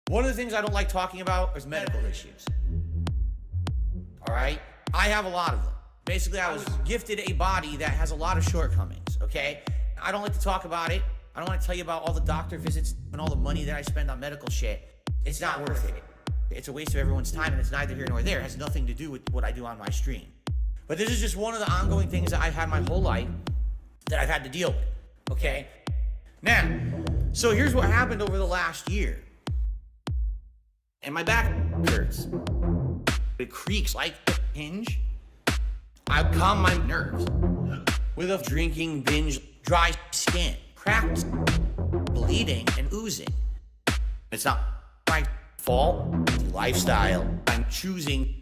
One of the things I don't like talking about is medical issues. All right? I have a lot of them. Basically, I was gifted a body that has a lot of shortcomings, okay? I don't like to talk about it. I don't want to tell you about all the doctor visits and all the money that I spend on medical shit. It's not worth it. It's a waste of everyone's time, and it's neither here nor there. It has nothing to do with what I do on my stream. But this is just one of the ongoing things that I've had my whole life that I've had to deal with, okay? Now, so here's what happened over the last year. And my back hurts. It creaks like a hinge. I calm my nerves with a drinking binge, dry skin, cracks, bleeding, and oozing. It's not my fault, it's lifestyle. I'm choosing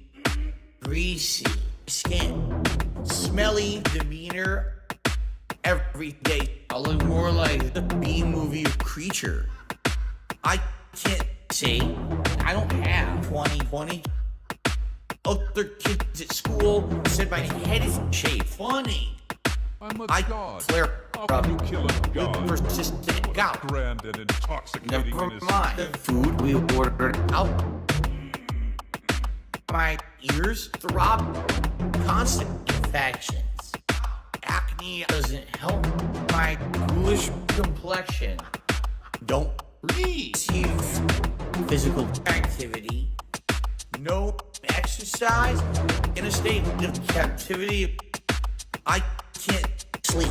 greasy skin, smelly demeanor every day. I look more like the B-movie creature. I can't say I don't have 2020. Other kids at school said my head is shaved. Funny. I'm a I god. flare How up can you kill a god? persistent gout. Grand and intoxicating Never in his mind. The food we ordered out. My ears throb. Constant infections. Acne doesn't help. My ghoulish complexion. Don't receive physical activity. No exercise. In a state of captivity. I can't sleep.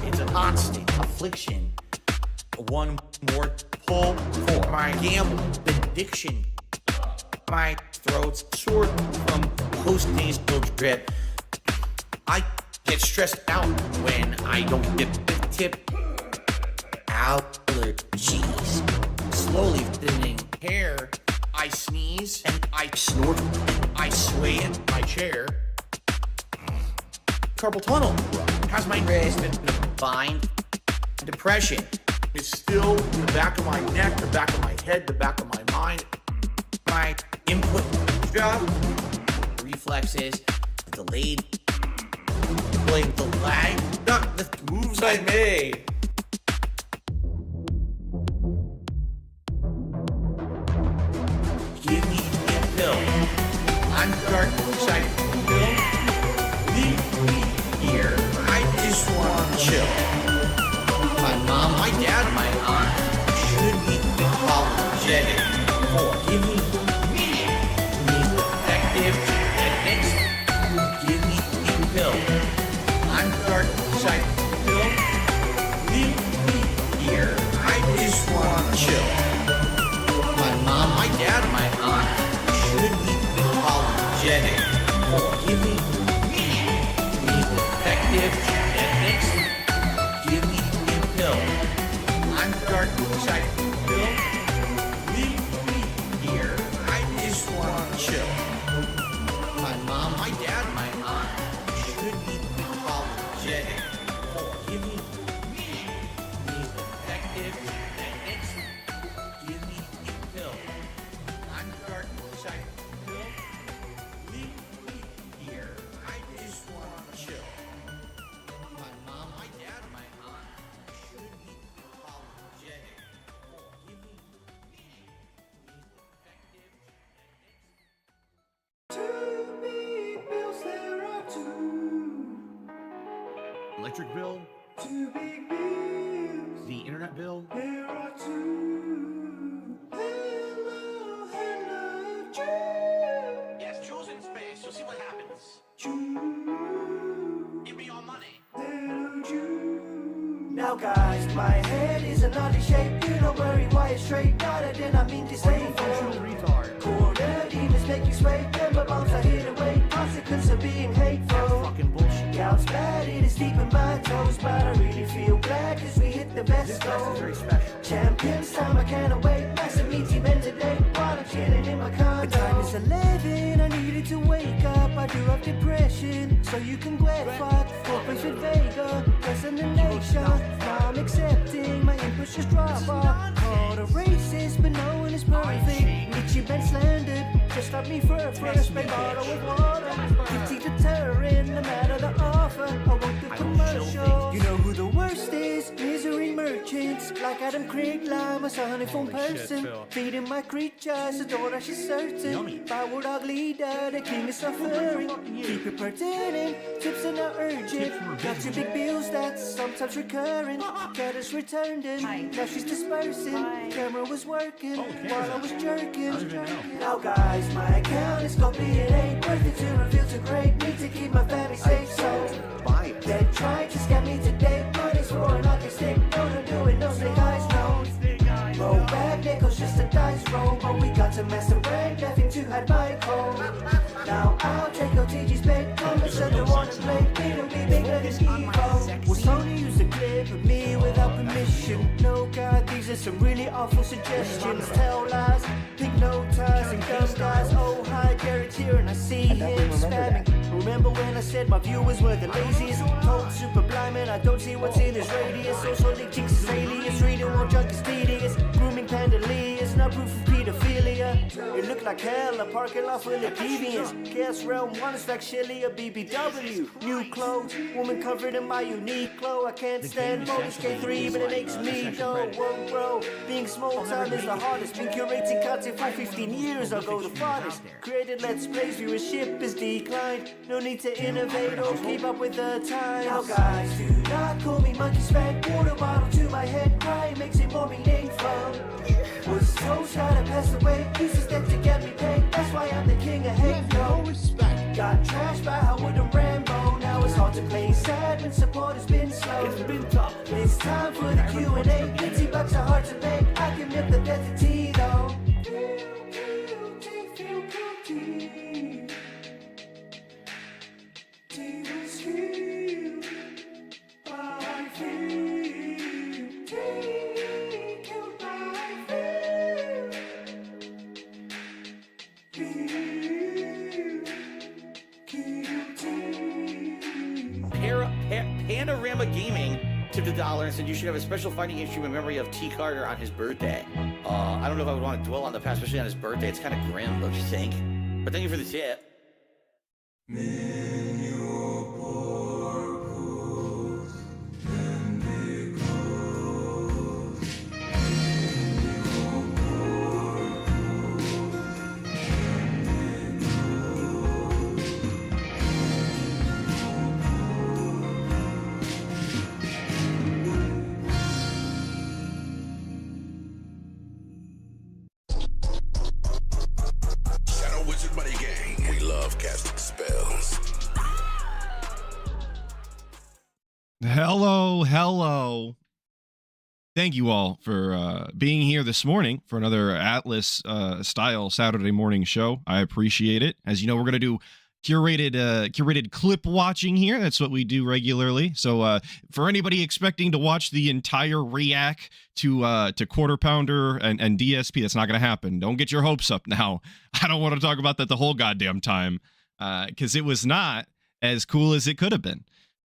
It's a constant affliction. One more pull for my gambling addiction. My throat's sore from post-nasal drip. I get stressed out when I don't get the tip. Allergies. Slowly thinning hair. I sneeze and I snort. I sway in my chair. Carpal tunnel has my wrist been defined. Depression is still in the back of my neck, the back of my head, the back of my mind. My input job, reflexes, delayed, blame the lag, not the moves I made. Give me a pill. I'm dark side pill. Leave me here. I just want to chill. My mom, my dad, my aunt should be apologetic for giving me effective techniques. Give me a pill. I'm dark side pill. Leave me here. I just want to chill. My mom, my dad, my aunt should be apologetic for giving me effective techniques. Give me a pill. I'm dark side pill. Leave me here. I just want to chill. My mom, my dad, my aunt should be apologetic for giving me effective techniques. Give me a pill. I'm dark side pill. Leave me here. I just want to chill. My mom, my dad, my aunt should be apologetic for giving me effective techniques. Two big bills, there are two. Electric bill, Two big bills, the internet bill, there are two. Hello, hello, Jude. yes, Jules in space. You'll see what happens. Jude, Give me your money. little Jude. Now guys, my head is an oddly shape. You don't worry why it's straight. Not I did not mean to say Retard. corner demons make you sway. Member bombs are here to wait. Consequence of being hateful. Fucking bullshit. Gout's bad, it is deep in my toes. But I really feel glad cause we hit the best This goal. is very special. Champions time, I can't wait. Massive meaty men today. While I'm chilling in my condo. The time is 11, I needed to wake up. I do have depression, so you can get fucked. Corporation Vega, pressing the nation. Now I'm accepting, my inputs just drop off. Called a racist, but no one is perfect. Itchy been slandered, just stop me for a first big bottle of water. 50 deterrent, no matter the offer. I want the commercial. You know who the worst is? Misery merchants, like like Adam Krieg lime, a honeycomb person. Phil. Feeding my creatures, a door that she's certain. Power dog leader, the king is suffering. Keep it pertaining, tips are not urgent. Got two big bills that's sometimes recurring. Cat has returned in, now she's dispersing. Camera was working while I was jerking. Now guys, my account is copy, it ain't worth it to reveal to great. Need to keep my family safe, so they're trying to scam me today. Money's for an hockey stick, no, don't do it, no snake eyes, no. Roll back, nickels, just a dice roll. But we got to mess around, nothing to hide my code. Now I'll take OTG's bed, comments I don't wanna play. It'll be bigger than Evo. Was told to use a clip of me without permission. No god, these are some really awful suggestions. Tell lies, pick no ties and dumb guys. Oh hi, Jared's here and I see him spamming. Remember when I said my viewers were the laziest? Told super blind man, I don't see what's in his radius. Social leak jinx is alias, reading more junk is tedious. Grooming pandalias, not proof of pedophilia. It looked like hell, a parking lot full of deviants. Guess realm 1 is factually a BBW. New clothes, woman covered in my unique glow. I can't stand Modus K3, but it makes me go. Whoa, bro, being small time is the hardest. Been curating content for 15 years, I'll go the farthest. Created Let's Plays, viewership is declined. No need to innovate or keep up with the times. Now guys, do not call me monkey spank. Water bottle to my head, crying makes it more meaningful. Was so shy to pass away, used to step to get me paid. That's why I'm the king of hate, yo. Got trashed by Howard and Rambo. Now it's hard to play sad when support has been slow. It's been tough. It's time for the Q&A. 50 bucks are hard to make. I can nip the death to tea though. Feel guilty. Tea was healed by fear. Tea killed by fear. Panorama Gaming tipped $1 and said you should have a special fighting issue in memory of T. Carter on his birthday. I don't know if I would want to dwell on the past, especially on his birthday. It's kind of grim, don't you think? But thank you for the tip. Hello. Thank you all for being here this morning for another Atlas style Saturday morning show. I appreciate it. As you know, we're going to do curated clip watching here. That's what we do regularly. So for anybody expecting to watch the entire react to Quarter Pounder and DSP, that's not going to happen. Don't get your hopes up now. I don't want to talk about that the whole goddamn time because it was not as cool as it could have been.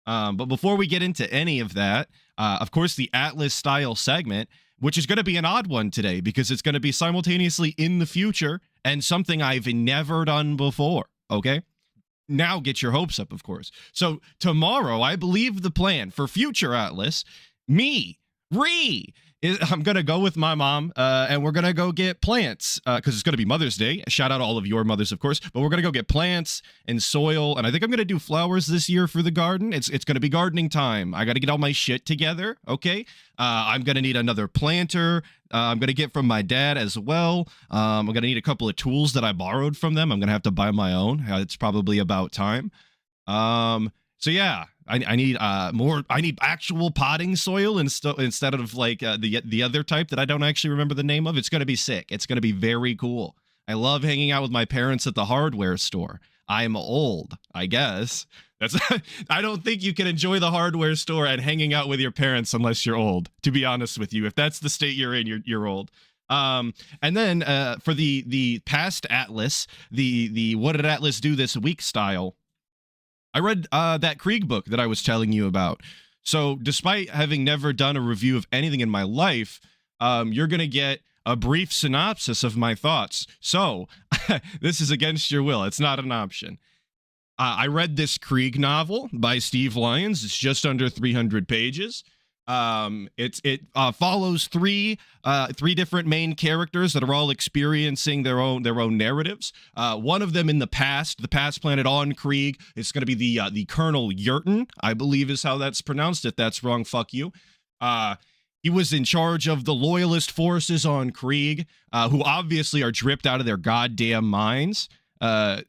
But before we get into any of that, of course, the Atlas style segment, which is going to be an odd one today because it's going to be simultaneously in the future and something I've never done before. Okay. Now get your hopes up, of course. So tomorrow, I believe the plan for future Atlas, I'm going to go with my mom and we're going to go get plants because it's going to be Mother's Day. Shout out to all of your mothers, of course. But we're going to go get plants and soil. And I think I'm going to do flowers this year for the garden. It's going to be gardening time. I got to get all my shit together. Okay. I'm going to need another planter. I'm going to get from my dad as well. I'm going to need a couple of tools that I borrowed from them. I'm going to have to buy my own. It's probably about time. So yeah. I need more. I need actual potting soil instead of like the other type that I don't actually remember the name of. It's going to be sick. It's going to be very cool. I love hanging out with my parents at the hardware store. I'm old, I guess. That's. I don't think you can enjoy the hardware store and hanging out with your parents unless you're old. To be honest with you, if that's the state you're in, you're old. And then for the past Atlas, the what did Atlas do this week style. I read that Krieg book that I was telling you about. So despite having never done a review of anything in my life, you're going to get a brief synopsis of my thoughts. So this is against your will. It's not an option. I read this Krieg novel by Steve Lyons. It's just under 300 pages. It follows three different main characters that are all experiencing their own narratives. One of them in the past planet on Krieg is going to be the Colonel Yurton, I believe is how that's pronounced. If that's wrong, fuck you. He was in charge of the loyalist forces on Krieg, who obviously are dripped out of their goddamn minds. I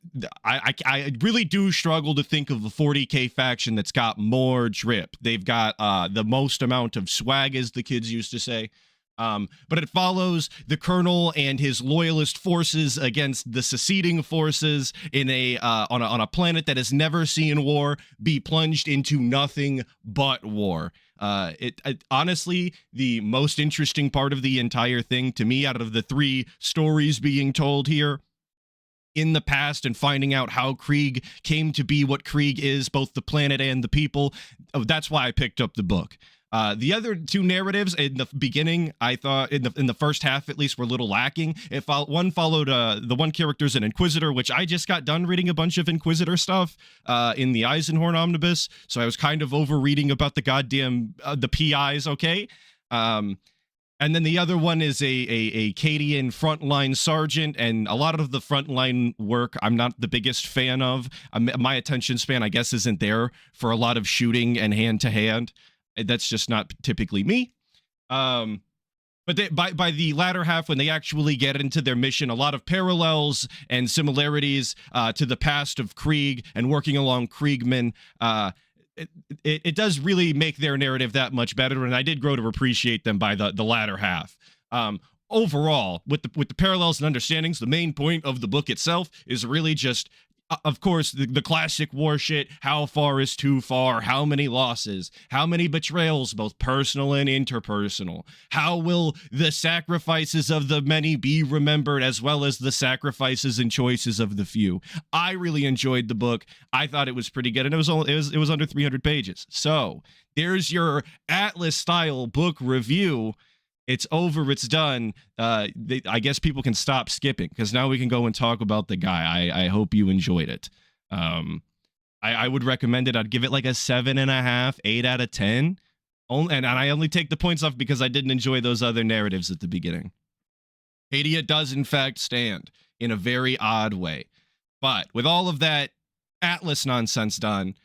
really do struggle to think of a 40k faction that's got more drip. They've got the most amount of swag, as the kids used to say. But it follows the colonel and his loyalist forces against the seceding forces in on a planet that has never seen war, be plunged into nothing but war. Honestly, the most interesting part of the entire thing to me, out of the three stories being told here in the past and finding out how Krieg came to be what Krieg is, both the planet and the people. That's why I picked up the book. The other two narratives in the beginning, I thought in the first half at least, were a little lacking. One followed the one character's an Inquisitor, which I just got done reading a bunch of Inquisitor stuff in the Eisenhorn Omnibus, so I was kind of over reading about the goddamn the PIs. Okay. And then the other one is a Cadian frontline sergeant, and a lot of the frontline work I'm not the biggest fan of. My attention span, I guess, isn't there for a lot of shooting and hand-to-hand. That's just not typically me. But by the latter half, when they actually get into their mission, a lot of parallels and similarities to the past of Krieg and working along Kriegmen. It does really make their narrative that much better, and I did grow to appreciate them by the latter half. Overall, with the parallels and understandings, the main point of the book itself is really just, of course, the classic war shit. How far is too far? How many losses? How many betrayals, both personal and interpersonal? How will the sacrifices of the many be remembered, as well as the sacrifices and choices of the few? I really enjoyed the book. I thought it was pretty good, and it was under 300 pages. So there's your Atlas style book review. It's over. It's done. I guess people can stop skipping, because now we can go and talk about the guy. I hope you enjoyed it. I would recommend it. I'd give it like a 7.5, 8 out of 10. And I only take the points off because I didn't enjoy those other narratives at the beginning. Hadia does, in fact, stand in a very odd way. But with all of that Atlas nonsense done,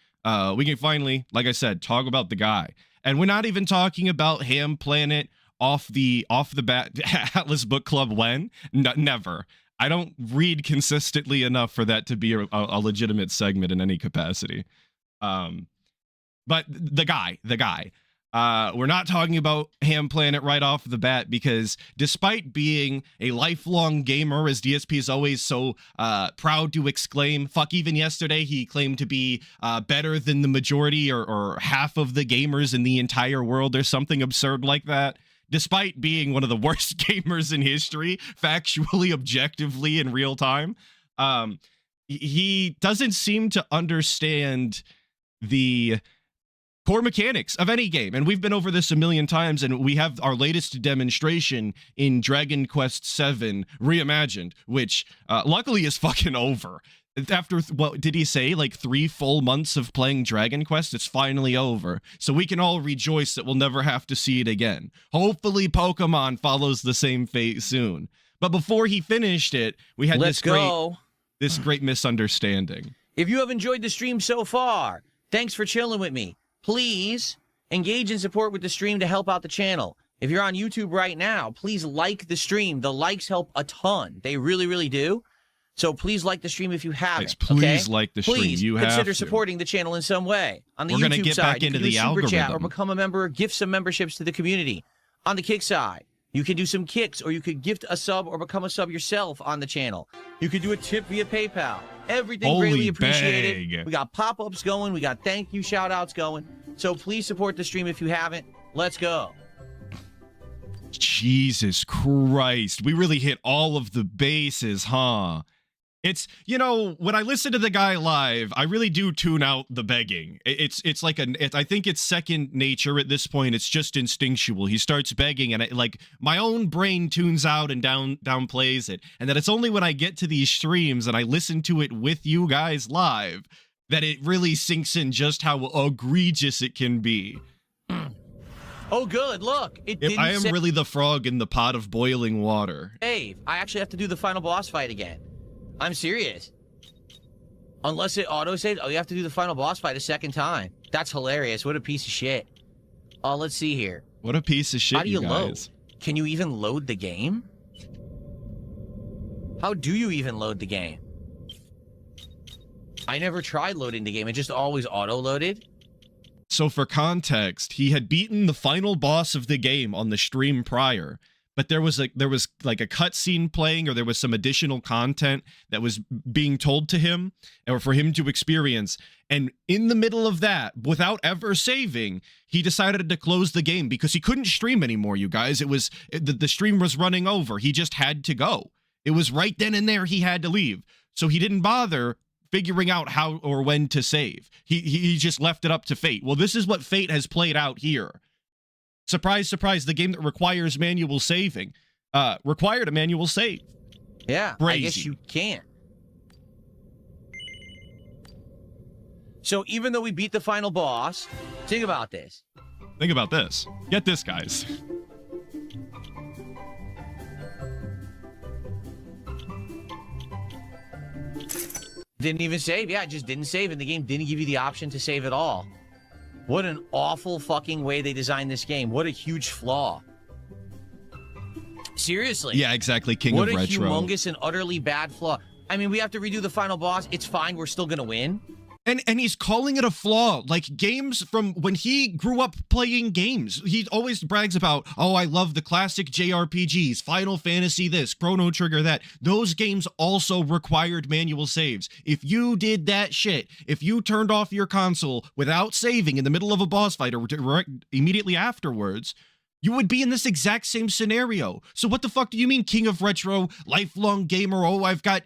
we can finally, like I said, talk about the guy. And we're not even talking about Ham Planet off the bat. Atlas Book Club when? Never. I don't read consistently enough for that to be a legitimate segment in any capacity. But the guy. We're not talking about Ham Planet right off the bat, because despite being a lifelong gamer, as DSP is always so proud to exclaim, fuck, even yesterday he claimed to be better than the majority or half of the gamers in the entire world, or something absurd like that. Despite being one of the worst gamers in history, factually, objectively, in real time, he doesn't seem to understand the core mechanics of any game. And we've been over this a million times, and we have our latest demonstration in Dragon Quest VII Reimagined, which luckily is fucking over. After, what did he say, like 3 full months of playing Dragon Quest, it's finally over. So we can all rejoice that we'll never have to see it again. Hopefully Pokemon follows the same fate soon. But before he finished it, we had this great misunderstanding. If you have enjoyed the stream so far, thanks for chilling with me. Please engage in support with the stream to help out the channel. If you're on YouTube right now, please like the stream. The likes help a ton. They really, really do. So please like the stream if you haven't. Please like the stream. Please you consider have supporting the channel in some way. On the We're YouTube get side, back you into can do the a super chat or algorithm. become a member, gift some memberships to the community. On the Kick side, you can do some kicks, or you could gift a sub or become a sub yourself on the channel. You could do a tip via PayPal. Everything Holy greatly appreciated. bag. We got pop-ups going. We got thank you shout-outs going. So please support the stream if you haven't. Let's go. Jesus Christ. We really hit all of the bases, huh? It's, you know, when I listen to the guy live, I really do tune out the begging. It's like I think it's second nature at this point. It's just instinctual. He starts begging, and my own brain tunes out and downplays it. And that it's only when I get to these streams and I listen to it with you guys live that it really sinks in just how egregious it can be. Oh, good. Look, it didn't I am really the frog in the pot of boiling water. save. I actually have to do the final boss fight again. I'm serious. Unless it auto-saves, oh, you have to do the final boss fight a second time. That's hilarious. What a piece of shit. Let's see here. What a piece of shit, How do you load? guys. Can you even load the game? How do you even load the game? I never tried loading the game. It just always auto-loaded. So for context, he had beaten the final boss of the game on the stream prior, but there was like a cutscene playing, or there was some additional content that was being told to him or for him to experience. And in the middle of that, without ever saving, he decided to close the game because he couldn't stream anymore, you guys. It was the stream was running over. He just had to go. It was right then and there he had to leave. So he didn't bother figuring out how or when to save. He just left it up to fate. Well, this is what fate has played out here. Surprise, surprise, the game that requires manual saving required a manual save. Yeah, Crazy. I guess you can't. So even though we beat the final boss, think about this. Think about this. Get this, guys. Didn't even save. Yeah, it just didn't save, and the game didn't give you the option to save at all. What an awful fucking way they designed this game. What a huge flaw. Seriously. Yeah, exactly. King of Retro. What a humongous and utterly bad flaw. I mean, we have to redo the final boss. It's fine. We're still going to win. And he's calling it a flaw. Like, games from when he grew up playing games, he always brags about, oh, I love the classic JRPGs, Final Fantasy this, Chrono Trigger that. Those games also required manual saves. If you did that shit, if you turned off your console without saving in the middle of a boss fight or immediately afterwards, you would be in this exact same scenario. So what the fuck do you mean, King of Retro, lifelong gamer? Oh, I've got,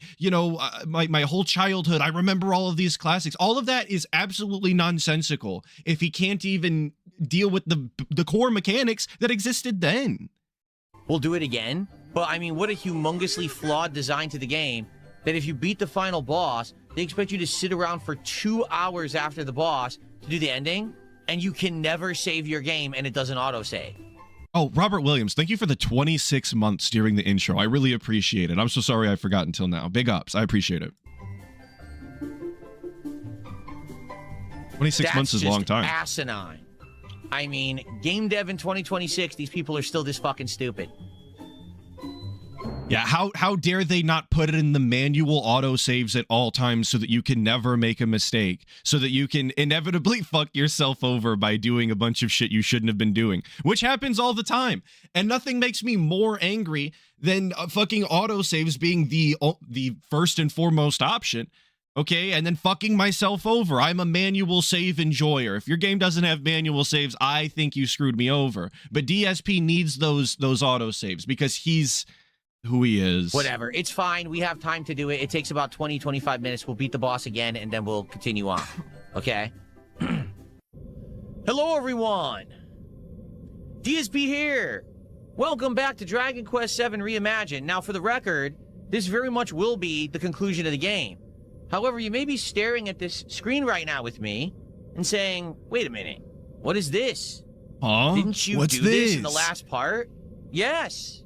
my whole childhood. I remember all of these classics. All of that is absolutely nonsensical if he can't even deal with the core mechanics that existed then. We'll do it again. But I mean, what a humongously flawed design to the game that if you beat the final boss, they expect you to sit around for 2 hours after the boss to do the ending, and you can never save your game and it doesn't autosave. Oh, Robert Williams, thank you for the 26 months during the intro. I really appreciate it. I'm so sorry I forgot until now. Big ups. I appreciate it. 26 months is a long time. That's asinine. I mean, game dev in 2026, these people are still this fucking stupid. Yeah, how dare they not put it in the manual autosaves at all times so that you can never make a mistake, so that you can inevitably fuck yourself over by doing a bunch of shit you shouldn't have been doing, which happens all the time. And nothing makes me more angry than fucking autosaves being the first and foremost option, okay? And then fucking myself over. I'm a manual save enjoyer. If your game doesn't have manual saves, I think you screwed me over. But DSP needs those autosaves because he's who he is. Whatever. It's fine. We have time to do it. It takes about 20, 25 minutes. We'll beat the boss again, and then we'll continue on. Okay? Hello, everyone. DSP here. Welcome back to Dragon Quest VII Reimagined. Now, for the record, this very much will be the conclusion of the game. However, you may be staring at this screen right now with me and saying, wait a minute. What is this? Huh? Didn't you What's do this in the last part? Yes.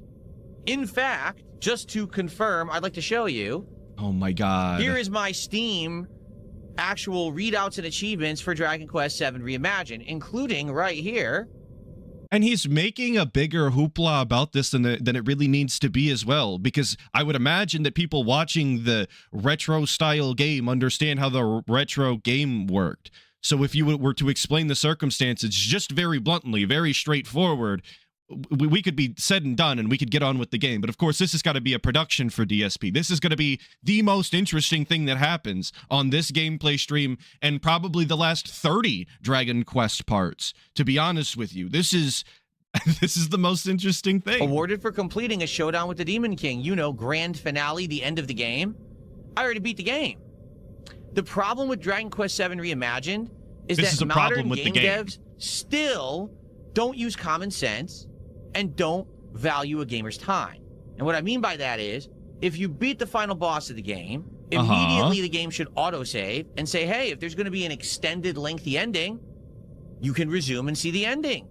In fact, just to confirm, I'd like to show you. Oh my god. Here is my Steam actual readouts and achievements for Dragon Quest VII Reimagined, including right here. And he's making a bigger hoopla about this than it really needs to be as well, because I would imagine that people watching the retro style game understand how the retro game worked. So if you were to explain the circumstances just very bluntly, very straightforward, we could be said and done and we could get on with the game. But of course, this has got to be a production for DSP. This is going to be the most interesting thing that happens on this gameplay stream and probably the last 30 Dragon Quest parts. To be honest with you, this is the most interesting thing. Awarded for completing a showdown with the Demon King. You know, grand finale, the end of the game. I already beat the game. The problem with Dragon Quest VII Reimagined is that modern game devs still don't use common sense and don't value a gamer's time. And what I mean by that is, if you beat the final boss of the game, immediately the game should autosave and say, hey, if there's going to be an extended lengthy ending, you can resume and see the ending.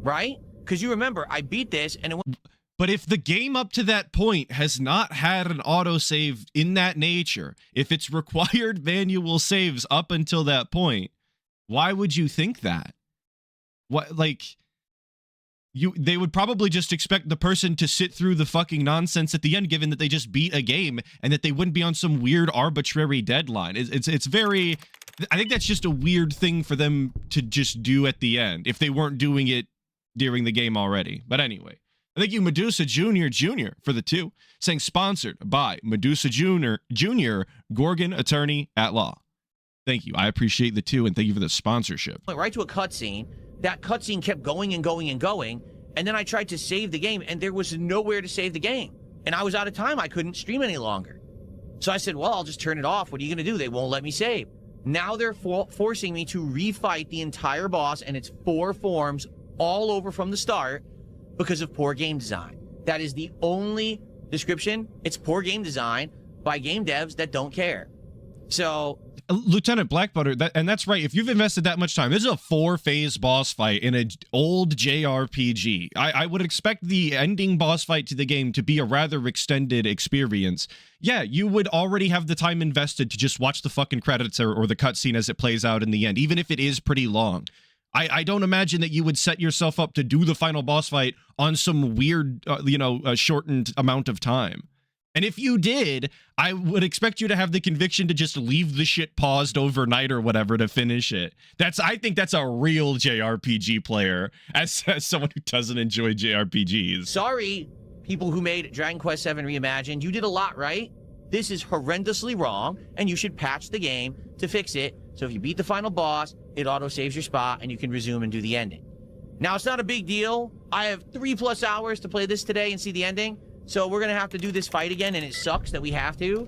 right? Because you remember, I beat this and it went. But if the game up to that point has not had an autosave in that nature, if it's required manual saves up until that point, why would you think that? What, like, they would probably just expect the person to sit through the fucking nonsense at the end, given that they just beat a game and that they wouldn't be on some weird arbitrary deadline. It's very, I think that's just a weird thing for them to just do at the end if they weren't doing it during the game already. But anyway. Thank you, Medusa Jr. for the 2, saying sponsored by Medusa Jr. Gorgon Attorney at Law. Thank you. I appreciate the 2, and thank you for the sponsorship. Went right to a cutscene. That cutscene kept going and going and going, and then I tried to save the game, and there was nowhere to save the game. And I was out of time. I couldn't stream any longer. So I said, well, I'll just turn it off. What are you going to do? They won't let me save. Now they're forcing me to refight the entire boss, and it's 4 forms all over from the start, because of poor game design. That is the only description. It's poor game design by game devs that don't care. So, Lieutenant Blackbutter, and that's right. If you've invested that much time, this is a 4-phase boss fight in an old JRPG. I would expect the ending boss fight to the game to be a rather extended experience. Yeah, you would already have the time invested to just watch the fucking credits or the cutscene as it plays out in the end, even if it is pretty long. I don't imagine that you would set yourself up to do the final boss fight on some weird, shortened amount of time. And if you did, I would expect you to have the conviction to just leave the shit paused overnight or whatever to finish it. I think that's a real JRPG player, as someone who doesn't enjoy JRPGs. Sorry, people who made Dragon Quest VII Reimagined. You did a lot right. This is horrendously wrong, and you should patch the game to fix it. So if you beat the final boss, it auto-saves your spot, and you can resume and do the ending. Now, it's not a big deal. I have 3+ hours to play this today and see the ending, so we're going to have to do this fight again, and it sucks that we have to.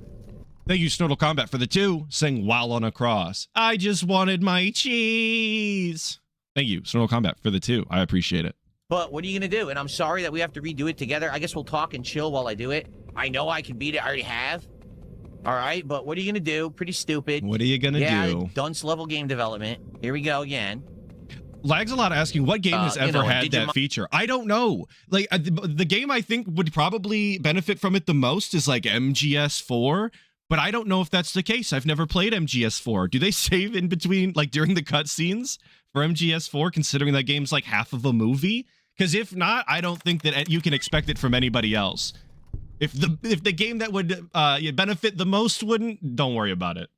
Thank you, Snortle Combat, for the 2, saying while on a cross. I just wanted my cheese. Thank you, Snortle Combat, for the 2. I appreciate it. But what are you going to do? And I'm sorry that we have to redo it together. I guess we'll talk and chill while I do it. I know I can beat it. I already have. All right, but what are you going to do? Pretty stupid. What are you going to do? Dunce level game development. Here we go again. Lags a lot asking what game has ever had that feature. I don't know. Like the game I think would probably benefit from it the most is like MGS4, but I don't know if that's the case. I've never played MGS4. Do they save in between, like during the cutscenes for MGS4, considering that game's like half of a movie? Because if not, I don't think that you can expect it from anybody else. If the game that would benefit the most wouldn't, don't worry about it.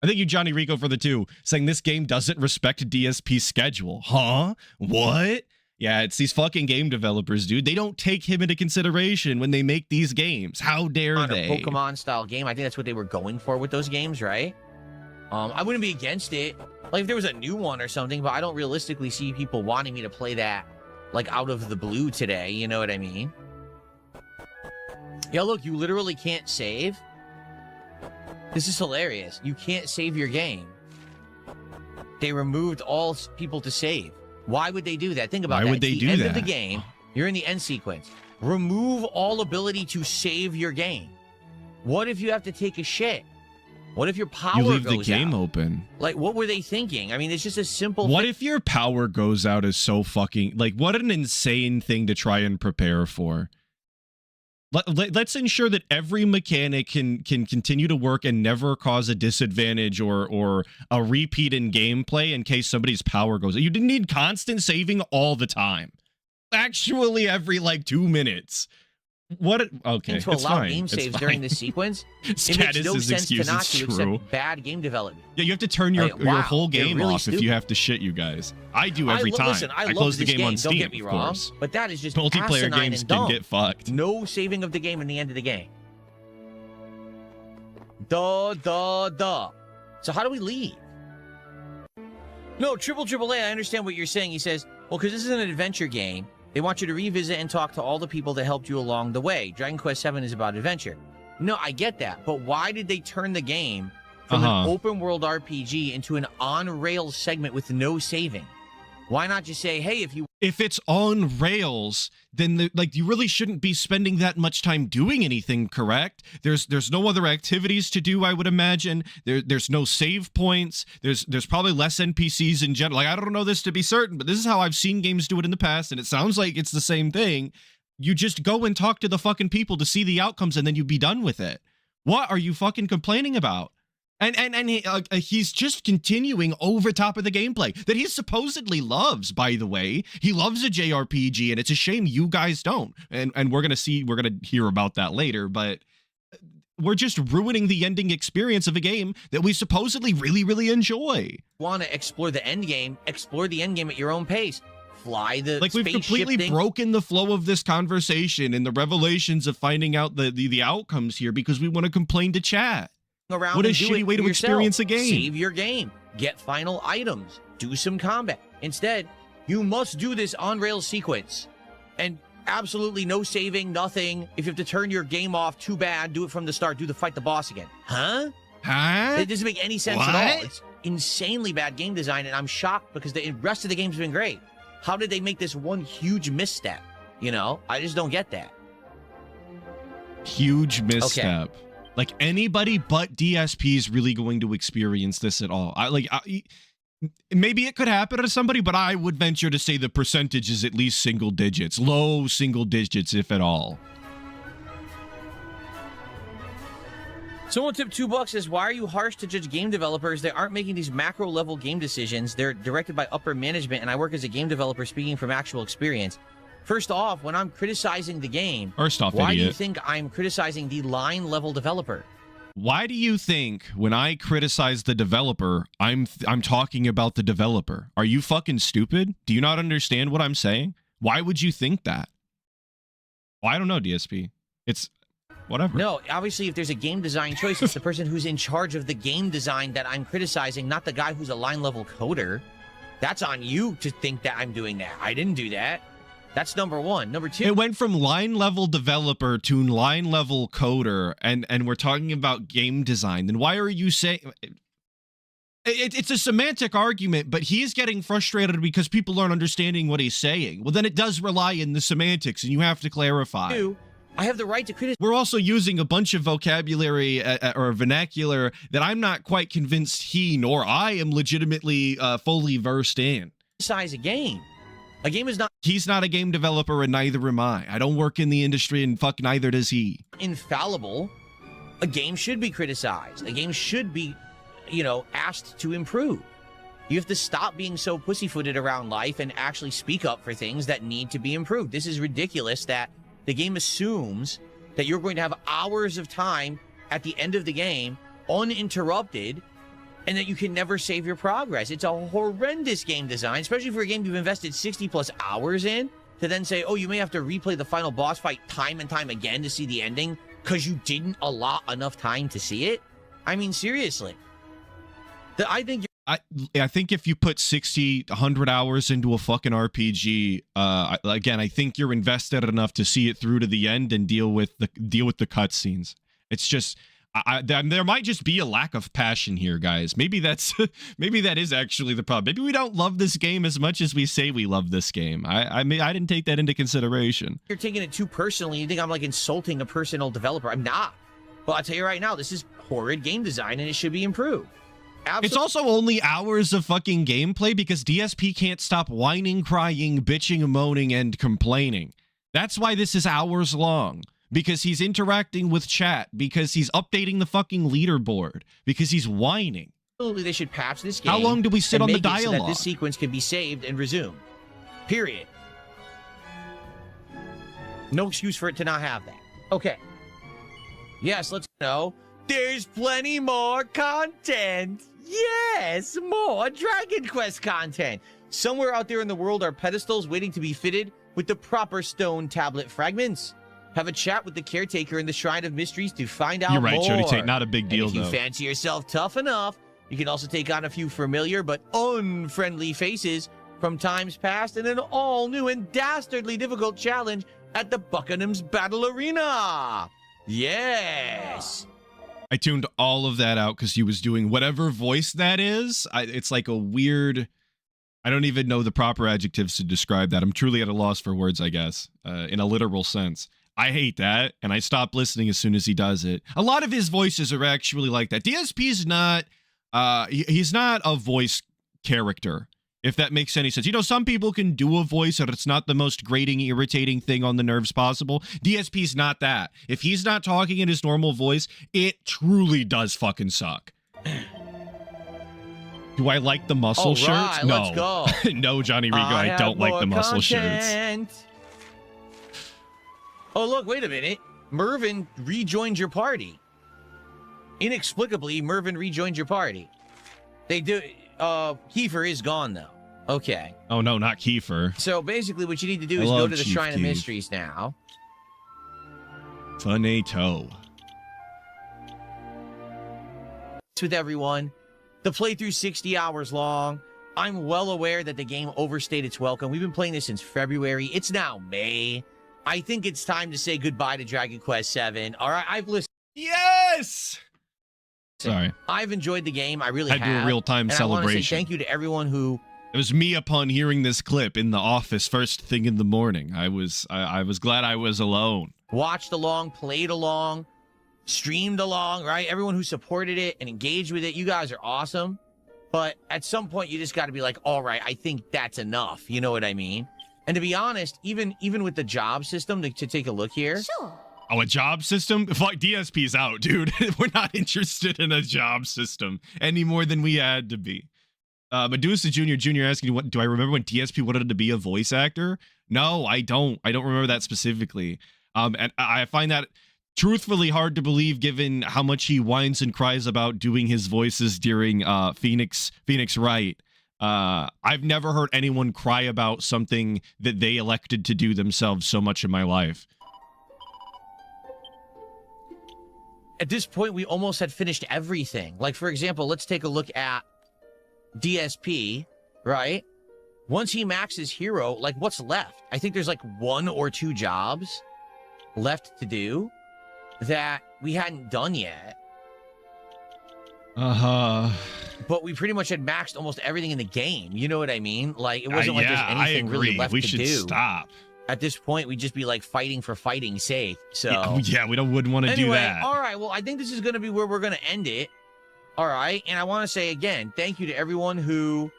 I think you, Johnny Rico, for the 2, saying this game doesn't respect DSP's schedule. Huh? What? Yeah, it's these fucking game developers, dude. They don't take him into consideration when they make these games. How dare they? A Pokemon-style game. I think that's what they were going for with those games, right? I wouldn't be against it. Like, if there was a new one or something, but I don't realistically see people wanting me to play that, like, out of the blue today. You know what I mean? Yeah, look, you literally can't save. This is hilarious. You can't save your game. They removed all people to save. Why would they do that? Think about that. Why would they do that? At the end of the game, you're in the end sequence. Remove all ability to save your game. What if you have to take a shit? What if your power goes out? You leave the game open. Like, what were they thinking? I mean, it's just a simple What if your power goes out is so fucking... Like, what an insane thing to try and prepare for. Let's ensure that every mechanic can continue to work and never cause a disadvantage or a repeat in gameplay in case somebody's power goes out. You didn't need constant saving all the time. Actually, every, like, 2 minutes. Okay, to allow game saves during the sequence. It makes no sense to not to accept bad game development. Yeah, you have to turn your whole game really off stupid. If you have to shit, you guys. I do every time. Listen, I close the game on Steam, Steam, don't get me wrong, but that is just multiplayer games can get fucked. No saving of the game in the end of the game. Duh. So how do we leave? No, Triple A, I understand what you're saying. He says, well, because this is an adventure game, they want you to revisit and talk to all the people that helped you along the way. Dragon Quest VII is about adventure. No, I get that. But why did they turn the game from an open world RPG into an on-rails segment with no saving? Why not just say, hey, if you... if it's on rails, then like you really shouldn't be spending that much time doing anything, correct? There's no other activities to do, I would imagine. There's no save points. There's probably less NPCs in general. Like, I don't know this to be certain, but this is how I've seen games do it in the past, and it sounds like it's the same thing. You just go and talk to the fucking people to see the outcomes, and then you be done with it. What are you fucking complaining about? And he's just continuing over top of the gameplay that he supposedly loves, by the way. He loves a JRPG, and it's a shame you guys don't. And we're going to hear about that later, but we're just ruining the ending experience of a game that we supposedly really, really enjoy. Want to explore the end game? Explore the end game at your own pace. Fly the like we've completely broken the flow of this conversation and the revelations of finding out the outcomes here because we want to complain to chat. Around what a and do shitty it way to yourself. experience a game. Save your game. Get final items. Do some combat. Instead, you must do this on-rails sequence. And absolutely no saving, nothing. If you have to turn your game off, too bad. Do it from the start. Do the fight the boss again. Huh? Huh? It doesn't make any sense at all. It's insanely bad game design, and I'm shocked because the rest of the game's been great. How did they make this one huge misstep? You know? I just don't get that. Huge misstep. Okay. Like anybody but DSP is really going to experience this at all. Maybe it could happen to somebody, but I would venture to say the percentage is at least single digits, low single digits, if at all. Someone tipped $2 says, why are you harsh to judge game developers? They aren't making these macro level game decisions. They're directed by upper management, and I work as a game developer speaking from actual experience. First off, when I'm criticizing the game, why do you think I'm criticizing the line-level developer? Why do you think when I criticize the developer, I'm talking about the developer? Are you fucking stupid? Do you not understand what I'm saying? Why would you think that? Well, I don't know, DSP. It's whatever. No, obviously, if there's a game design choice, it's the person who's in charge of the game design that I'm criticizing, not the guy who's a line-level coder. That's on you to think that I'm doing that. I didn't do that. That's number one. Number two. It went from line level developer to line level coder, and we're talking about game design. Then why are you saying it's a semantic argument, but he's getting frustrated because people aren't understanding what he's saying. Well, then it does rely in the semantics, and you have to clarify. Two, I have the right to criticize. We're also using a bunch of vocabulary or vernacular that I'm not quite convinced he nor I am legitimately fully versed in. Criticize a game. A game is not. He's not a game developer, and neither am I. I don't work in the industry, and fuck, neither does he. Infallible. A game should be criticized. A game should be, asked to improve. You have to stop being so pussyfooted around life and actually speak up for things that need to be improved. This is ridiculous that the game assumes that you're going to have hours of time at the end of the game uninterrupted and that you can never save your progress. It's a horrendous game design, especially for a game you've invested 60 plus hours in, to then say, oh, you may have to replay the final boss fight time and time again to see the ending because you didn't allot enough time to see it. I mean, seriously. I think if you put 60, 100 hours into a fucking RPG, again, I think you're invested enough to see it through to the end and deal with the cutscenes. It's just, there might just be a lack of passion here, guys. Maybe that is actually the problem. Maybe we don't love this game as much as we say we love this game. I didn't take that into consideration. You're taking it too personally. You think I'm like insulting a personal developer. I'm not. But I'll tell you right now, this is horrid game design and it should be improved. Absolutely. It's also only hours of fucking gameplay because DSP can't stop whining, crying, bitching, moaning, and complaining. That's why this is hours long. Because he's interacting with chat, because he's updating the fucking leaderboard, because he's whining. Absolutely, they should patch this game. How long do we sit on the dialogue? So that this sequence can be saved and resumed. Period. No excuse for it to not have that. Okay. Yes, let's know. There's plenty more content. Yes, more Dragon Quest content. Somewhere out there in the world are pedestals waiting to be fitted with the proper stone tablet fragments. Have a chat with the caretaker in the Shrine of Mysteries to find out more. You're right, Shody Tate. Not a big deal, and if you fancy yourself tough enough, you can also take on a few familiar but unfriendly faces from times past in an all-new and dastardly difficult challenge at the Buckingham's Battle Arena. Yes. I tuned all of that out because he was doing whatever voice that is. It's like a weird I don't even know the proper adjectives to describe that. I'm truly at a loss for words, I guess, in a literal sense. I hate that, and I stop listening as soon as he does it. A lot of his voices are actually like that. DSP's not, he's not a voice character, if that makes any sense. You know, some people can do a voice and it's not the most grating, irritating thing on the nerves possible. DSP's not that. If he's not talking in his normal voice, it truly does fucking suck. Do I like the muscle shirts? No. Let's go. No, Johnny Rico, I don't like the muscle shirts. Oh, look, wait a minute. Mervin rejoined your party. Inexplicably, Mervin rejoined your party. They do. Kiefer is gone, though. Okay. Oh, no, not Kiefer. So basically, what you need to do is go to the Shrine of Mysteries now. Funato. With everyone. The playthrough's 60 hours long. I'm well aware that the game overstayed its welcome. We've been playing this since February. It's now May. I think it's time to say goodbye to Dragon Quest VII. All right, I've listened. Yes! Sorry. I've enjoyed the game. I really have. I do a real-time celebration. I want to say thank you to everyone who... It was me upon hearing this clip in the office first thing in the morning. I was glad I was alone. Watched along, played along, streamed along, right? Everyone who supported it and engaged with it, you guys are awesome. But at some point, you just got to be like, all right, I think that's enough. You know what I mean? And to be honest, even with the job system, to take a look here. Sure. Oh, a job system? Fuck, DSP's out, dude. We're not interested in a job system any more than we had to be. Medusa Jr. asking, do I remember when DSP wanted to be a voice actor? No, I don't. I don't remember that specifically. And I find that truthfully hard to believe given how much he whines and cries about doing his voices during Phoenix Wright. I've never heard anyone cry about something that they elected to do themselves so much in my life. At this point, we almost had finished everything. Like, for example, let's take a look at DSP, right? Once he maxes hero, like, what's left? I think there's like 1 or 2 jobs left to do that we hadn't done yet. But we pretty much had maxed almost everything in the game. You know what I mean? Like, it wasn't like there's anything really left to do. We should stop. At this point, we'd just be like fighting for fighting's sake. So yeah, we wouldn't want to do that. All right, well, I think this is going to be where we're going to end it. All right, and I want to say again, thank you to everyone who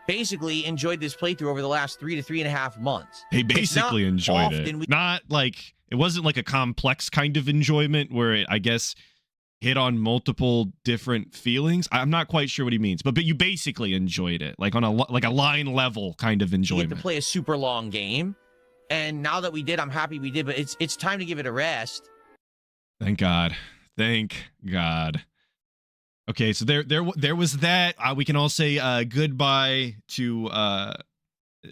basically enjoyed this playthrough over the last 3 to 3.5 months. They basically enjoyed it. Not like, it wasn't like a complex kind of enjoyment where it, I guess, hit on multiple different feelings. I'm not quite sure what he means, but you basically enjoyed it, like on a line level kind of enjoyment. You get to play a super long game, and now that we did, I'm happy we did. But it's time to give it a rest. Thank God. Thank God. Okay, so there was that. We can all say goodbye to.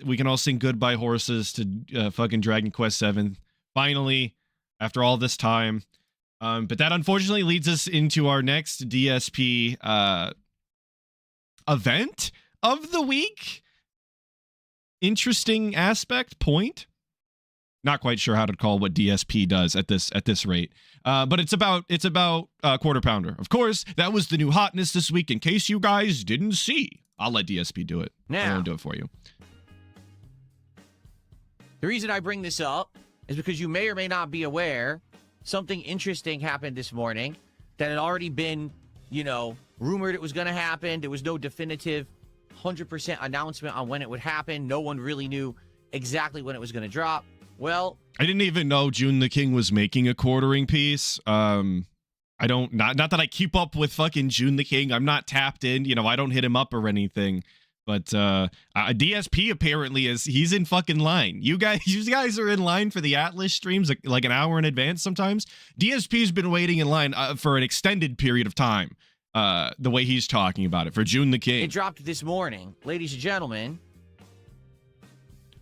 We can all sing goodbye horses to fucking Dragon Quest VII. Finally, after all this time. But that unfortunately leads us into our next DSP event of the week. Interesting point. Not quite sure how to call what DSP does at this rate. But it's about Quarter Pounder. Of course, that was the new hotness this week. In case you guys didn't see, I'll let DSP do it. I won't do it for you. The reason I bring this up is because you may or may not be aware. Something interesting happened this morning that had already been, rumored it was going to happen. There was no definitive 100% announcement on when it would happen. No one really knew exactly when it was going to drop. Well, I didn't even know June the King was making a quartering piece. Not that I keep up with fucking June the King. I'm not tapped in. I don't hit him up or anything. But DSP apparently he's in fucking line. You guys are in line for the Atlas streams like an hour in advance sometimes. DSP's been waiting in line for an extended period of time. The way he's talking about it for June the King. It dropped this morning, ladies and gentlemen.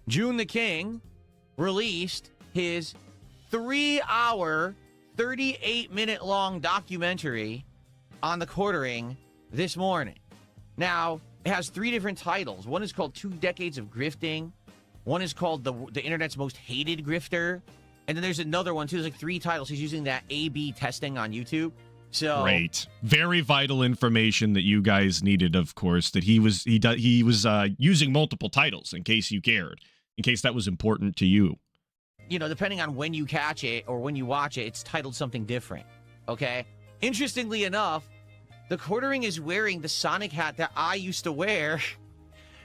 June the King released his 3-hour, 38-minute long documentary on the quartering this morning. Now, it has 3 different titles. One is called 2 Decades of Grifting. One is called the Internet's Most Hated Grifter. And then there's another one, too. There's like 3 titles. He's using that A/B testing on YouTube. So Great, very vital information that you guys needed. Of course, that he was using multiple titles in case you cared, in case that was important to you. you know, depending on when you catch it or when you watch it, it's titled something different. Okay. Interestingly enough, the Quartering is wearing the Sonic hat that I used to wear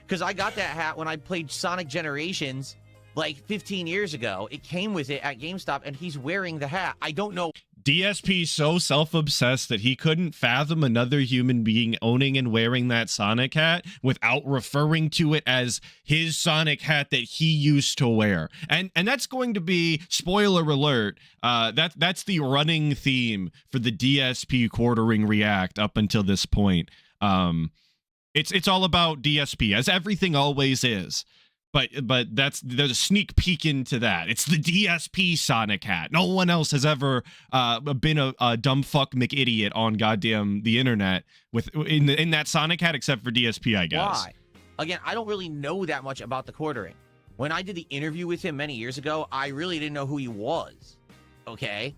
because I got that hat when I played Sonic Generations like 15 years ago. It came with it at GameStop, and he's wearing the hat. I don't know. DSP so self-obsessed that he couldn't fathom another human being owning and wearing that Sonic hat without referring to it as his Sonic hat that he used to wear. And that's going to be, spoiler alert, that's the running theme for the DSP Quartering React up until this point. It's all about DSP, as everything always is. But there's a sneak peek into that. It's the DSP Sonic hat. No one else has ever been a dumb fuck McIdiot on goddamn the internet in that Sonic hat except for DSP, I guess. Why? Again, I don't really know that much about the Quartering. When I did the interview with him many years ago, I really didn't know who he was. Okay?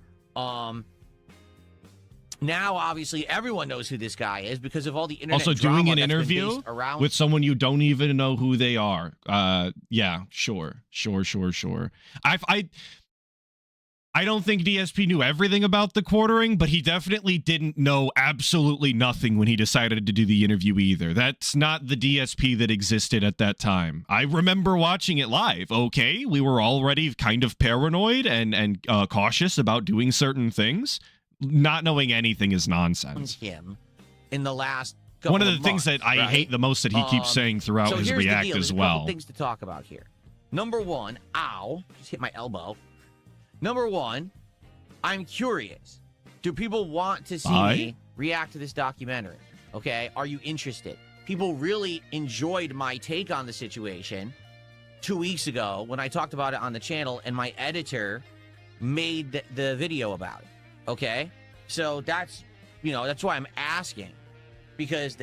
Now, obviously, everyone knows who this guy is because of all the internet also doing drama an that's been interview based around with someone you don't even know who they are. Yeah, sure. I don't think DSP knew everything about the Quartering, but he definitely didn't know absolutely nothing when he decided to do the interview either. That's not the DSP that existed at that time. I remember watching it live. Okay, we were already kind of paranoid and cautious about doing certain things. Not knowing anything is nonsense. him in the last couple one of the months, things that I right? hate the most that he keeps saying throughout so his here's the react deal. as There's a well. couple things to talk about here. Number one, ow, just hit my elbow. Number one, I'm curious. Do people want to see me react to this documentary? Okay, are you interested? People really enjoyed my take on the situation 2 weeks ago when I talked about it on the channel, and my editor made the video about it. Okay, so that's why I'm asking, because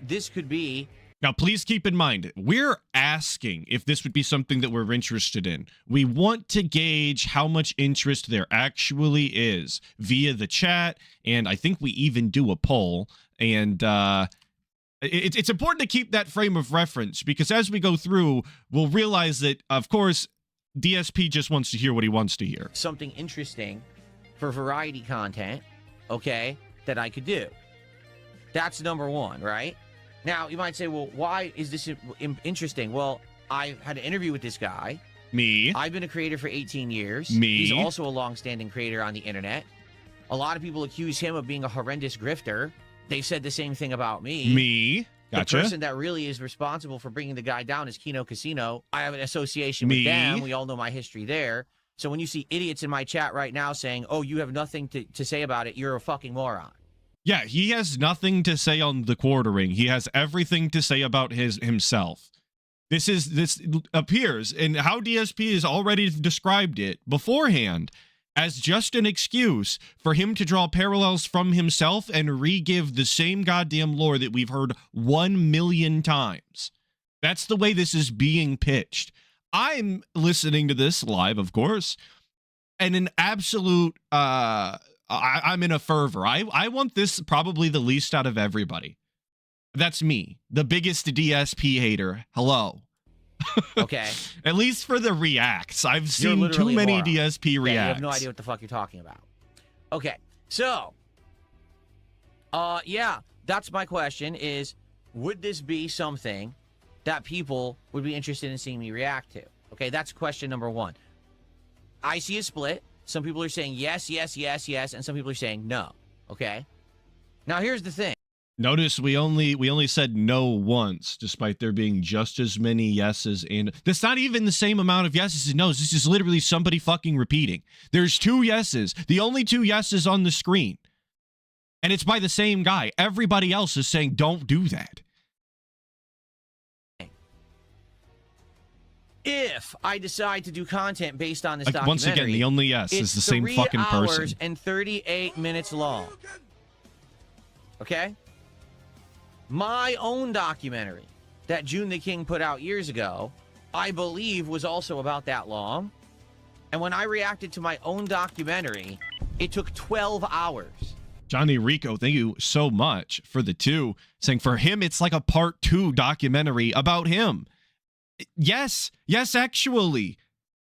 this could be. Now, please keep in mind, we're asking if this would be something that we're interested in. We want to gauge how much interest there actually is via the chat, and I think we even do a poll. And it's important to keep that frame of reference, because as we go through, we'll realize that, of course, DSP just wants to hear what he wants to hear. Something interesting for variety content, okay, that I could do. That's number one, right? Now, you might say, well, why is this interesting? Well, I had an interview with this guy. Me. I've been a creator for 18 years. Me. He's also a long-standing creator on the internet. A lot of people accuse him of being a horrendous grifter. They've said the same thing about me. Me. Gotcha. The person that really is responsible for bringing the guy down is Kino Casino. I have an association with them. We all know my history there. So when you see idiots in my chat right now saying, oh, you have nothing to say about it, you're a fucking moron. Yeah, he has nothing to say on the Quartering. He has everything to say about himself. This appears, and how DSP has already described it beforehand, as just an excuse for him to draw parallels from himself and re-give the same goddamn lore that we've heard 1 million times. That's the way this is being pitched. I'm listening to this live, of course, and an absolute, I'm in a fervor. I want this probably the least out of everybody. That's me, the biggest DSP hater. Hello. Okay. At least for the reacts. I've You're seen too literally a many moron. DSP reacts. Yeah, you have no idea what the fuck you're talking about. Okay, so, yeah, that's my question is, would this be something that people would be interested in seeing me react to? Okay, that's question number one. I see a split. Some people are saying yes, yes, yes, yes, and some people are saying no. Okay? Now, here's the thing. Notice we only said no once, despite there being just as many yeses and that's not even the same amount of yeses and nos. This is literally somebody fucking repeating. There's 2 yeses, the only 2 yeses on the screen. And it's by the same guy. Everybody else is saying don't do that. If I decide to do content based on this documentary, Once again, the only yes is the same fucking person. 3 hours and 38 minutes long. Okay? My own documentary that June the King put out years ago, I believe was also about that long. And when I reacted to my own documentary, it took 12 hours. Johnny Rico, thank you so much for the 2, saying for him it's like a part 2 documentary about him. Yes, actually.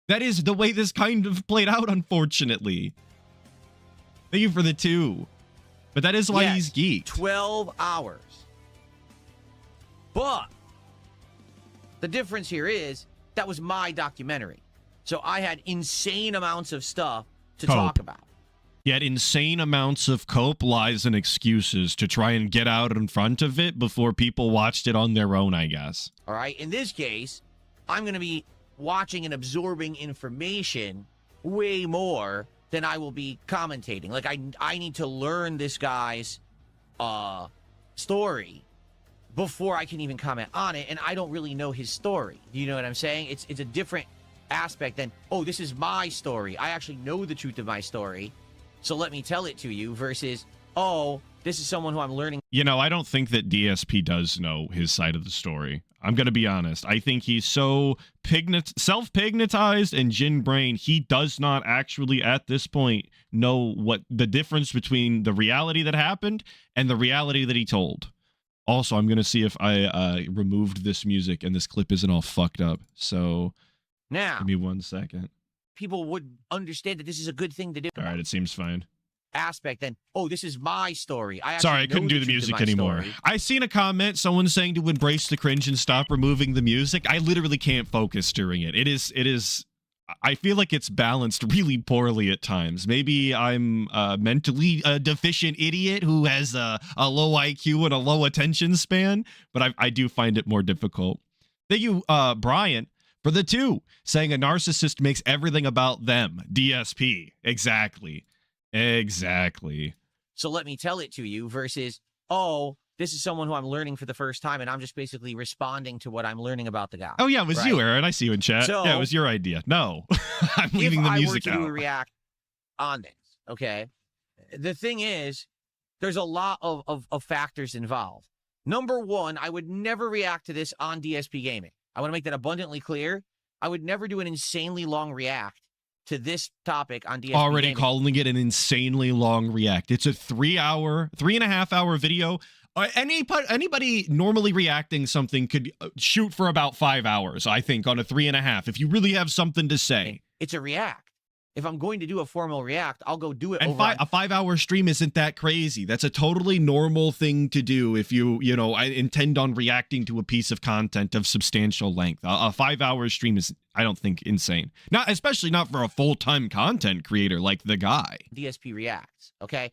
That is the way this kind of played out, unfortunately. Thank you for the 2. But that is why Yes, he's geeked. 12 hours. But the difference here is that was my documentary. So I had insane amounts of stuff to talk about. Yet insane amounts of cope, lies, and excuses to try and get out in front of it before people watched it on their own, I guess. All right. In this case, I'm going to be watching and absorbing information way more than I will be commentating. Like, I need to learn this guy's story before I can even comment on it, and I don't really know his story. You know what I'm saying? It's a different aspect than, oh, this is my story. I actually know the truth of my story, so let me tell it to you, versus, oh, this is someone who I'm learning. You know, I don't think that DSP does know his side of the story. I'm going to be honest. I think he's so self-pignatized and gin brain, he does not actually, at this point, know what the difference between the reality that happened and the reality that he told. Also, I'm going to see if I removed this music and this clip isn't all fucked up. So, Now, give me 1 second. people would understand that this is a good thing to do. All right, it seems fine. Aspect then, oh, this is my story. Sorry, I couldn't do the music anymore. I seen a comment, someone saying to embrace the cringe and stop removing the music. I literally can't focus during it. It is. I feel like it's balanced really poorly at times. Maybe I'm a mentally deficient idiot who has a low IQ and a low attention span, but I do find it more difficult. Thank you, Brian, for the 2, saying a narcissist makes everything about them. DSP. Exactly. So let me tell it to you versus, oh, this is someone who I'm learning for the first time, and I'm just basically responding to what I'm learning about the guy. Oh, yeah, it was you, Aaron. I see you in chat. So, yeah, it was your idea. No, I'm leaving the music if I were to out. do a react on this, okay, the thing is, there's a lot of factors involved. Number one, I would never react to this on DSP Gaming. I want to make that abundantly clear. I would never do an insanely long react to this topic on DSP Already Gaming. calling it an insanely long react. It's a 3.5-hour video. Anybody normally reacting something could shoot for about 5 hours, I think, on a 3.5. If you really have something to say, it's a react. If I'm going to do a formal react, I'll go do it. And a 5-hour stream isn't that crazy. That's a totally normal thing to do if I intend on reacting to a piece of content of substantial length. A 5-hour stream is, I don't think, insane. Especially not for a full-time content creator like the guy. DSP reacts, okay?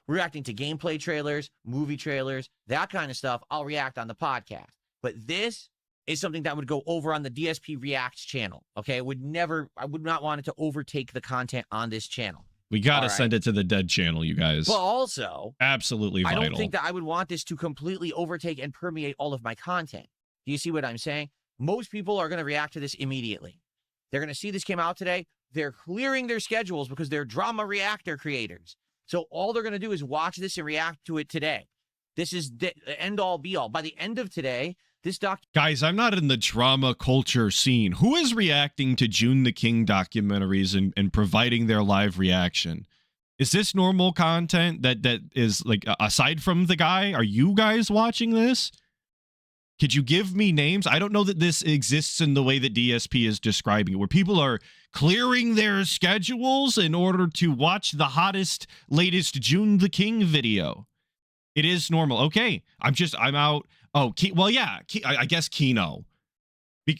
Reacting to gameplay trailers, movie trailers, that kind of stuff, I'll react on the podcast. But this is something that would go over on the DSP Reacts channel, okay? I would not want it to overtake the content on this channel. We got to send it to the dead channel, you guys. But also, absolutely vital. I don't think that I would want this to completely overtake and permeate all of my content. Do you see what I'm saying? Most people are going to react to this immediately. They're going to see this came out today. They're clearing their schedules because they're drama reactor creators. So all they're going to do is watch this and react to it today. This is the end-all, be-all. By the end of today, this Guys, I'm not in the drama culture scene. Who is reacting to June the King documentaries and providing their live reaction? Is this normal content that is, like, aside from the guy? Are you guys watching this? Could you give me names? I don't know that this exists in the way that DSP is describing it, where people are clearing their schedules in order to watch the hottest, latest June the King video. It is normal. Okay, I'm out. Oh, I guess Kino.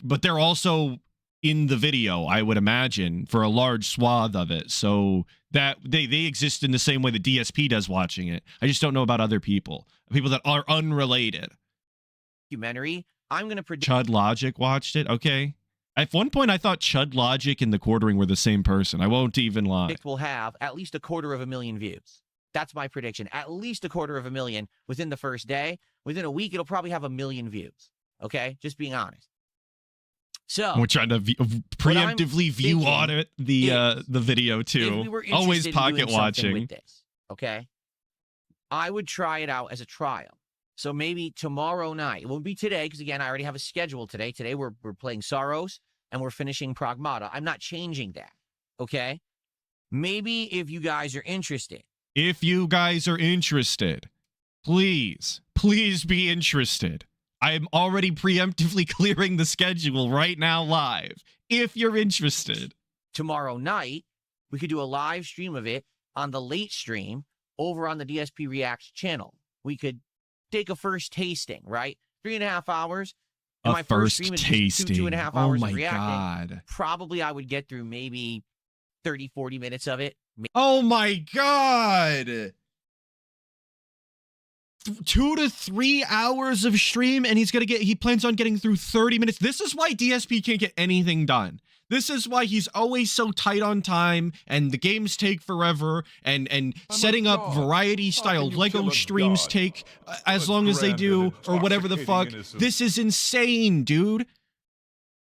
But they're also in the video, I would imagine, for a large swath of it. So that they exist in the same way that DSP does watching it. I just don't know about other people that are unrelated. Documentary, I'm going to predict Chud Logic watched it. Okay. At one point, I thought Chud Logic and The Quartering were the same person. I won't even lie. Will have at least 250,000 views. That's my prediction. At least 250,000 within the first day. Within a week, it'll probably have 1 million views. Okay? Just being honest. So we're trying to preemptively view audit the video too. We always pocket watching. With this, okay? I would try it out as a trial. So maybe tomorrow night. It won't be today because, again, I already have a schedule today. Today we're playing Saros and we're finishing Pragmata. I'm not changing that, okay? Maybe if you guys are interested, If you guys are interested, please be interested. I am already preemptively clearing the schedule right now live. If you're interested. Tomorrow night, we could do a live stream of it on the late stream over on the DSP Reacts channel. We could take a first tasting, right? 3.5 hours. And my first stream would be 2.5 hours of reacting. God. Probably I would get through maybe 30, 40 minutes of it. Oh my God. 2 to 3 hours of stream, and he plans on getting through 30 minutes. This is why DSP can't get anything done. This is why he's always so tight on time, and the games take forever, and setting up variety style Lego streams take as long as they do, or whatever the fuck. This is insane, dude.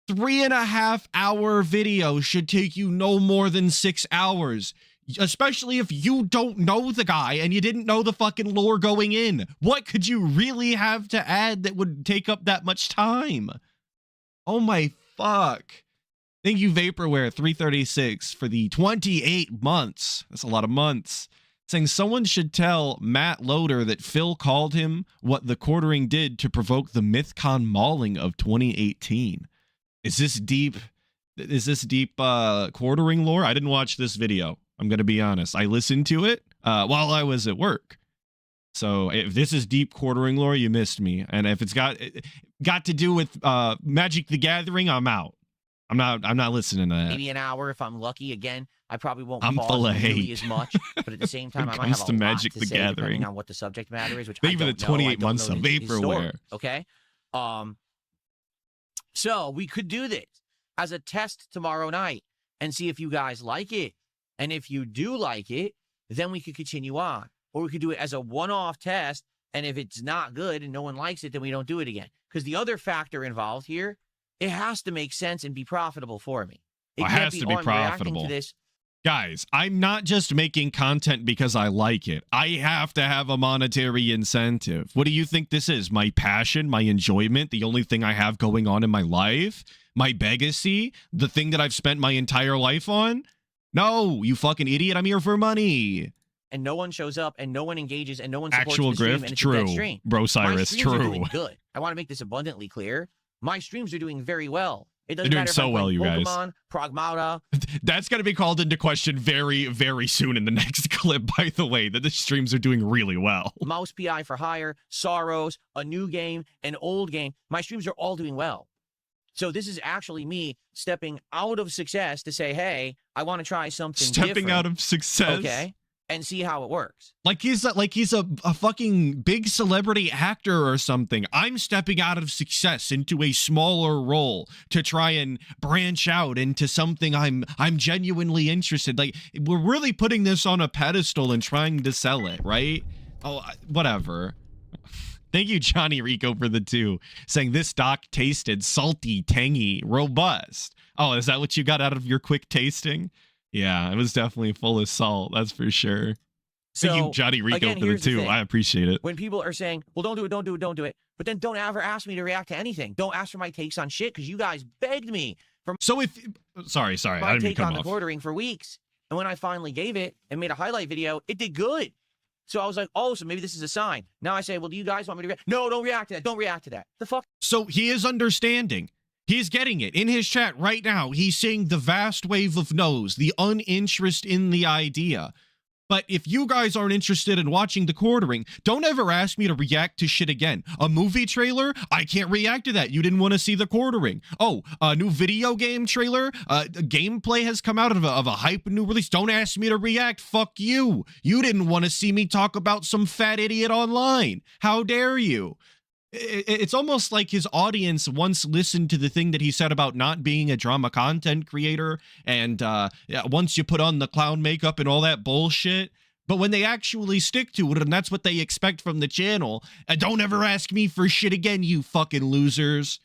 3.5 hour video should take you no more than 6 hours. Especially if you don't know the guy and you didn't know the fucking lore going in. What could you really have to add that would take up that much time? Oh my fuck. Thank you, Vaporware 336 for the 28 months. That's a lot of months. Saying someone should tell Matt Loader that Phil called him what the quartering did to provoke the MythCon mauling of 2018. Is this deep quartering lore? I didn't watch this video. I'm going to be honest. I listened to it while I was at work. So if this is deep quartering lore, you missed me. And if it's got to do with Magic the Gathering, I'm out. I'm not listening to that. Maybe an hour if I'm lucky. Again, I probably won't I'm full of really hate as much, but at the same time, I might comes have to a Magic lot the to say Gathering. depending on what the subject matter is, which Think I of don't the know. 28 I don't months know of his story, Vaporware. okay? So we could do this as a test tomorrow night and see if you guys like it. And if you do like it, then we could continue on. Or we could do it as a one-off test, and if it's not good and no one likes it, then we don't do it again. Because the other factor involved here, it has to make sense and be profitable for me. It has to be profitable. To this. Guys, I'm not just making content because I like it. I have to have a monetary incentive. What do you think this is? My passion, my enjoyment, the only thing I have going on in my life? My legacy? The thing that I've spent my entire life on? No, you fucking idiot. I'm here for money. And no one shows up, and no one engages, and no one supports Actual the stream, grift, and it's true. a dead stream. Bro Cyrus, My streams are true. doing good. I want to make this abundantly clear. My streams are doing very well. It doesn't They're doing matter so if I'm well, playing you guys. Pokemon, Pragmata. That's going to be called into question very, very soon in the next clip, by the way, that the streams are doing really well. Mouse PI for Hire, Sorrows, a new game, an old game. My streams are all doing well. So this is actually me stepping out of success to say, hey, I want to try something Stepping out of success. Okay. And see how it works. Like he's a fucking big celebrity actor or something. I'm stepping out of success into a smaller role to try and branch out into something I'm genuinely interested. Like we're really putting this on a pedestal and trying to sell it, right? Oh, whatever. Thank you, Johnny Rico, for the 2, saying this doc tasted salty, tangy, robust. Oh, is that what you got out of your quick tasting? Yeah, it was definitely full of salt. That's for sure. So, thank you, Johnny Rico, again, for the 2. I appreciate it. When people are saying, well, don't do it, don't do it, don't do it. But then don't ever ask me to react to anything. Don't ask for my takes on shit because you guys begged me for Sorry, I my didn't mean take to cut on him the off. quartering for weeks. And when I finally gave it and made a highlight video, it did good. So I was like, oh, so maybe this is a sign. Now I say, well, do you guys want me to react? No, don't react to that. Don't react to that. The fuck? So he is understanding. He's getting it. In his chat right now, he's seeing the vast wave of no's, the uninterest in the idea. But if you guys aren't interested in watching the quartering, don't ever ask me to react to shit again. A movie trailer? I can't react to that. You didn't want to see the quartering. Oh, a new video game trailer? Gameplay has come out of a hype new release. Don't ask me to react. Fuck you. You didn't want to see me talk about some fat idiot online. How dare you? It's almost like his audience once listened to the thing that he said about not being a drama content creator, and once you put on the clown makeup and all that bullshit, but when they actually stick to it, and that's what they expect from the channel, don't ever ask me for shit again, you fucking losers.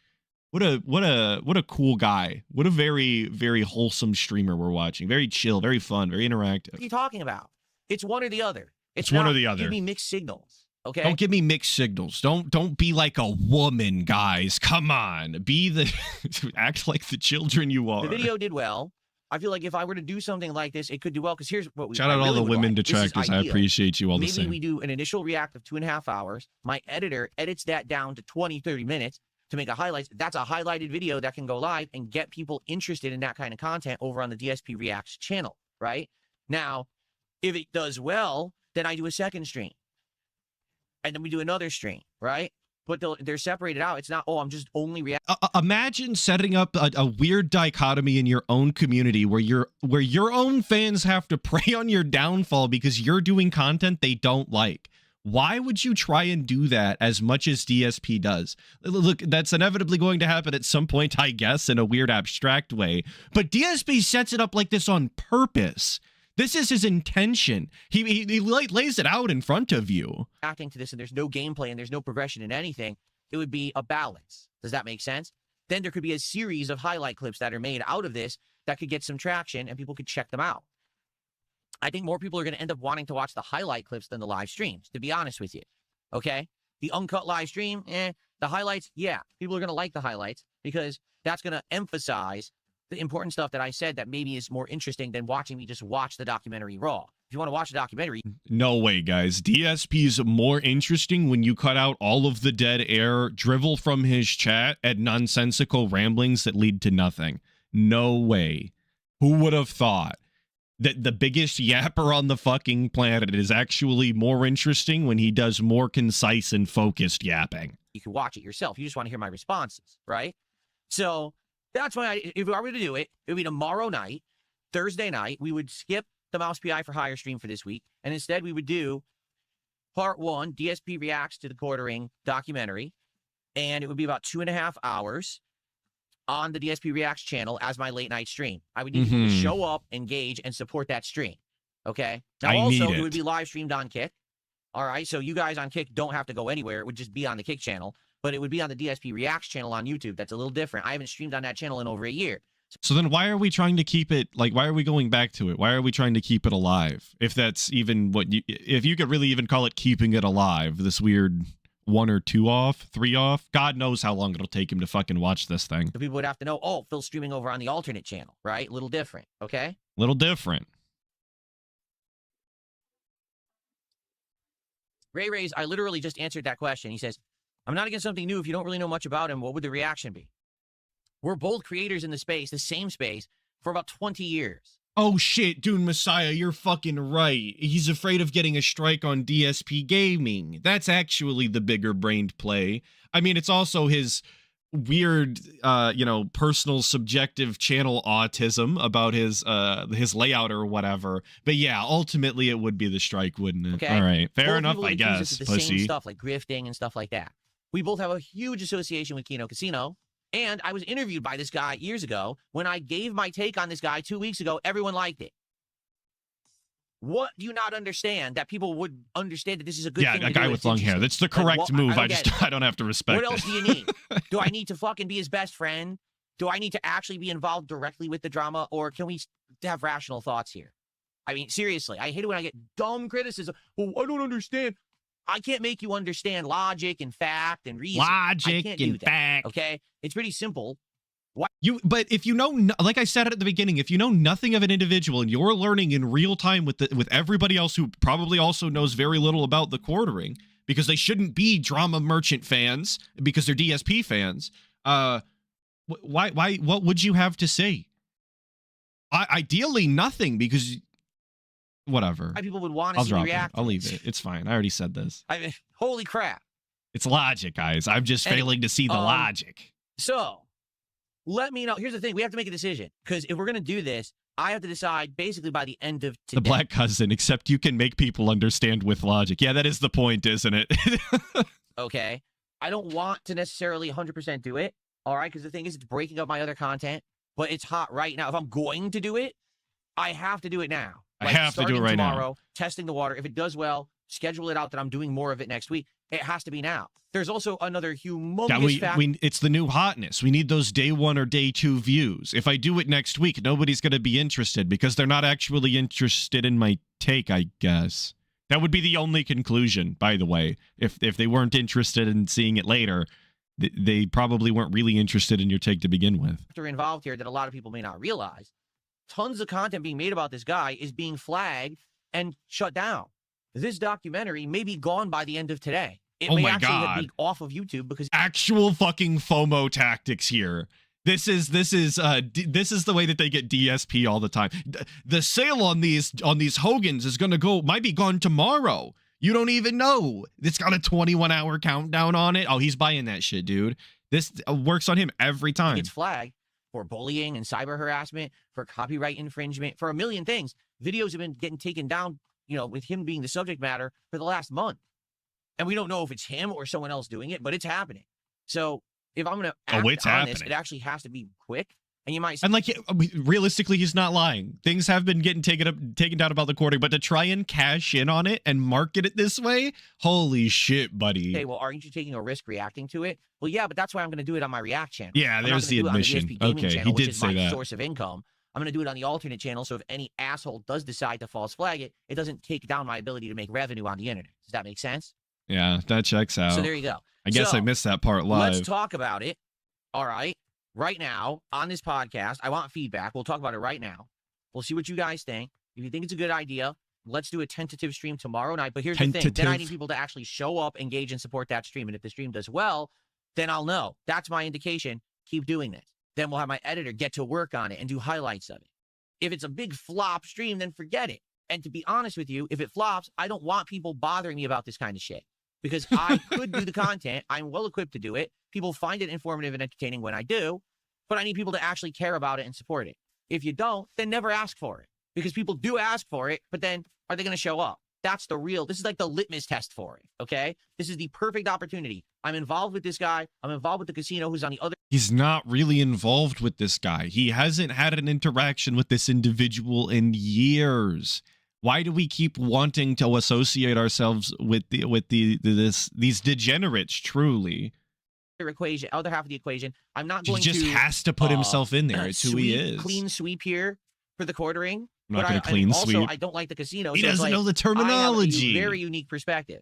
What a cool guy. What a very, very wholesome streamer we're watching. Very chill, very fun, very interactive. What are you talking about? It's one or the other. It's one or the other. Give me mixed signals. Okay. Don't give me mixed signals. Don't be like a woman, guys. Come on. Be the act like the children you are. The video did well. I feel like if I were to do something like this, it could do well. Because here's what we Shout out all the women detractors. I ideal. appreciate you all the Maybe same. we do an initial react of 2.5 hours. My editor edits that down to 20, 30 minutes to make a highlights. That's a highlighted video that can go live and get people interested in that kind of content over on the DSP Reacts channel, right? Now, if it does well, then I do a second stream. And then we do another stream, right? But they're separated out. It's not, oh, I'm just only reacting. Imagine setting up a weird dichotomy in your own community where your own fans have to prey on your downfall because you're doing content they don't like. Why would you try and do that as much as DSP does? Look, that's inevitably going to happen at some point, I guess, in a weird abstract way. But DSP sets it up like this on purpose. This is his intention. He lays it out in front of you. Acting to this and there's no gameplay and there's no progression in anything, it would be a balance. Does that make sense? Then there could be a series of highlight clips that are made out of this that could get some traction and people could check them out. I think more people are going to end up wanting to watch the highlight clips than the live streams, to be honest with you. Okay? The uncut live stream, the highlights, yeah. People are going to like the highlights because that's going to emphasize the important stuff that I said that maybe is more interesting than watching me just watch the documentary raw. If you want to watch a documentary... No way, guys. DSP's more interesting when you cut out all of the dead air, drivel from his chat, and nonsensical ramblings that lead to nothing. No way. Who would have thought that the biggest yapper on the fucking planet is actually more interesting when he does more concise and focused yapping? You can watch it yourself. You just want to hear my responses, right? So... that's why if I were to do it, it would be tomorrow night, Thursday night. We would skip the Mouse PI for Hire stream for this week. And instead, we would do part 1, DSP reacts to the quartering documentary. And it would be about 2.5 hours on the DSP Reacts channel as my late night stream. I would need people to show up, engage, and support that stream. Okay? Now, also, it would be live streamed on Kick. All right? So you guys on Kick don't have to go anywhere. It would just be on the Kick channel. But it would be on the DSP Reacts channel on YouTube. That's a little different. I haven't streamed on that channel in over a year. So then why are we trying to keep it, like, why are we going back to it? Why are we trying to keep it alive? If that's even what you, if you could really even call it keeping it alive, this weird 1 or 2 off, 3 off, God knows how long it'll take him to fucking watch this thing. So people would have to know, oh, Phil's streaming over on the alternate channel, right? A little different, okay? Little different. Ray's, I literally just answered that question. He says, I'm not against something new if you don't really know much about him. What would the reaction be? We're both creators in the space, the same space, for about 20 years. Oh shit, Dune Messiah, you're fucking right. He's afraid of getting a strike on DSP Gaming. That's actually the bigger brained play. I mean, it's also his weird, personal subjective channel autism about his layout or whatever. But yeah, ultimately it would be the strike, wouldn't it? Okay. All right, fair Both enough, people I accuse us guess. of the Pussy. same stuff like grifting and stuff like that. We both have a huge association with Kino Casino. And I was interviewed by this guy years ago. When I gave my take on this guy 2 weeks ago, everyone liked it. What do you not understand that people would understand that this is a good thing? Yeah, to a guy do? with It's long hair. interesting. That's the Like, correct what- move. don't I don't have to respect What else it. do you need? Do I need to fucking be his best friend? Do I need to actually be involved directly with the drama? Or can we have rational thoughts here? I mean, seriously, I hate it when I get dumb criticism. Well, I don't understand. I can't make you understand logic and fact and reason. I Logic can't do and that, fact. okay? It's pretty simple. But if you know, like I said at the beginning, if you know nothing of an individual and you're learning in real time with everybody else who probably also knows very little about the quartering, because they shouldn't be drama merchant fans because they're DSP fans, why what would you have to say? Ideally nothing, because whatever. Why people would want to I'll see me drop it. react. I'll leave it. It's fine. I already said this. I mean, holy crap. It's logic, guys. I'm just failing to see the logic. So, let me know. Here's the thing. We have to make a decision. Because if we're going to do this, I have to decide basically by the end of today. The Black Cousin, except you can make people understand with logic. Yeah, that is the point, isn't it? Okay? I don't want to necessarily 100% do it. All right? Because the thing is, it's breaking up my other content. But it's hot right now. If I'm going to do it, I have to do it now. I have to do it right now. tomorrow, testing the water. If it does well, schedule it out that I'm doing more of it next week. It has to be now. There's also another humongous factor. It's the new hotness. We need those day 1 or day 2 views. If I do it next week, nobody's going to be interested because they're not actually interested in my take, I guess. That would be the only conclusion, by the way. If they weren't interested in seeing it later, they probably weren't really interested in your take to begin with. Involved here that a lot of people may not realize. tons of content being made about this guy is being flagged and shut down. This documentary may be gone by the end of today. It Oh may my actually be God. off of YouTube because Actual fucking FOMO tactics here. This is the way that they get DSP all the time. The sale on these Hogans is might be gone tomorrow. You don't even know. It's got a 21-hour countdown on it. Oh, he's buying that shit, dude. This works on him every time. it's flagged for bullying and cyber harassment, for copyright infringement, for a million things. Videos have been getting taken down, with him being the subject matter for the last month. And we don't know if it's him or someone else doing it, but it's happening. So if I'm going to act it's on happening. this, it actually has to be quick. And you might say, And like realistically, he's not lying. Things have been getting taken down about the quarter, but to try and cash in on it and market it this way, holy shit, buddy. okay, well, aren't you taking a risk reacting to it? Well, yeah, but that's why I'm going to do it on my React channel. Yeah, I'm not there's gonna the do it on admission. DSP Gaming Okay, channel, he which did is say my that. source of income. I'm going to do it on the alternate channel, so if any asshole does decide to false flag it, it doesn't take down my ability to make revenue on the internet. Does that make sense? Yeah, that checks out. So there you go. I guess So, I missed that part live. Let's talk about it. All right. Right now on this podcast, I want feedback. We'll talk about it right now. We'll see what you guys think. If you think it's a good idea, let's do a tentative stream tomorrow night. But here's the thing. Then I Tentative. need people to actually show up, engage, and support that stream. And if the stream does well, then I'll know. That's my indication. Keep doing this. Then we'll have my editor get to work on it and do highlights of it. If it's a big flop stream, then forget it. And to be honest with you, if it flops, I don't want people bothering me about this kind of shit. Because I could do the content. I'm well equipped to do it. People find it informative and entertaining when I do. But I need people to actually care about it and support it. If you don't, then never ask for it. Because people do ask for it, but then are they going to show up? That's this is like the litmus test for it, okay? This is the perfect opportunity. I'm involved with this guy. I'm involved with the casino who's on the other. He's not really involved with this guy. He hasn't had an interaction with this individual in years. Why do we keep wanting to associate ourselves with these degenerates? Truly, other half of the equation. I'm not he going just to has to put himself in there. It's who he is. Clean sweep here for the quartering. I'm not But going to clean also, sweep. I don't like the casino. He so it's doesn't like, know the I terminology. have a very unique perspective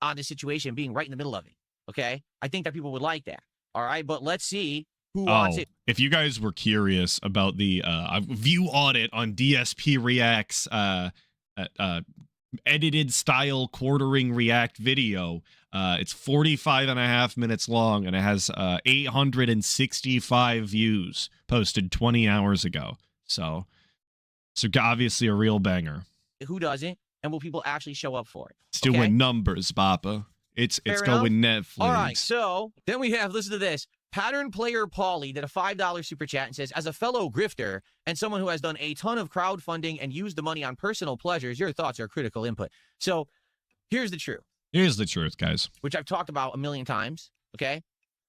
on the situation, being right in the middle of it. Okay, I think that people would like that. All right, but let's see who wants it. If you guys were curious about the view audit on DSP React's edited style quartering React video, it's 45.5 minutes long and it has 865 views posted 20 hours ago. So obviously a real banger. Who doesn't? And will people actually show up for it? It's doing numbers, Papa. It's Fair going Netflix. All right, so then we have, listen to this. Pattern Player Paulie did a $5 super chat and says, as a fellow grifter and someone who has done a ton of crowdfunding and used the money on personal pleasures, your thoughts are critical input. So here's the truth. Here's the truth, guys. Which I've talked about a million times, okay?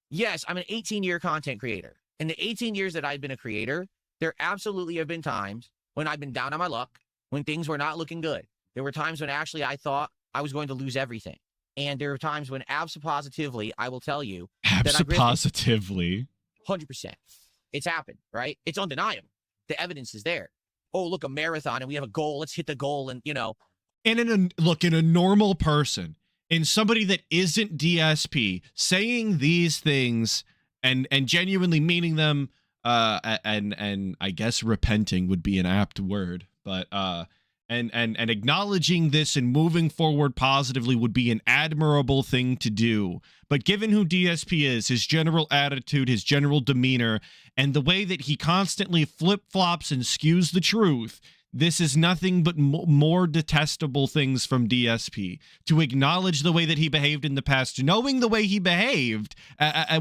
Yes, I'm an 18-year content creator. In the 18 years that I've been a creator, there absolutely have been times when I've been down on my luck, when things were not looking good. There were times when actually I thought I was going to lose everything. And there are times when positively, I will tell you that I Positively. 100%. It's happened, right? It's undeniable. The evidence is there. Oh, look, a marathon and we have a goal. Let's hit the goal. And, And in a normal person, in somebody that isn't DSP, saying these things and genuinely meaning them, and I guess repenting would be an apt word, but and acknowledging this and moving forward positively would be an admirable thing to do. But given who DSP is, his general attitude, his general demeanor, and the way that he constantly flip-flops and skews the truth, this is nothing but more detestable things from DSP. To acknowledge the way that he behaved in the past, knowing the way he behaved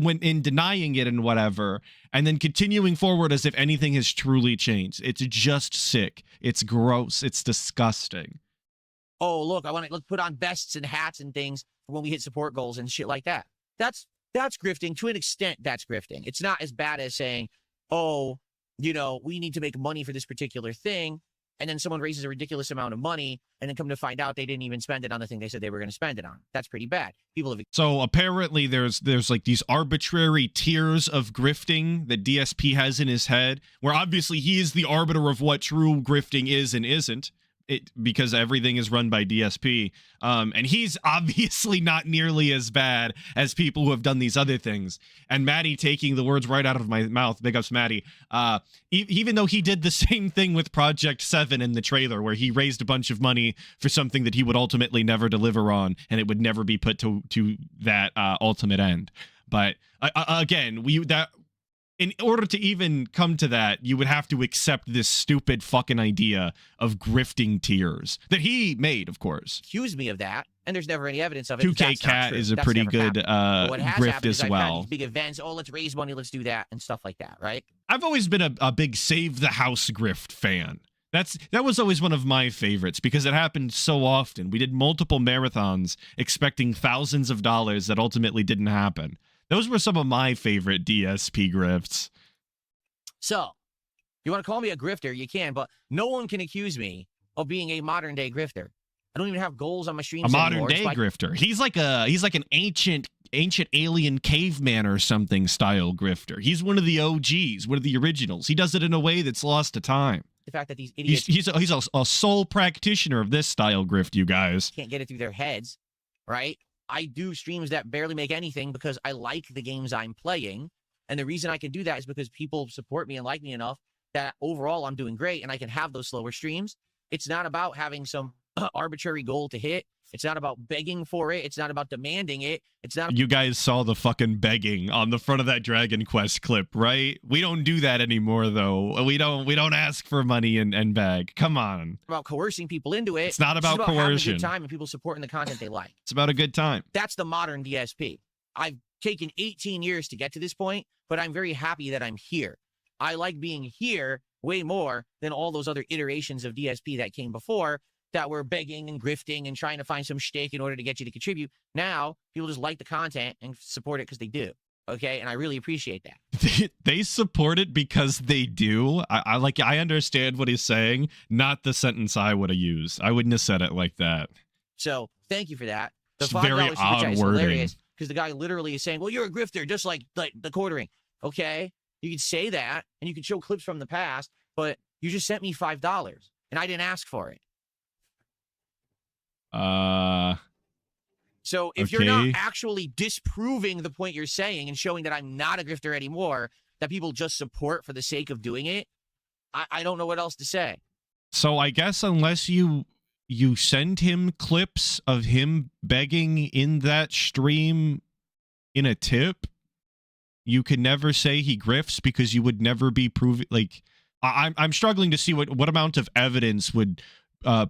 when in denying it and whatever, and then continuing forward as if anything has truly changed. It's just sick. It's gross. It's disgusting. oh, look, I want to put on vests and hats and things when we hit support goals and shit like that. That's grifting. To an extent, that's grifting. It's not as bad as saying, oh, we need to make money for this particular thing. And then someone raises a ridiculous amount of money and then come to find out they didn't even spend it on the thing they said they were going to spend it on. That's pretty bad. People have. So apparently there's like these arbitrary tiers of grifting that DSP has in his head, where obviously he is the arbiter of what true grifting is and isn't. because everything is run by DSP. And he's obviously not nearly as bad as people who have done these other things. And Maddie taking the words right out of my mouth, big ups Maddie, even though he did the same thing with Project 7 in the trailer, where he raised a bunch of money for something that he would ultimately never deliver on, and it would never be put to that ultimate end. But again, in order to even come to that, you would have to accept this stupid fucking idea of grifting tiers that he made, of course. Accuse me of that, and there's never any evidence of it. 2K Cat is a pretty good grift as well. These big events, oh, let's raise money, let's do that, and stuff like that, right? I've always been a big Save the House grift fan. That was always one of my favorites because it happened so often. We did multiple marathons expecting thousands of dollars that ultimately didn't happen. Those were some of my favorite DSP grifts. So, you want to call me a grifter, you can, but no one can accuse me of being a modern day grifter. I don't even have goals on my streams anymore. A modern day grifter. He's like an ancient alien caveman or something style grifter. He's one of the OGs, one of the originals. He does it in a way that's lost to time. The fact that these idiots he's a sole practitioner of this style grift, you guys can't get it through their heads, right? I do streams that barely make anything because I like the games I'm playing. And the reason I can do that is because people support me and like me enough that overall I'm doing great and I can have those slower streams. It's not about having some arbitrary goal to hit. It's not about begging for it. It's not about demanding it. It's not. You guys saw the fucking begging on the front of that Dragon Quest clip, right? We don't do that anymore, though. We don't ask for money and beg. Come on. About coercing people into it. It's not about coercion. Having a good time and people supporting the content they like. It's about a good time. That's the modern DSP. I've taken 18 years to get to this point, but I'm very happy that I'm here. I like being here way more than all those other iterations of DSP that came before that were begging and grifting and trying to find some shtick in order to get you to contribute. Now, people just like the content and support it because they do. Okay, and I really appreciate that. They support it because they do. I understand what he's saying, not the sentence I would have used. I wouldn't have said it like that. So, thank you for that. The it's very odd wording. Because the guy literally is saying, well, you're a grifter, just like the quartering. Okay, you can say that, and you can show clips from the past, but you just sent me $5, and I didn't ask for it. So if you're not actually disproving the point you're saying and showing that I'm not a grifter anymore, that people just support for the sake of doing it, I don't know what else to say. So I guess unless you send him clips of him begging in that stream in a tip, you can never say he grifts because you would never be proving. Like I'm struggling to see what amount of evidence would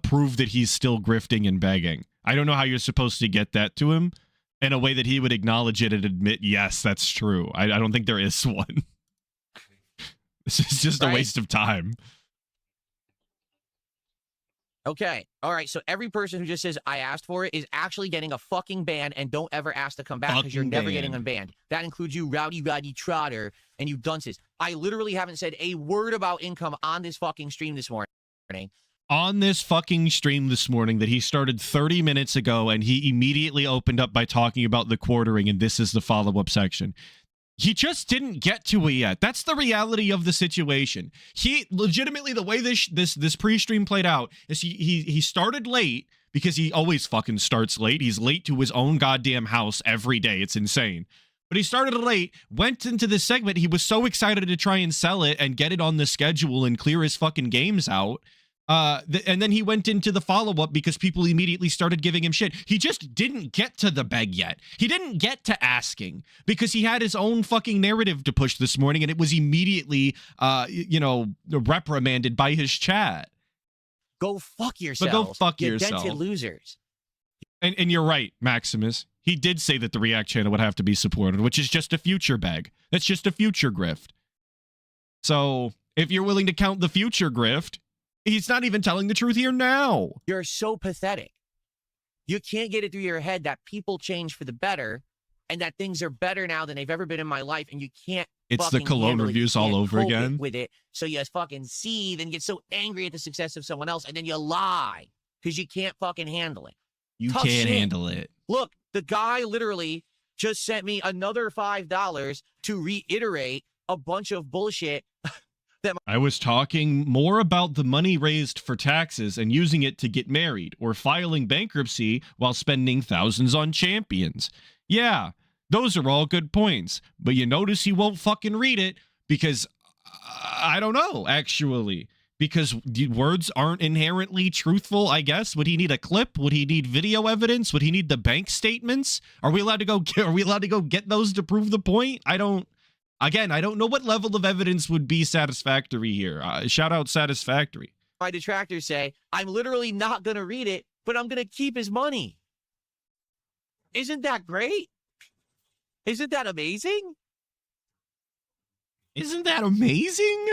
prove that he's still grifting and begging. I don't know how you're supposed to get that to him in a way that he would acknowledge it and admit, yes, that's true. I don't think there is one. This is just a waste of time. Okay. All right. So every person who just says, I asked for it is actually getting a fucking ban, and don't ever ask to come back because you're never getting unbanned. That includes you, Rowdy Roddy Trotter, and you dunces. I literally haven't said a word about income on this fucking stream this morning. On this fucking stream this morning that he started 30 minutes ago, and he immediately opened up by talking about the quartering, and this is the follow-up section. He just didn't get to it yet. That's the reality of the situation. He legitimately, the way this pre-stream played out is he started late because he always fucking starts late. He's late to his own goddamn house every day. It's insane. But he started late, went into this segment. He was so excited to try and sell it and get it on the schedule and clear his fucking games out. And then he went into the follow-up because people immediately started giving him shit. He just didn't get to the beg yet. He didn't get to asking because he had his own fucking narrative to push this morning, and it was immediately, reprimanded by his chat. Go fuck yourself. But go fuck yourself. Dented losers. And you're right, Maximus. He did say that the React channel would have to be supported, which is just a future beg. That's just a future grift. So if you're willing to count the future grift, he's not even telling the truth here now. You're so pathetic. You can't get it through your head that people change for the better and that things are better now than they've ever been in my life, and you can't. It's the Cologne reviews all over again. With it, so you fucking seethe and get so angry at the success of someone else, and then you lie because you can't fucking handle it. You can't handle it. Look, the guy literally just sent me another $5 to reiterate a bunch of bullshit I was talking more about the money raised for taxes and using it to get married or filing bankruptcy while spending thousands on champions. Yeah, those are all good points, but you notice he won't fucking read it because I don't know, actually. Because words aren't inherently truthful, I guess. Would he need a clip? Would he need video evidence? Would he need the bank statements? Are we allowed to go get those to prove the point? I don't know what level of evidence would be satisfactory here. Shout out satisfactory. My detractors say, I'm literally not going to read it, but I'm going to keep his money. Isn't that great? Isn't that amazing? Isn't that amazing?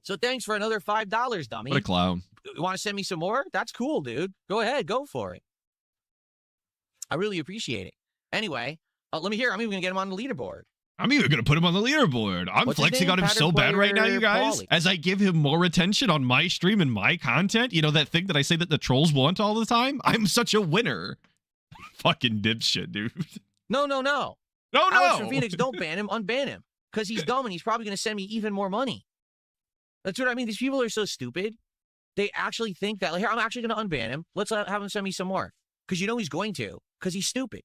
So thanks for another $5, dummy. What a clown. You want to send me some more? That's cool, dude. Go ahead. Go for it. I really appreciate it. Anyway, let me hear. I'm even going to get him on the leaderboard. I'm even going to put him on the leaderboard. I'm What's his flexing name? on him so bad right now, you guys. Pauly. As I give him more attention on my stream and my content, you know that thing that I say that the trolls want all the time? I'm such a winner. Fucking dipshit, dude. No. No. Alex from Phoenix, don't ban him. Unban him. Because he's dumb and he's probably going to send me even more money. That's what I mean. These people are so stupid. They actually think that, like, here, I'm actually going to unban him. Let's have him send me some more. Because you know he's going to. Because he's stupid.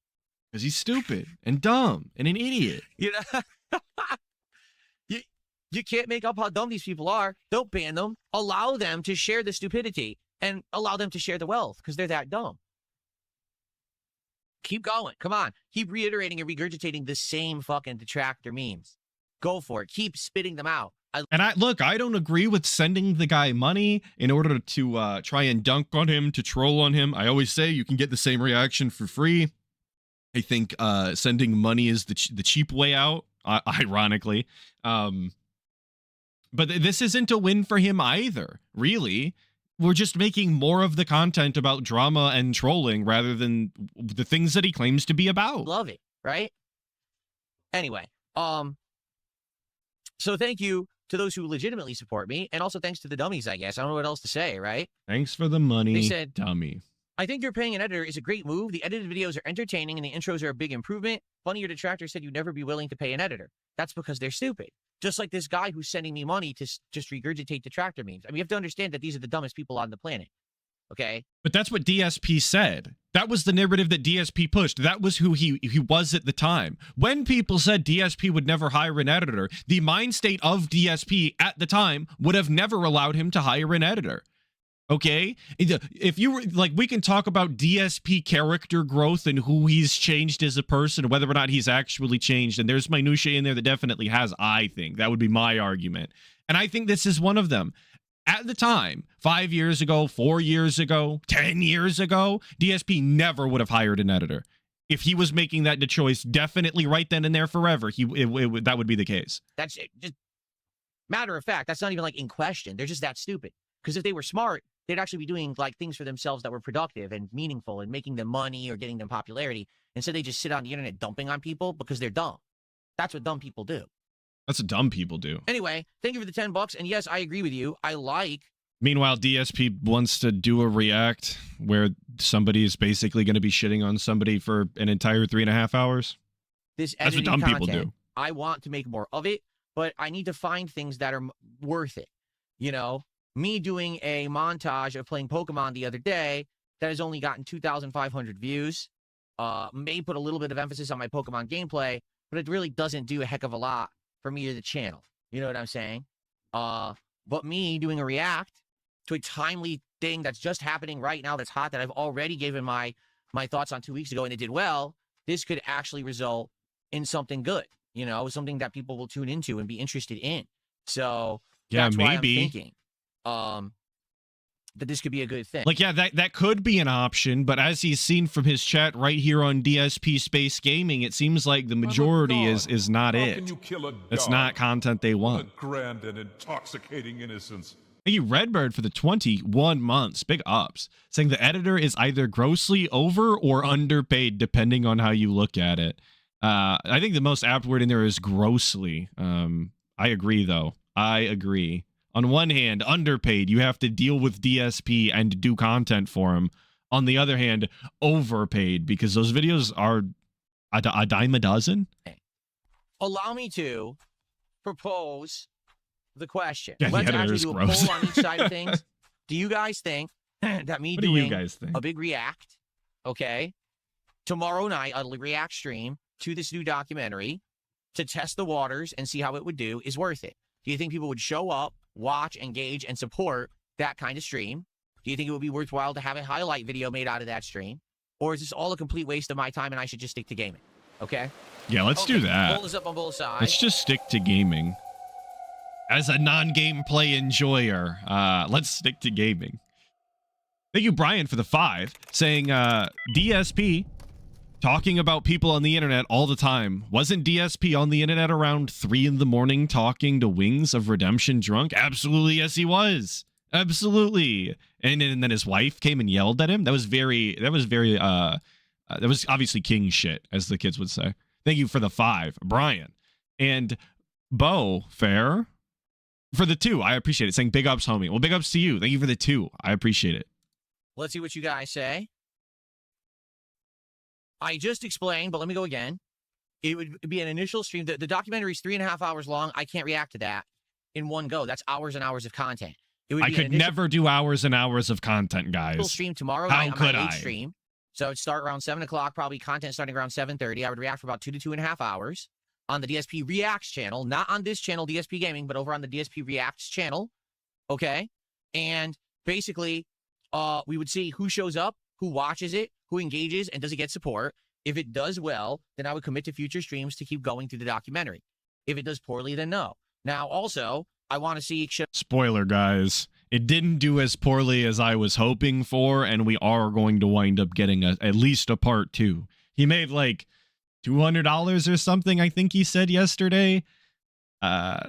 Because he's stupid and dumb and an idiot. You know? You can't make up how dumb these people are. Don't ban them. Allow them to share the stupidity and allow them to share the wealth because they're that dumb. Keep going. Come on. Keep reiterating and regurgitating the same fucking detractor memes. Go for it. Keep spitting them out. I don't agree with sending the guy money in order to try and dunk on him, to troll on him. I always say you can get the same reaction for free. I think sending money is the cheap way out, ironically. But this isn't a win for him either, really. We're just making more of the content about drama and trolling rather than the things that he claims to be about. Love it, right? Anyway, so thank you to those who legitimately support me, and also thanks to the dummies, I guess. I don't know what else to say, right? Thanks for the money, they said, dummy. I think you're paying an editor is a great move. The edited videos are entertaining, and the intros are a big improvement. Funny, your detractor said you'd never be willing to pay an editor. That's because they're stupid. Just like this guy who's sending me money to just regurgitate detractor memes. I mean, you have to understand that these are the dumbest people on the planet. Okay? But that's what DSP said. That was the narrative that DSP pushed. That was who he was at the time. When people said DSP would never hire an editor, the mind state of DSP at the time would have never allowed him to hire an editor. Okay? If you were like, we can talk about DSP character growth and who he's changed as a person, whether or not he's actually changed. And there's minutiae in there that definitely has, I think. That would be my argument. And I think this is one of them. At the time, 5 years ago, 4 years ago, 10 years ago, DSP never would have hired an editor. If he was making that choice, definitely right then and there forever, that would be the case. That's just matter of fact. That's not even like in question. They're just that stupid. Because if they were smart, they'd actually be doing like things for themselves that were productive and meaningful and making them money or getting them popularity. Instead, they just sit on the internet dumping on people because they're dumb. That's what dumb people do. That's what dumb people do. Anyway, thank you for the $10. And yes, I agree with you. I like. Meanwhile, DSP wants to do a react where somebody is basically going to be shitting on somebody for an entire 3.5 hours. This That's what dumb people do. I want to make more of it, but I need to find things that are worth it. You know, me doing a montage of playing Pokemon the other day that has only gotten 2,500 views. May put a little bit of emphasis on my Pokemon gameplay, but it really doesn't do a heck of a lot for me or the channel. You know what I'm saying? But me doing a react to a timely thing that's just happening right now that's hot that I've already given my thoughts on 2 weeks ago and it did well, this could actually result in something good, you know, something that people will tune into and be interested in. So yeah, that's maybe. why I'm thinking that this could be a good thing. Like, yeah, that could be an option, but as he's seen from his chat right here on DSP Space Gaming, it seems like the majority is not How it. can you kill a It's god? not content they want. A grand and intoxicating innocence. Thank you, Redbird, for the 21 months. Big ups. Saying the editor is either grossly over or underpaid, depending on how you look at it. I think the most apt word in there is grossly. I agree, though. I agree. On one hand, underpaid. You have to deal with DSP and do content for him. On the other hand, overpaid, because those videos are a dime a dozen. Allow me to propose the question. Yeah, the Let's editor actually is do a gross. poll on each side of things. Do you guys think that me What do you doing guys think? a big react, okay, tomorrow night, a react stream to this new documentary to test the waters and see how it would do is worth it? Do you think people would show up, watch, engage, and support that kind of stream? Do you think it would be worthwhile to have a highlight video made out of that stream? Or is this all a complete waste of my time and I should just stick to gaming? Okay? Yeah, let's do that. Poll is up on both sides. Let's just stick to gaming. As a non-gameplay enjoyer, let's stick to gaming. Thank you, Brian, for the 5, saying DSP talking about people on the internet all the time. Wasn't DSP on the internet around 3 in the morning talking to Wings of Redemption drunk? Absolutely, yes, he was. Absolutely. And then his wife came and yelled at him. That was obviously king shit, as the kids would say. Thank you for the 5, Brian. And Bo Fair for the 2. I appreciate it. Saying big ups, homie. Well, big ups to you. Thank you for the 2. I appreciate it. Let's see what you guys say. I just explained, but let me go again. It would be an initial stream. The documentary is 3.5 hours long. I can't react to that in one go. That's hours and hours of content. It would I be could never do hours and hours of content, guys. Stream tomorrow How night on could my I? late stream. So it'd start around 7 o'clock, probably content starting around 7:30. I would react for about 2 to 2.5 hours on the DSP Reacts channel, not on this channel, DSP Gaming, but over on the DSP Reacts channel. Okay. And basically, we would see who shows up, who watches it, who engages, and does it get support. If it does well, then I would commit to future streams to keep going through the documentary. If it does poorly, then no. Now, also, I want to see... Spoiler, guys. It didn't do as poorly as I was hoping for, and we are going to wind up getting at least a part 2. He made like $200 or something, I think he said yesterday.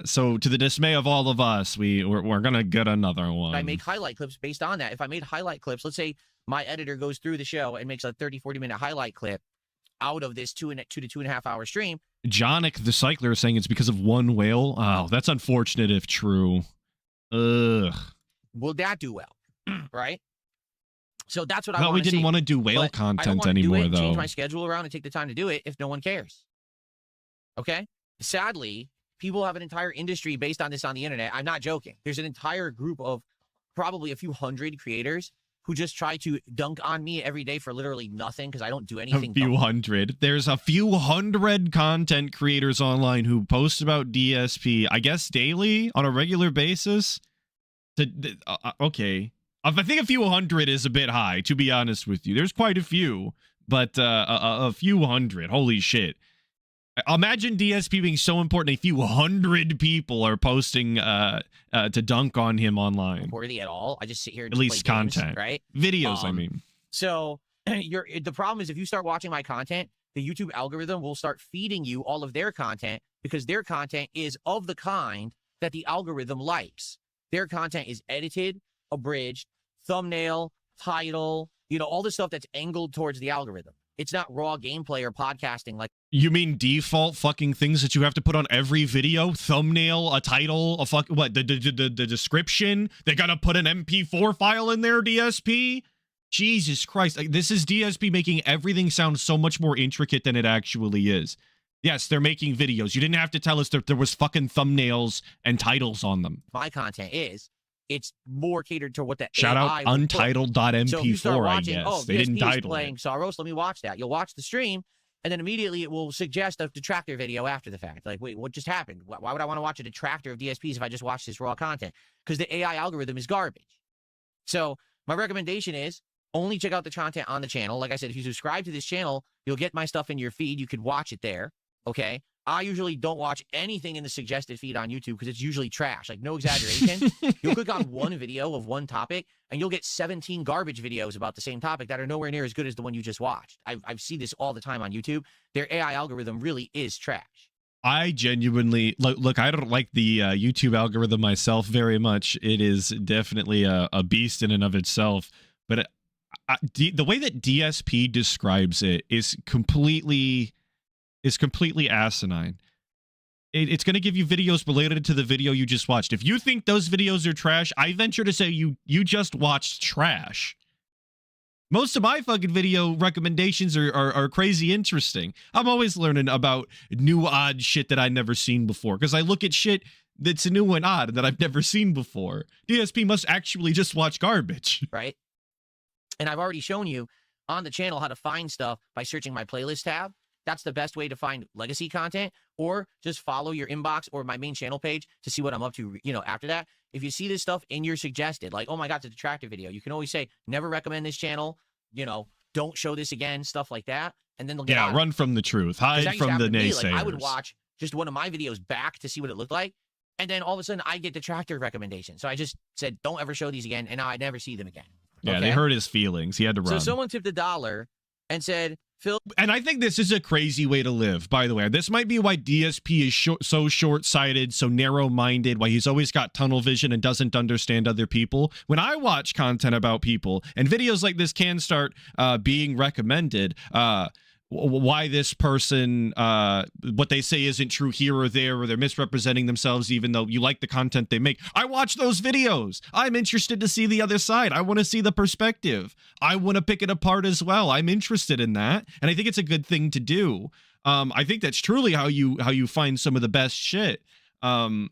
So to the dismay of all of us, we're going to get another one. I make highlight clips based on that. If I made highlight clips, let's say my editor goes through the show and makes a 30, 40-minute highlight clip out of this 2 to 2.5 hour stream. Jonic the Cycler is saying it's because of one whale. Oh, that's unfortunate if true. Ugh. Will that do well? Right? So that's what I No, want we to see. didn't want to do whale But I don't content wanna anymore, do it, though. change my schedule around and take the time to do it if no one cares. Okay? Sadly, people have an entire industry based on this on the internet. I'm not joking. There's an entire group of probably a few hundred creators who just try to dunk on me every day for literally nothing because I don't do anything. A few hundred. There's a few hundred content creators online who post about DSP, I guess daily on a regular basis. Okay. I think a few hundred is a bit high, to be honest with you. There's quite a few, but a few hundred. Holy shit. Imagine DSP being so important, a few hundred people are posting to dunk on him online. Poorly at all. I just sit here and At least play games, content. right? Videos, I mean. So the problem is if you start watching my content, the YouTube algorithm will start feeding you all of their content because their content is of the kind that the algorithm likes. Their content is edited, abridged, thumbnail, title, all the stuff that's angled towards the algorithm. It's not raw gameplay or podcasting like... You mean default fucking things that you have to put on every video? Thumbnail, a title, the description? They gotta put an MP4 file in there, DSP? Jesus Christ. This is DSP making everything sound so much more intricate than it actually is. Yes, they're making videos. You didn't have to tell us that there was fucking thumbnails and titles on them. My content is. It's more catered to what the Shout AI out untitled.mp4, so if you start watching, I guess. Oh, they didn't DSP is title playing it. Soros, let me watch that. You'll watch the stream, and then immediately it will suggest a detractor video after the fact. Like, wait, what just happened? Why would I want to watch a detractor of DSPs if I just watch this raw content? Because the AI algorithm is garbage. So my recommendation is only check out the content on the channel. Like I said, if you subscribe to this channel, you'll get my stuff in your feed. You could watch it there, okay? I usually don't watch anything in the suggested feed on YouTube because it's usually trash. Like, no exaggeration. You'll click on one video of one topic, and you'll get 17 garbage videos about the same topic that are nowhere near as good as the one you just watched. I've seen this all the time on YouTube. Their AI algorithm really is trash. I genuinely... Look, I don't like the YouTube algorithm myself very much. It is definitely a beast in and of itself. But the way that DSP describes it is completely asinine. It's going to give you videos related to the video you just watched. If you think those videos are trash, I venture to say you just watched trash. Most of my fucking video recommendations are crazy interesting. I'm always learning about new odd shit that I'd never seen before because I look at shit that's new and odd that I've never seen before. DSP must actually just watch garbage. Right? And I've already shown you on the channel how to find stuff by searching my playlist tab. That's the best way to find legacy content, or just follow your inbox or my main channel page to see what I'm up to, after that. If you see this stuff in your suggested, like, oh my God, it's a detractor video, you can always say, never recommend this channel, don't show this again, stuff like that. And then they'll get run from the truth, hide from the naysayers. Like, I would watch just one of my videos back to see what it looked like. And then all of a sudden I get detractor recommendations. So I just said, don't ever show these again. And now I never see them again. Yeah, they hurt his feelings. He had to run. So someone tipped $1 and said, Phil. And I think this is a crazy way to live, by the way. This might be why DSP is so short-sighted, so narrow-minded, why he's always got tunnel vision and doesn't understand other people. When I watch content about people, and videos like this can start being recommended, why this person, what they say isn't true here or there, or they're misrepresenting themselves even though you like the content they make. I watch those videos. I'm interested to see the other side. I want to see the perspective. I want to pick it apart as well. I'm interested in that, and I think it's a good thing to do. I think that's truly how you find some of the best shit,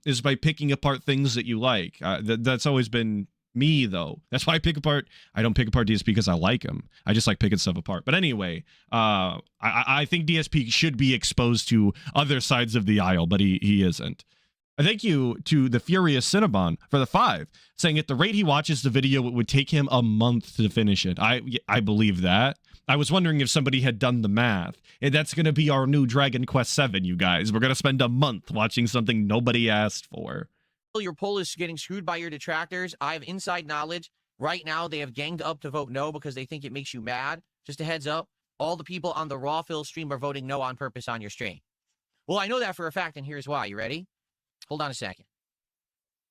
is by picking apart things that you like. That's always been me, though. That's why I don't pick apart DSP because I like him. I just like picking stuff apart. But anyway, I think DSP should be exposed to other sides of the aisle, but he isn't. Thank you to the Furious Cinnabon for the 5, saying at the rate he watches the video, it would take him a month to finish it. I believe that. I was wondering if somebody had done the math. And that's going to be our new Dragon Quest 7, you guys. We're going to spend a month watching something nobody asked for. Your poll is getting screwed by your detractors. I have inside knowledge. Right now, they have ganged up to vote no because they think it makes you mad. Just a heads up, all the people on the Raw Phil stream are voting no on purpose on your stream. Well, I know that for a fact, and here's why. You ready? Hold on a second.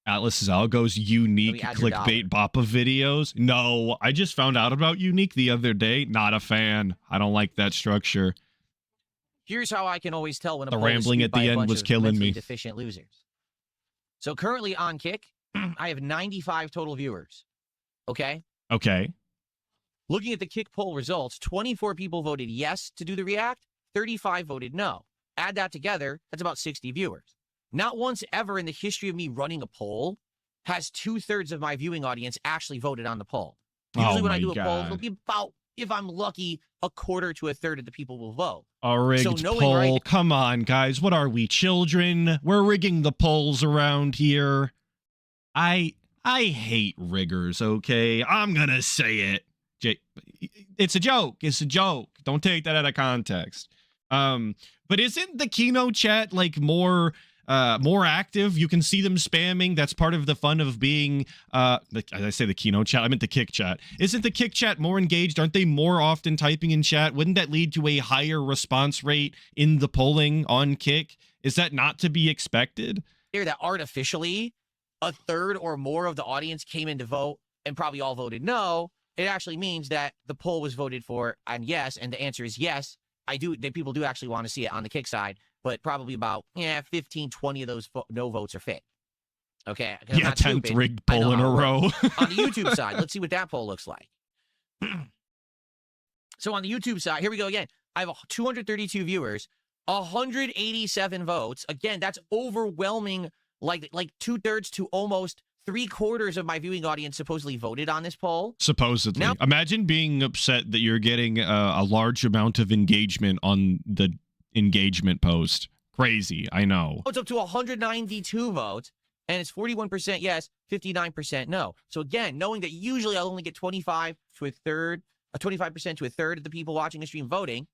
Atlas Zalgo's unique clickbait Bappa videos. No, I just found out about unique the other day. Not a fan. I don't like that structure. Here's how I can always tell when the rambling at the end was killing me. Deficient losers. So currently on Kick, I have 95 total viewers. Okay? Okay. Looking at the Kick poll results, 24 people voted yes to do the react, 35 voted no. Add that together, that's about 60 viewers. Not once ever in the history of me running a poll has 2/3 of my viewing audience actually voted on the poll. Usually when I do a poll, it'll be about, if I'm lucky, 1/4 to 1/3 of the people will vote. A rigged poll. Right, come on, guys. What are we, children? We're rigging the polls around here. I hate riggers, okay? I'm gonna say it. It's a joke. It's a joke. Don't take that out of context. But isn't the Kino chat like more active? You can see them spamming. That's part of the fun of being I say the Kino chat, I meant the Kick chat. Isn't the Kick chat more engaged? Aren't they more often typing in chat? Wouldn't that lead to a higher response rate in the polling on Kick? Is that not to be expected? Here that artificially 1/3 or more of the audience came in to vote and probably all voted no. It actually means that the poll was voted for and yes, and the answer is yes. People do actually want to see it on the Kick side, but probably about 15, 20 of those no votes are fake. Okay. Yeah, 10th rigged poll in a row. On the YouTube side, let's see what that poll looks like. So on the YouTube side, here we go again. I have 232 viewers, 187 votes. Again, that's overwhelming, like 2/3 to almost 3/4 of my viewing audience supposedly voted on this poll. Supposedly. Now, imagine being upset that you're getting a large amount of engagement on the engagement post. Crazy, I know. It's up to 192 votes, and it's 41% yes, 59% no. So again, knowing that usually I'll only get 25% to 1/3 of the people watching the stream voting,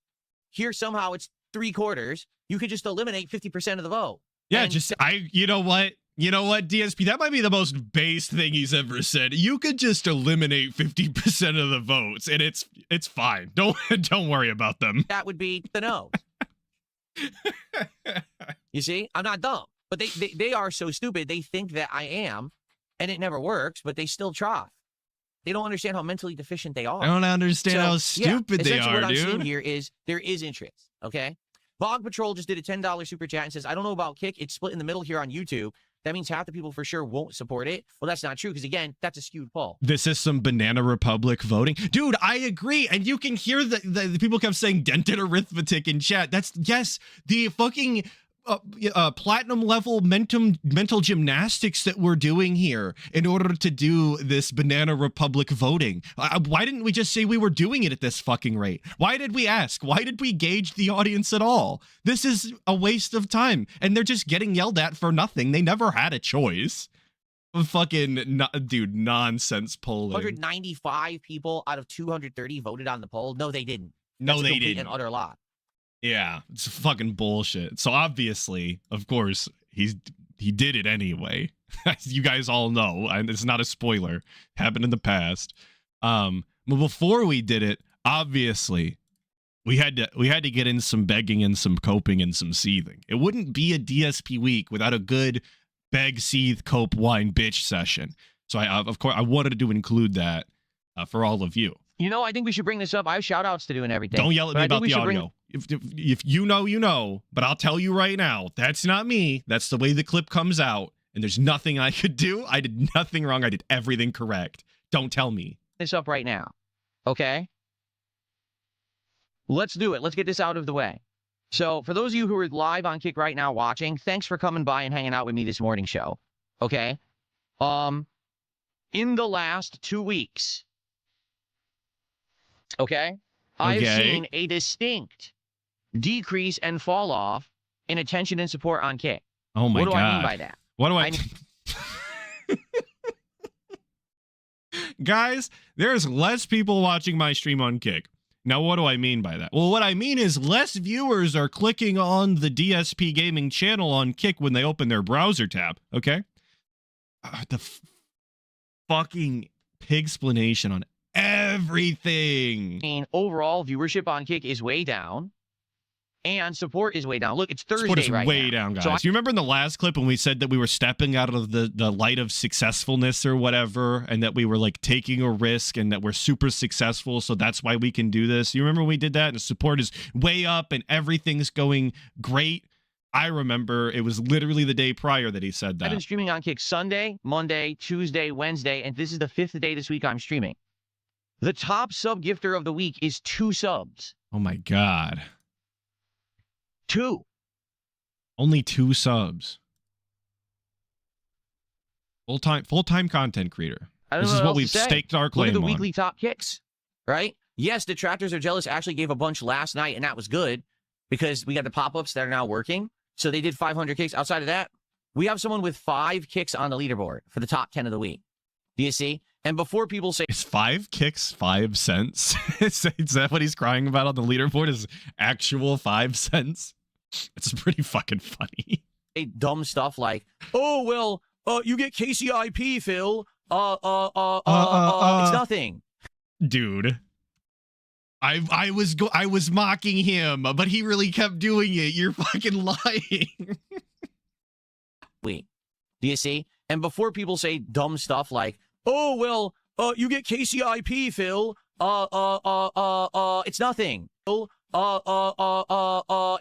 here somehow it's 3/4. You could just eliminate 50% of the vote. Yeah, you know what? You know what, DSP? That might be the most base thing he's ever said. You could just eliminate 50% of the votes, and it's fine. Don't worry about them. That would be the no. You see, I'm not dumb, but they are so stupid. They think that I am, and it never works. But they still try. They don't understand how mentally deficient they are. I don't understand how stupid they are, what I'm dude. seeing here is there is interest. Okay, Bog Patrol just did a $10 super chat and says, "I don't know about Kick. It's split in the middle here on YouTube. That means half the people for sure won't support it." Well, that's not true because, again, that's a skewed poll. This is some Banana Republic voting. Dude, I agree. And you can hear the people kept saying dented arithmetic in chat. That's, yes, the fucking platinum level mental gymnastics that we're doing here in order to do this Banana Republic voting. Why didn't we just say we were doing it at this fucking rate? Why did we ask? Why did we gauge the audience at all? This is a waste of time, and they're just getting yelled at for nothing. They never had a choice. Fucking dude, nonsense polling. 195 people out of 230 voted on the poll. No, they didn't. No, That's a they complete didn't. and utter lie. Yeah, it's fucking bullshit. So obviously, of course, he did it anyway. You guys all know, and it's not a spoiler. Happened in the past. But before we did it, obviously, we had to get in some begging and some coping and some seething. It wouldn't be a DSP week without a good beg, seethe, cope, whine, bitch session. So of course I wanted to include that for all of you. You know, I think we should bring this up. I have shout outs to do and everything. Don't yell at me about the audio. Bring... If you know, you know. But I'll tell you right now, that's not me. That's the way the clip comes out. And there's nothing I could do. I did nothing wrong. I did everything correct. Don't tell me. This up right now. Okay? Let's do it. Let's get this out of the way. So, for those of you who are live on Kick right now watching, thanks for coming by and hanging out with me this morning show. Okay? In the last 2 weeks, okay, I've seen a distinct decrease and fall off in attention and support on Kick. Oh my God. What do I mean by that? What do I Guys, there's less people watching my stream on Kick. Now, what do I mean by that? Well, what I mean is less viewers are clicking on the DSP Gaming channel on Kick when they open their browser tab, okay? The fucking pig-splanation on everything. I mean, overall, viewership on Kick is way down, and support is way down. Look, it's Thursday Support is right way now. down, guys. So You remember in the last clip when we said that we were stepping out of the light of successfulness or whatever, and that we were like taking a risk and that we're super successful, so that's why we can do this? You remember when we did that? And support is way up and everything's going great. I remember it was literally the day prior that he said that. I've been streaming on Kick Sunday, Monday, Tuesday, Wednesday, and this is the 5th day this week I'm streaming. The top sub gifter of the week is 2 subs. Oh my God. 2. Only 2 subs. Full-time content creator. This is what we've staked our claim on. Look at the weekly top kicks, right? Yes, Detractors Are Jealous actually gave a bunch last night, and that was good because we got the pop-ups that are now working. So they did 500 kicks. Outside of that, we have someone with 5 kicks on the leaderboard for the top 10 of the week. Do you see? And before people say... Is 5 kicks 5 cents? Is that what he's crying about on the leaderboard? Is actual 5 cents? It's pretty fucking funny. Dumb stuff like, oh, well, you get KCIP, Phil. It's nothing. Dude. I was mocking him, but he really kept doing it. You're fucking lying. Wait, do you see? And before people say dumb stuff like, oh, well, you get KCIP, Phil. It's nothing. Phil,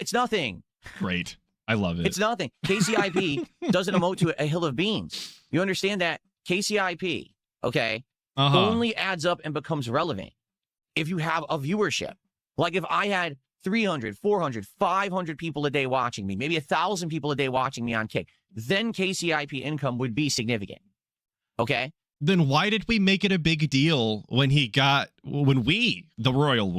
it's nothing. Great. I love it. It's nothing. KCIP doesn't emote to a hill of beans. You understand that KCIP, okay, only adds up and becomes relevant if you have a viewership. Like if I had 300, 400, 500 people a day watching me, maybe 1,000 people a day watching me on Kick, then KCIP income would be significant. Okay? Then why did we make it a big deal when we, the royal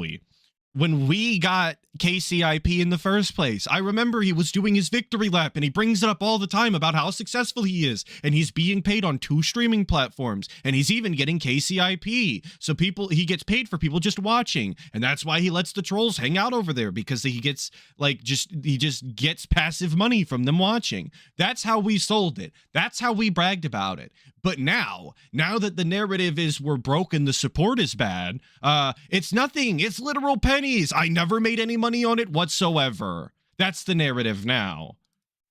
when we got KCIP in the first place? I remember he was doing his victory lap and he brings it up all the time about how successful he is, and he's being paid on 2 streaming platforms, and he's even getting KCIP. So he gets paid for people just watching, and that's why he lets the trolls hang out over there, because he gets he just gets passive money from them watching. That's how we sold it. That's how we bragged about it. But now that the narrative is we're broken, the support is bad, it's nothing. It's literal pennies. I never made any money on it whatsoever. That's the narrative now.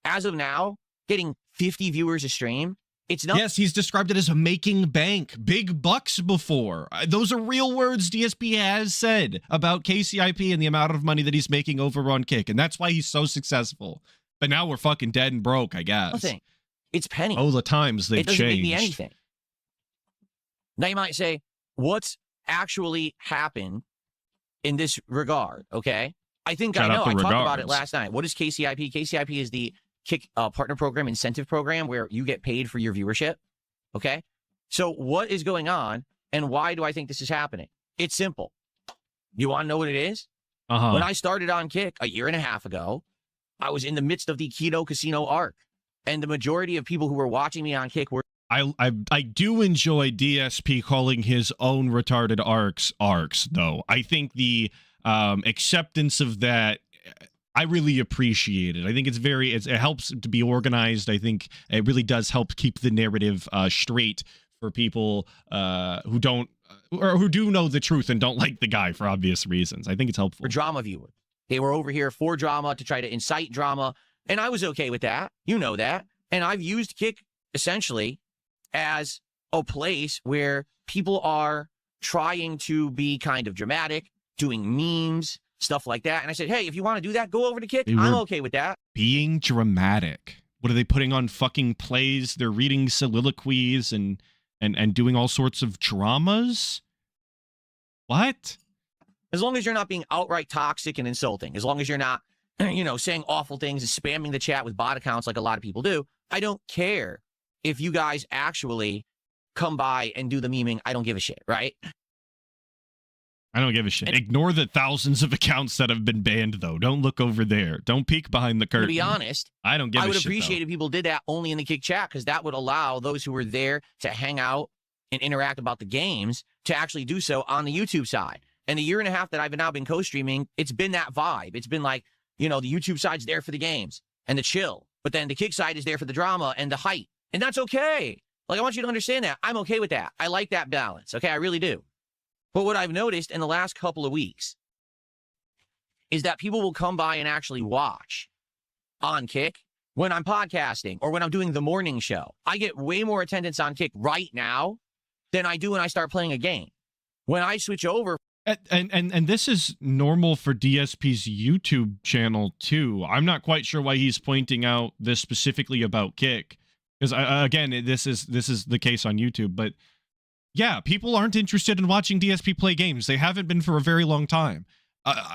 As of now, getting 50 viewers a stream, it's not. Yes, he's described it as making bank, big bucks before. Those are real words DSP has said about KCIP and the amount of money that he's making over on Kick, and that's why he's so successful. But now we're fucking dead and broke, I guess. Nothing. It's pennies. Oh, the times they've changed. It doesn't make me anything. Now you might say, what's actually happened in this regard, okay? I think Shout I out know. I the talked about it regards. last night. What is KCIP? KCIP is the Kick Partner Program Incentive Program where you get paid for your viewership. Okay? So what is going on and why do I think this is happening? It's simple. You want to know what it is? When I started on Kick a year and a half ago, I was in the midst of the Kino Casino arc. And the majority of people who were watching me on Kick were I do enjoy DSP calling his own retarded arcs though. I think the acceptance of that, I really appreciate it. I think it helps to be organized. I think it really does help keep the narrative straight for people who don't or who do know the truth and don't like the guy for obvious reasons. I think it's helpful. for drama viewers. They were over here for drama to try to incite drama. And I was okay with that. You know that. And I've used Kick essentially as a place where people are trying to be kind of dramatic, doing memes, stuff like that. And I said, hey, if you want to do that, go over to Kick. I'm okay with that. Being dramatic. What are they putting on fucking plays? They're reading soliloquies and doing all sorts of dramas? What? As long as you're not being outright toxic and insulting, as long as you're not, saying awful things and spamming the chat with bot accounts like a lot of people do, I don't care if you guys actually come by and do the memeing. I don't give a shit, right? I don't give a shit. Ignore the thousands of accounts that have been banned, though. Don't look over there. Don't peek behind the curtain. To be honest, I don't give a shit. I would appreciate if people did that only in the Kick chat because that would allow those who were there to hang out and interact about the games to actually do so on the YouTube side. And the year and a half that I've now been co-streaming, it's been that vibe. It's been like, the YouTube side's there for the games and the chill, but then the Kick side is there for the drama and the hype. And that's okay. Like, I want you to understand that. I'm okay with that. I like that balance. Okay, I really do. But what I've noticed in the last couple of weeks is that people will come by and actually watch on Kick when I'm podcasting or when I'm doing the morning show. I get way more attendance on Kick right now than I do when I start playing a game. When I switch over. And this is normal for DSP's YouTube channel, too. I'm not quite sure why he's pointing out this specifically about Kick. Because, again, this is the case on YouTube. But, yeah, people aren't interested in watching DSP play games. They haven't been for a very long time.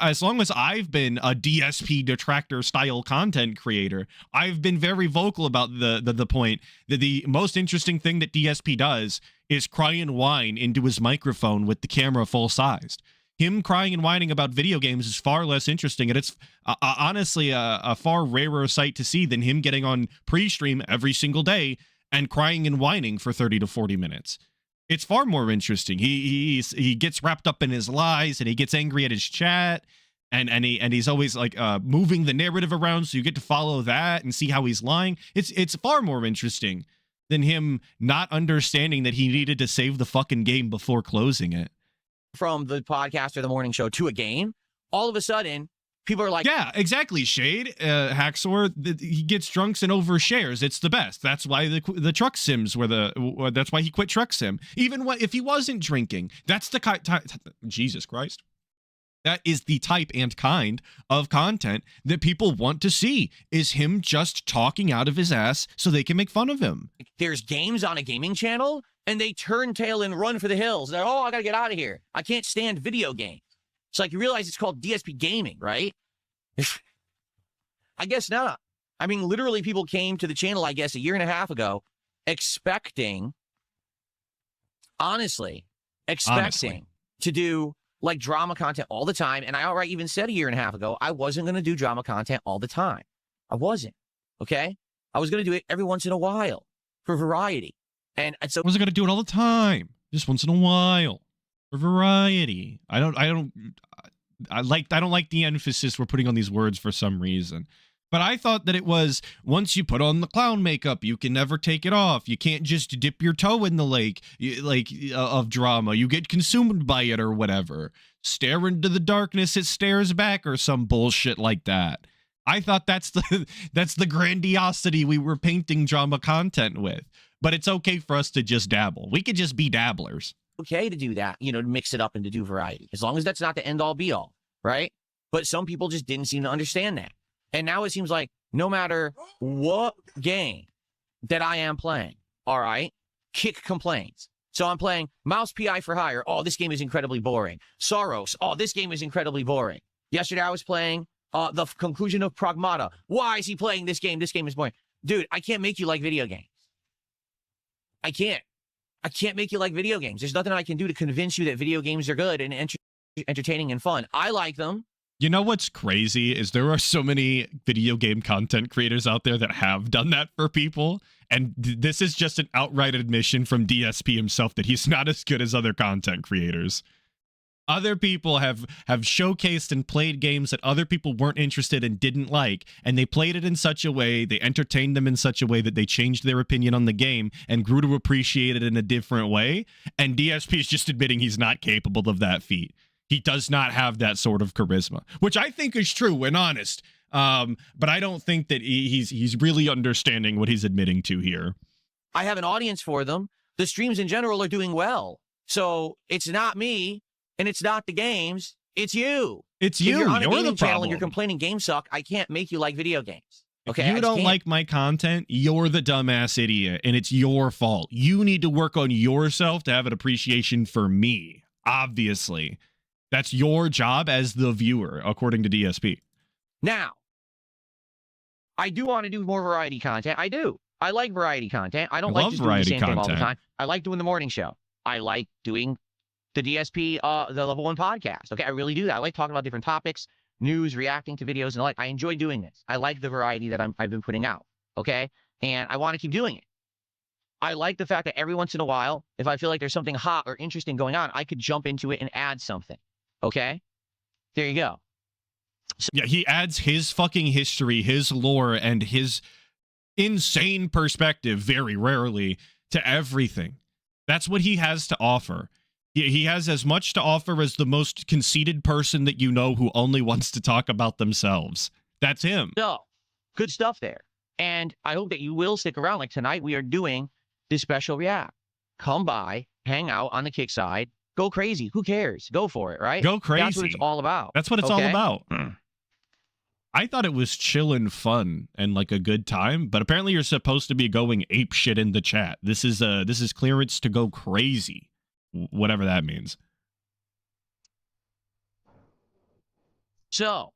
As long as I've been a DSP detractor-style content creator, I've been very vocal about the point that the most interesting thing that DSP does is cry and whine into his microphone with the camera full-sized. Him crying and whining about video games is far less interesting, and it's honestly a far rarer sight to see than him getting on pre-stream every single day and crying and whining for 30 to 40 minutes. It's far more interesting. He gets wrapped up in his lies and he gets angry at his chat and he's always like moving the narrative around so you get to follow that and see how he's lying. It's far more interesting than him not understanding that he needed to save the fucking game before closing it. From the podcast or the morning show to a game, all of a sudden people are like, yeah, exactly, Shade. Hacksaw, he gets drunks and overshares. It's the best. That's why the truck sims were that's why he quit truck sim. Even if he wasn't drinking, that's the Jesus Christ. That is the type and kind of content that people want to see, is him just talking out of his ass so they can make fun of him. There's games on a gaming channel and they turn tail and run for the hills. They're, I got to get out of here. I can't stand video games. It's like, you realize it's called DSP gaming, right? I guess not. I mean, literally people came to the channel, I guess, a year and a half ago, expecting to do like drama content all the time. And I outright even said a year and a half ago, I wasn't going to do drama content all the time. I wasn't. Okay. I was going to do it every once in a while for variety. And so I wasn't going to do it all the time. Just once in a while for variety. I don't like the emphasis we're putting on these words for some reason. But I thought that it was, once you put on the clown makeup, you can never take it off. You can't just dip your toe in the lake of drama. You get consumed by it or whatever. Stare into the darkness, it stares back, or some bullshit like that. I thought that's the grandiosity we were painting drama content with. But it's okay for us to just dabble. We could just be dabblers. Okay to do that, to mix it up and to do variety, as long as that's not the end all be all, right? But some people just didn't seem to understand that. And now it seems like no matter what game that I am playing, all right, Kick complains. So I'm playing Mouse PI for Hire. Oh, this game is incredibly boring. Soros. Oh, this game is incredibly boring. Yesterday I was playing the conclusion of Pragmata. Why is he playing this game? This game is boring. Dude, I can't make you like video games. I can't. I can't make you like video games. There's nothing I can do to convince you that video games are good and entertaining and fun. I like them. You know what's crazy is there are so many video game content creators out there that have done that for people. And this is just an outright admission from DSP himself that he's not as good as other content creators. Other people have showcased and played games that other people weren't interested and didn't like, and they played it in such a way, they entertained them in such a way that they changed their opinion on the game and grew to appreciate it in a different way. And DSP is just admitting he's not capable of that feat. He does not have that sort of charisma, which I think is true and honest. But I don't think that he's really understanding what he's admitting to here. I have an audience for them. The streams in general are doing well. So it's not me and it's not the games. It's you. It's you. If you're on a gaming the channel problem. and you're complaining games suck, I can't make you like video games. Okay, If you don't like my content, you're the dumbass idiot, and it's your fault. You need to work on yourself to have an appreciation for me, obviously. That's your job as the viewer, according to DSP. Now, I do want to do more variety content. I do. I like variety content. I don't like just doing the same thing all the time. I like doing the morning show. I like doing the DSP, the Level 1 podcast. Okay, I really do that. I like talking about different topics, news, reacting to videos, and like. I enjoy doing this. I like the variety that I've been putting out. Okay, and I want to keep doing it. I like the fact that every once in a while, if I feel like there's something hot or interesting going on, I could jump into it and add something. Okay, there you go. So yeah, he adds his fucking history, his lore, and his insane perspective very rarely to everything. That's what he has to offer. He has as much to offer as the most conceited person that you know who only wants to talk about themselves. That's him. So, good stuff there. And I hope that you will stick around. Like tonight, we are doing this special react. Come by, hang out on the kick side. Go crazy. Who cares? Go for it, right? Go crazy. That's what it's all about. That's what it's all about. I thought it was chill and fun and like a good time, but apparently you're supposed to be going ape shit in the chat. This is clearance to go crazy, whatever that means. So,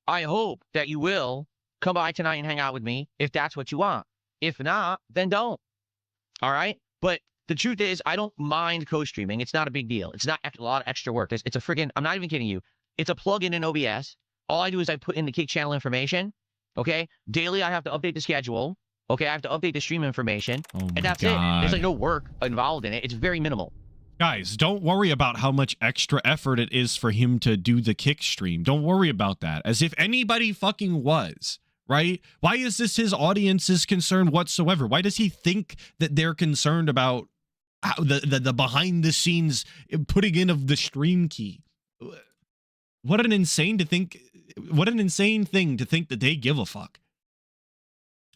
I hope that you will come by tonight and hang out with me if that's what you want. If not, then don't. All right? But the truth is, I don't mind co-streaming. It's not a big deal. It's not a lot of extra work. It's a freaking, I'm not even kidding you. It's a plugin in OBS. All I do is I put in the kick channel information. Okay? Daily, I have to update the schedule. Okay? I have to update the stream information. And that's it. There's like no work involved in it. It's very minimal. Guys, don't worry about how much extra effort it is for him to do the kick stream. Don't worry about that. As if anybody fucking was. Right? Why is this his audience's concern whatsoever? Why does he think that they're concerned about how the behind the scenes putting in of the stream key? What an insane thing to think that they give a fuck.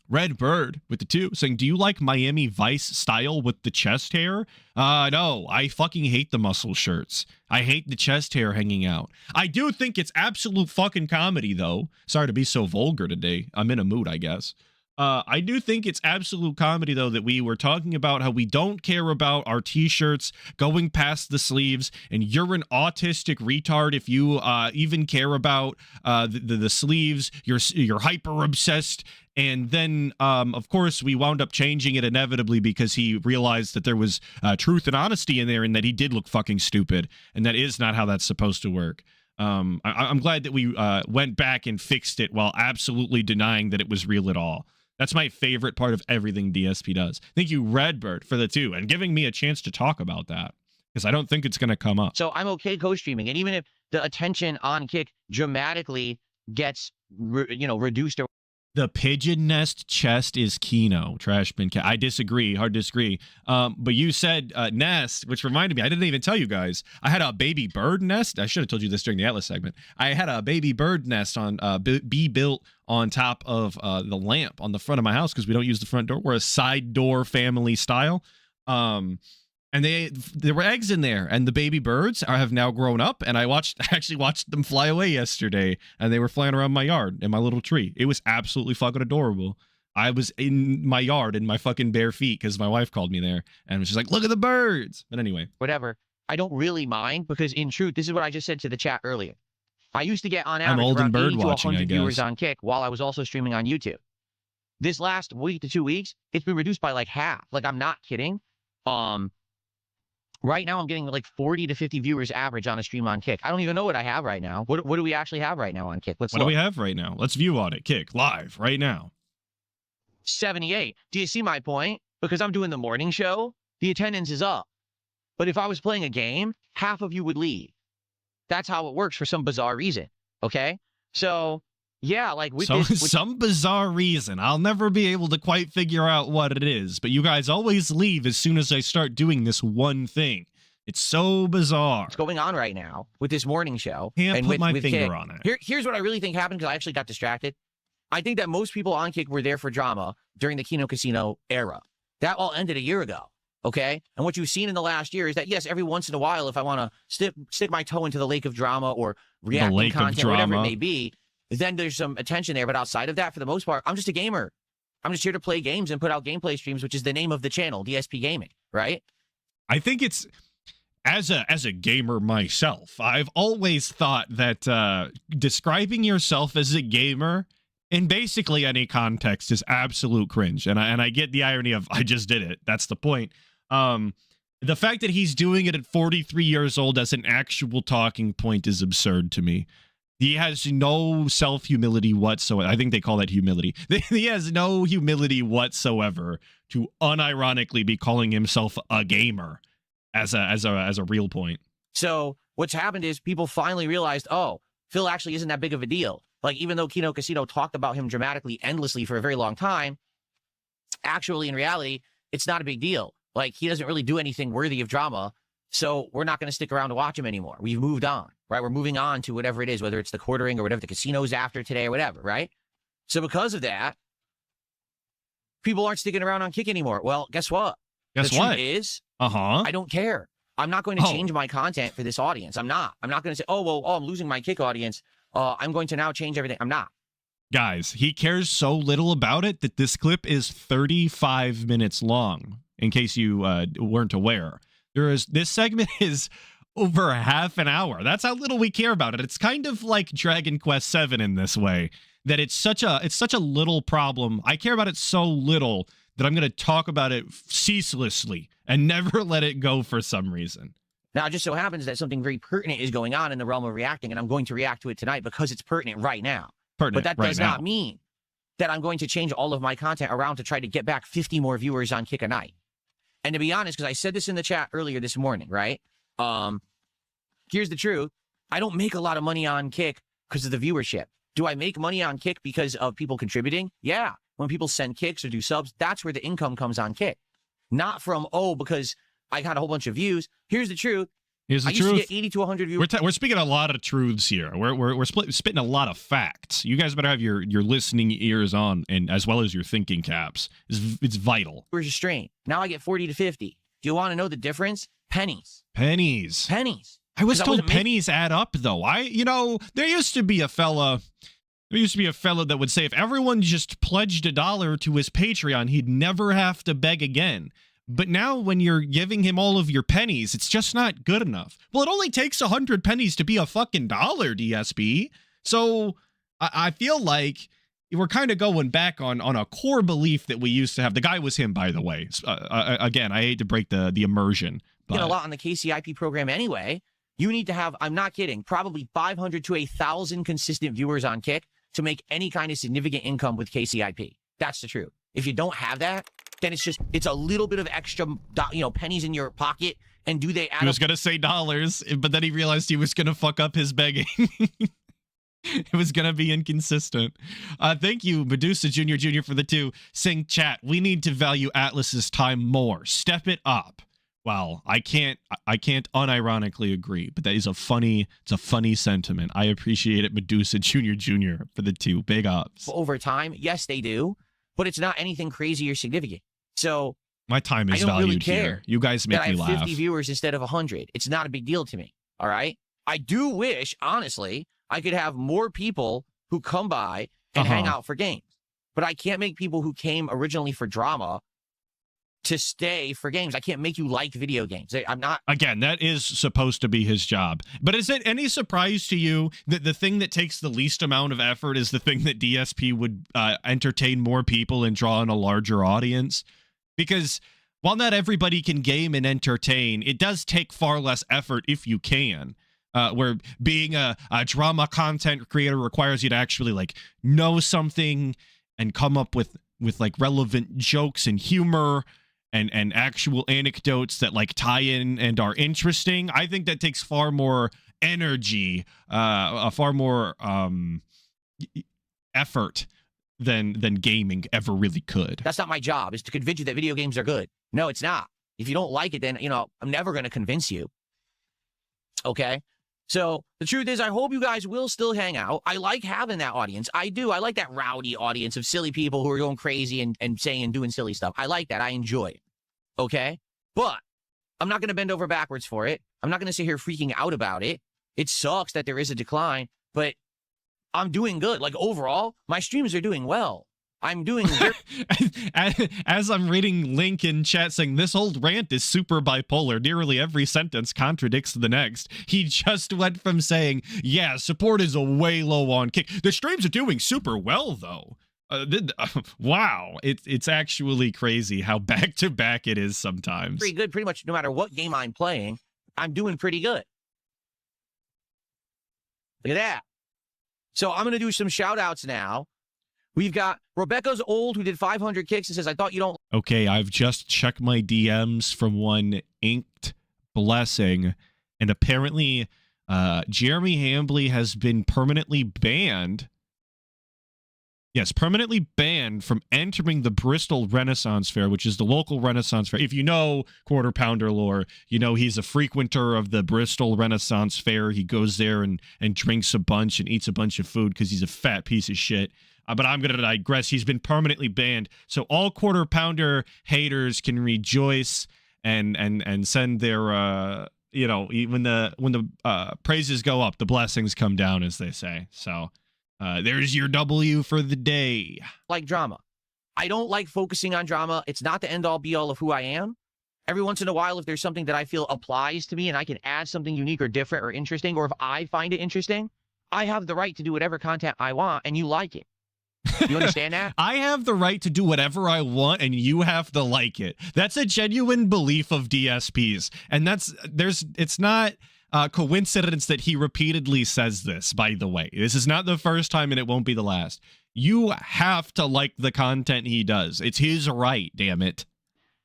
Red Bird with the 2 saying, do you like Miami Vice style with the chest hair? No, I fucking hate the muscle shirts. I hate the chest hair hanging out. I do think it's absolute fucking comedy, though. Sorry to be so vulgar today. I'm in a mood, I guess. I do think it's absolute comedy, though, that we were talking about how we don't care about our t-shirts going past the sleeves, and you're an autistic retard if you even care about the sleeves. You're hyper obsessed. And then, of course, we wound up changing it inevitably because he realized that there was truth and honesty in there and that he did look fucking stupid. And that is not how that's supposed to work. I'm glad that we went back and fixed it while absolutely denying that it was real at all. That's my favorite part of everything DSP does. Thank you, Redbird, for the 2 and giving me a chance to talk about that because I don't think it's going to come up. So I'm okay co-streaming. And even if the attention on Kick dramatically gets, reduced or The pigeon nest chest is Kino, Trashman Cat. I disagree, hard disagree. But you said nest, which reminded me, I didn't even tell you guys. I had a baby bird nest. I should have told you this during the Atlas segment. I had a baby bird nest on be built on top of the lamp on the front of my house because we don't use the front door. We're a side door family style. And there were eggs in there, and the baby birds have now grown up. And I actually watched them fly away yesterday, and they were flying around my yard in my little tree. It was absolutely fucking adorable. I was in my yard in my fucking bare feet because my wife called me there, and was just like, "Look at the birds." But anyway, whatever. I don't really mind because, in truth, this is what I just said to the chat earlier. I used to get on I'm average old and around 80 bird to watching, I 100 viewers guess. on Kick while I was also streaming on YouTube. This last week to 2 weeks, it's been reduced by like half. Like, I'm not kidding. Right now I'm getting like 40 to 50 viewers average on a stream on Kick. I don't even know what I have right now. What do we actually have right now on Kick? Let's What look. do we have right now? Let's view on it. Kick live right now. 78. Do you see my point? Because I'm doing the morning show, the attendance is up. But if I was playing a game, half of you would leave. That's how it works for some bizarre reason. Okay? So, yeah, like with So, this... some bizarre reason. I'll never be able to quite figure out what it is, but you guys always leave as soon as I start doing this one thing. It's so bizarre. What's going on right now with this morning show? Can't and put with, my with finger Kick. on it. Here's what I really think happened because I actually got distracted. I think that most people on Kick were there for drama during the Kino Casino era. That all ended a year ago. Okay? And what you've seen in the last year is that, yes, every once in a while, if I want to stick my toe into the lake of drama or reacting lake of content, whatever it drama. may be, then there's some attention there. But outside of that, for the most part, I'm just a gamer. I'm just here to play games and put out gameplay streams, which is the name of the channel, DSP Gaming, right? I think it's as a gamer myself, I've always thought that describing yourself as a gamer in basically any context is absolute cringe. And I get the irony of I just did it. That's the point. The fact that he's doing it at 43 years old as an actual talking point is absurd to me. He has no self-humility whatsoever. I think they call that humility. He has no humility whatsoever to unironically be calling himself a gamer as a real point. So what's happened is people finally realized, oh, Phil actually isn't that big of a deal. Like, even though Kino Casino talked about him dramatically, endlessly for a very long time, actually, in reality, it's not a big deal. Like, he doesn't really do anything worthy of drama, so we're not going to stick around to watch him anymore. We've moved on, right? We're moving on to whatever it is, whether it's the quartering or whatever the casino's after today or whatever, right? So because of that, people aren't sticking around on Kick anymore. Well, guess what? Guess the what? truth is, Uh-huh. I don't care. I'm not going to change my content for this audience. I'm not. I'm not going to say, I'm losing my Kick audience. I'm going to now change everything. I'm not. Guys, he cares so little about it that this clip is 35 minutes long, in case you weren't aware. This segment is over half an hour. That's how little we care about it. It's kind of like Dragon Quest VII in this way, that it's such a little problem. I care about it so little that I'm going to talk about it ceaselessly and never let it go for some reason. Now, it just so happens that something very pertinent is going on in the realm of reacting, and I'm going to react to it tonight because it's pertinent right now. But that does not mean that I'm going to change all of my content around to try to get back 50 more viewers on Kick a night. And to be honest, because I said this in the chat earlier this morning, right? Here's the truth. I don't make a lot of money on Kick because of the viewership. Do I make money on Kick because of people contributing? Yeah. When people send kicks or do subs, that's where the income comes on Kick. Not from, because I got a whole bunch of views. Here's the truth. Here's the I used truth. to get 80 to 100 viewers. We're speaking a lot of truths here. We're spitting a lot of facts. You guys better have your listening ears on, and as well as your thinking caps. It's vital. Viewers a stream. Now I get 40 to 50. Do you want to know the difference? Pennies. Pennies. Pennies. I was told pennies add up, though. There used to be a fella that would say if everyone just pledged $1 to his Patreon, he'd never have to beg again. But now when you're giving him all of your pennies, it's just not good enough. Well, it only takes 100 pennies to be a fucking dollar, DSP. So I feel like we're kind of going back on a core belief that we used to have. The guy was him, by the way. Again, I hate to break the immersion. But a lot on the KCIP program anyway. You need to have, I'm not kidding, probably 500 to 1,000 consistent viewers on Kick to make any kind of significant income with KCIP. That's the truth. If you don't have that, then it's a little bit of extra, pennies in your pocket. And do they add He was going to say dollars, but then he realized he was going to fuck up his begging. It was going to be inconsistent. Thank you, Medusa Jr. for the 2. Saying, chat, we need to value Atlas's time more. Step it up. Well, I can't unironically agree, but that is a funny sentiment. I appreciate it, Medusa Jr. for the 2. Big ups. Over time, yes, they do, but it's not anything crazy or significant. So my time is I don't valued really care here. You guys make that me I have laugh. 50 viewers instead of 100. It's not a big deal to me. All right. I do wish, honestly, I could have more people who come by and hang out for games, but I can't make people who came originally for drama to stay for games. I can't make you like video games. I'm not. Again, that is supposed to be his job. But is it any surprise to you that the thing that takes the least amount of effort is the thing that DSP would entertain more people and draw in a larger audience? Because while not everybody can game and entertain, it does take far less effort if you can. Where being a drama content creator requires you to actually like know something and come up with like relevant jokes and humor and actual anecdotes that like tie in and are interesting. I think that takes far more energy, far more effort than gaming ever really could. That's not my job, is to convince you that video games are good. No, it's not. If you don't like it, then, you know, I'm never going to convince you. Okay? So the truth is, I hope you guys will still hang out. I like having that audience. I do. I like that rowdy audience of silly people who are going crazy and saying and doing silly stuff. I like that. I enjoy it. Okay? But I'm not going to bend over backwards for it. I'm not going to sit here freaking out about it. It sucks that there is a decline, but I'm doing good. Like, overall, my streams are doing well. I'm doing as I'm reading Link in chat saying this old rant is super bipolar. Nearly every sentence contradicts the next. He just went from saying, yeah, support is a way low on Kick. The streams are doing super well, though. Wow. It's actually crazy how back-to-back it is sometimes. pretty good. Pretty much no matter what game I'm playing, I'm doing pretty good. Look at that. So I'm going to do some shout-outs now. We've got Rebecca's Old, who did 500 kicks, and says, I thought you don't... Okay, I've just checked my DMs from one Inked Blessing, and apparently Jeremy Hambley has been permanently banned. Yes, permanently banned from entering the Bristol Renaissance Fair, which is the local Renaissance Fair. If you know Quarter Pounder lore, you know he's a frequenter of the Bristol Renaissance Fair. He goes there and drinks a bunch and eats a bunch of food because he's a fat piece of shit. But I'm going to digress. He's been permanently banned. So all Quarter Pounder haters can rejoice and send their, you know, even when the praises go up, the blessings come down, as they say. So there's your W for the day. Like drama. I don't like focusing on drama. It's not the end-all be-all of who I am. Every once in a while, if there's something that I feel applies to me and I can add something unique or different or interesting, or if I find it interesting, I have the right to do whatever content I want, and you like it. You understand that? I have the right to do whatever I want, and you have to like it. That's a genuine belief of DSPs, and it's not coincidence that he repeatedly says this. By the way, this is not the first time, and it won't be the last. You have to like the content he does. It's his right. Damn it.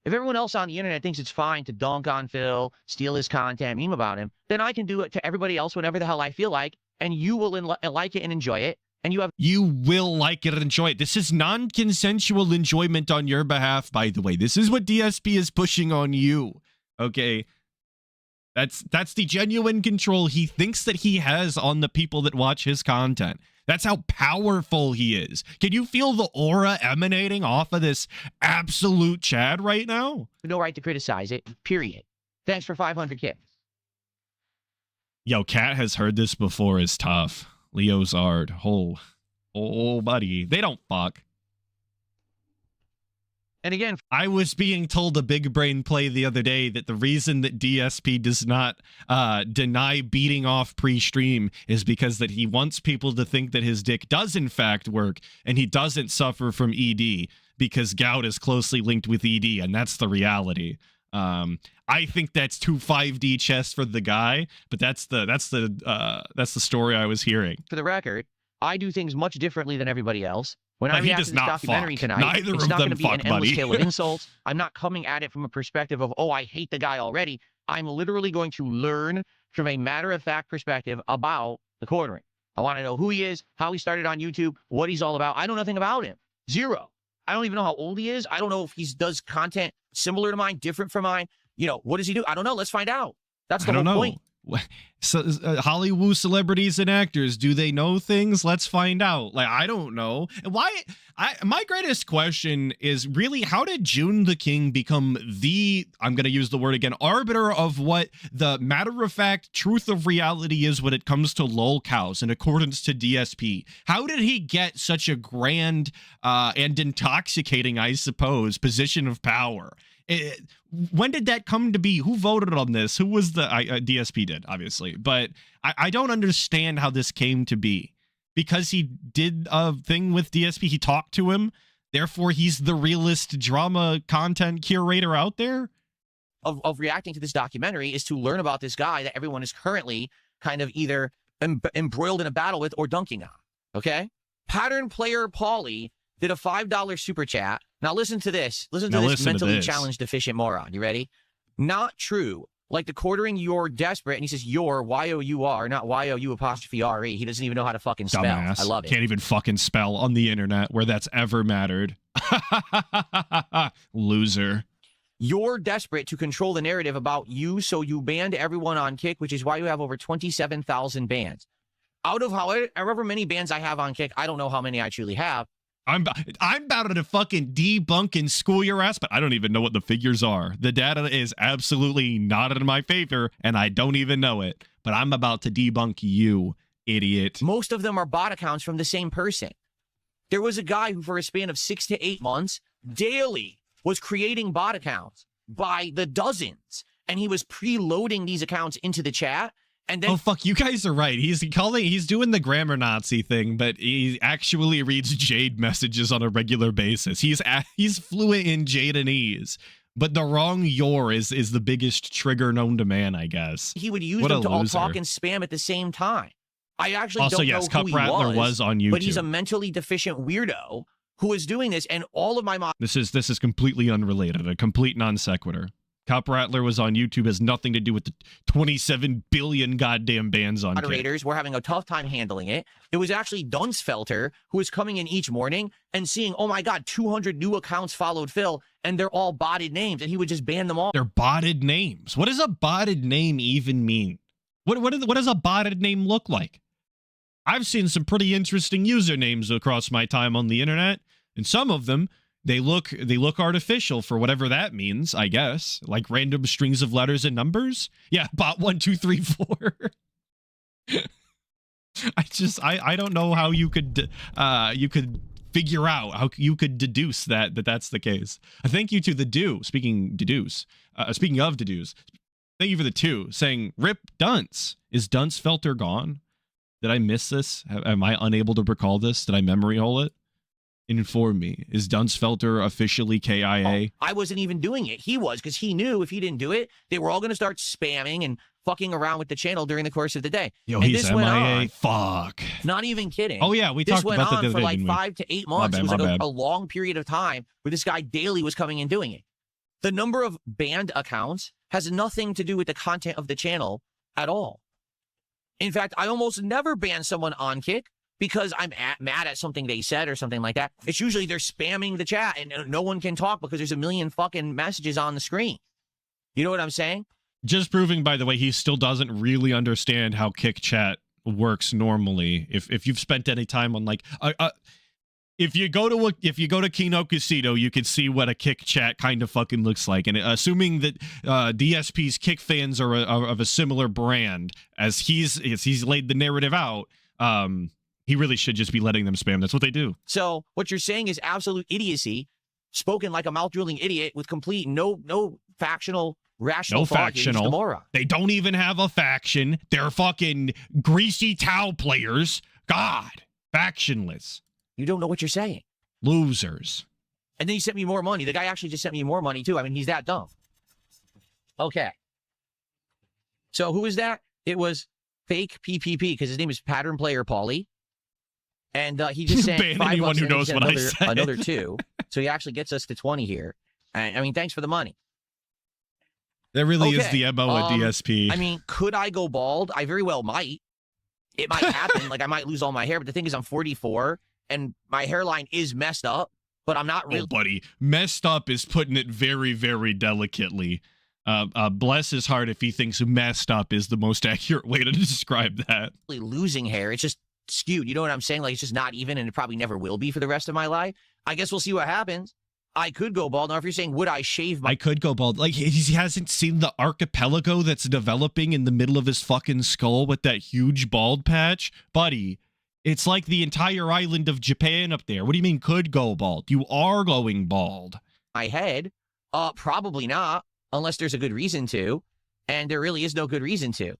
If everyone else on the internet thinks it's fine to dunk on Phil, steal his content, meme about him, then I can do it to everybody else whenever the hell I feel like, and you will like it and enjoy it. And you will like it and enjoy it. This is non-consensual enjoyment on your behalf, by the way. This is what DSP is pushing on you. Okay? That's the genuine control he thinks that he has on the people that watch his content. That's how powerful he is. Can you feel the aura emanating off of this absolute Chad right now? No right to criticize it, period. Thanks for 500 kicks. Yo, Kat has heard this before is tough. Leo Zard. Oh, buddy. They don't fuck. And again, I was being told a big brain play the other day that the reason that DSP does not deny beating off pre-stream is because that he wants people to think that his dick does in fact work and he doesn't suffer from ED because gout is closely linked with ED, and that's the reality. I think that's too 5D chess for the guy, but that's the story I was hearing. For the record, I do things much differently than everybody else. When I react to this documentary tonight, Neither it's of not them going to be an endless tale of insults. I'm not coming at it from a perspective of, oh, I hate the guy already. I'm literally going to learn from a matter-of-fact perspective about the quartering. I want to know who he is, how he started on YouTube, what he's all about. I know nothing about him. Zero. I don't even know how old he is. I don't know if he does content similar to mine, different from mine. You know, what does he do? I don't know. Let's find out. That's the whole point. So, Hollywood celebrities and actors, do they know things? Let's find out. Like, I don't know. My greatest question is really, how did June the King become the, I'm going to use the word again, arbiter of what the matter-of-fact truth of reality is when it comes to lolcows in accordance to DSP? How did he get such a grand and intoxicating, I suppose, position of power? When did that come to be? Who voted on this? Who was the DSP did, obviously. But I don't understand how this came to be. Because he did a thing with DSP, he talked to him. Therefore, he's the realest drama content curator out there. Of reacting to this documentary is to learn about this guy that everyone is currently kind of either embroiled in a battle with or dunking on. Okay? Pattern Player Paulie did a $5 super chat. Now listen to this. Listen to this mentally challenged deficient moron. You ready? Not true. Like the quartering you're desperate, and he says you're Y-O-U-R, not Y-O-U-R-E. He doesn't even know how to fucking spell. Dumbass. I love it. Can't even fucking spell on the internet where that's ever mattered. Loser. You're desperate to control the narrative about you, so you banned everyone on Kick, which is why you have over 27,000 bans. Out of however many bans I have on Kick, I don't know how many I truly have. I'm about to fucking debunk and school your ass, but I don't even know what the figures are. The data is absolutely not in my favor, and I don't even know it. But I'm about to debunk you, idiot. Most of them are bot accounts from the same person. There was a guy who, for a span of 6 to 8 months, daily was creating bot accounts by the dozens, and he was preloading these accounts into the chat. And then, oh fuck, you guys are right. He's doing the grammar Nazi thing, but he actually reads Jade messages on a regular basis. He's fluent in Jadenese, but the wrong "your" is the biggest trigger known to man, I guess. He would use them to all talk and spam at the same time. I actually also, don't yes, know Cup who he Rattler was on YouTube, but he's a mentally deficient weirdo who is doing this, and all of my This is completely unrelated, a complete non sequitur. Cop Rattler was on YouTube, has nothing to do with the 27 billion goddamn bans on moderators. Were having a tough time handling it. It was actually Dunsfelter who was coming in each morning and seeing, oh my God, 200 new accounts followed Phil, and they're all botted names, and he would just ban them all. They're botted names. What does a botted name even mean? What does a botted name look like? I've seen some pretty interesting usernames across my time on the internet, and some of them, they look artificial for whatever that means, I guess. Like random strings of letters and numbers. Yeah, bot 1, 2, 3, 4. I don't know how you could figure out how you could deduce that's the case. Thank you to the do. Speaking of deduce, thank you for the 2 saying rip Dunce. Is Dunsfelter gone? Did I miss this? Am I unable to recall this? Did I memory hole it? Inform me. Is Dunsfelter officially KIA? I wasn't even doing it. He was, because he knew if he didn't do it, they were all going to start spamming and fucking around with the channel during the course of the day. Yo, and he's MIA. Fuck. Not even kidding. Oh yeah, we talked about that the other day. This went on for like 5 to 8 months. It was like bad. a long period of time where this guy daily was coming and doing it. The number of banned accounts has nothing to do with the content of the channel at all. In fact, I almost never ban someone on Kick because I'm mad at something they said or something like that. It's usually they're spamming the chat and no one can talk because there's a million fucking messages on the screen. You know what I'm saying? Just proving, by the way, he still doesn't really understand how Kick chat works normally. If you've spent any time on like, if you go to Kino Casino, you can see what a Kick chat kind of fucking looks like. And assuming that DSP's Kick fans are of a similar brand, as he's laid the narrative out, he really should just be letting them spam. That's what they do. So what you're saying is absolute idiocy, spoken like a mouth-drooling idiot with complete no factional rational thought. Factional. They don't even have a faction. They're fucking greasy towel players. God, factionless. You don't know what you're saying. Losers. And then he sent me more money. The guy actually just sent me more money too. I mean, he's that dumb. Okay. So who is that? It was fake PPP because his name is Pattern Player Paulie. And he just sent ban anyone who knows what I said. Another 2. So he actually gets us to 20 here. I mean, thanks for the money. That really is the MO at DSP. I mean, could I go bald? I very well might. It might happen. Like, I might lose all my hair. But the thing is, I'm 44, and my hairline is messed up. But I'm not really... Oh, buddy. Messed up is putting it very, very delicately. Bless his heart if he thinks messed up is the most accurate way to describe that. Losing hair. It's just skewed. You know what I'm saying? Like, it's just not even, and it probably never will be for the rest of my life. I guess we'll see what happens. I could go bald. Now, if you're saying, would I shave my... I could go bald. Like, he hasn't seen the archipelago that's developing in the middle of his fucking skull with that huge bald patch? Buddy, it's like the entire island of Japan up there. What do you mean could go bald? You are going bald. My head, Probably not, unless there's a good reason to, and there really is no good reason to.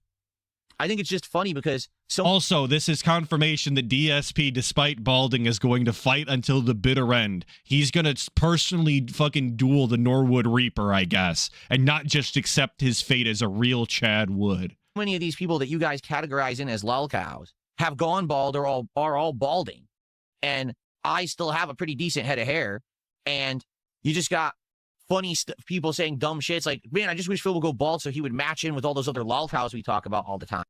I think it's just funny because also, this is confirmation that DSP, despite balding, is going to fight until the bitter end. He's going to personally fucking duel the Norwood Reaper, I guess, and not just accept his fate as a real Chad would. many of these people that you guys categorize in as lol cows have gone bald or are all balding, and I still have a pretty decent head of hair, and you just got funny people saying dumb shit. It's like, man, I just wish Phil would go bald so he would match in with all those other lol cows we talk about all the time.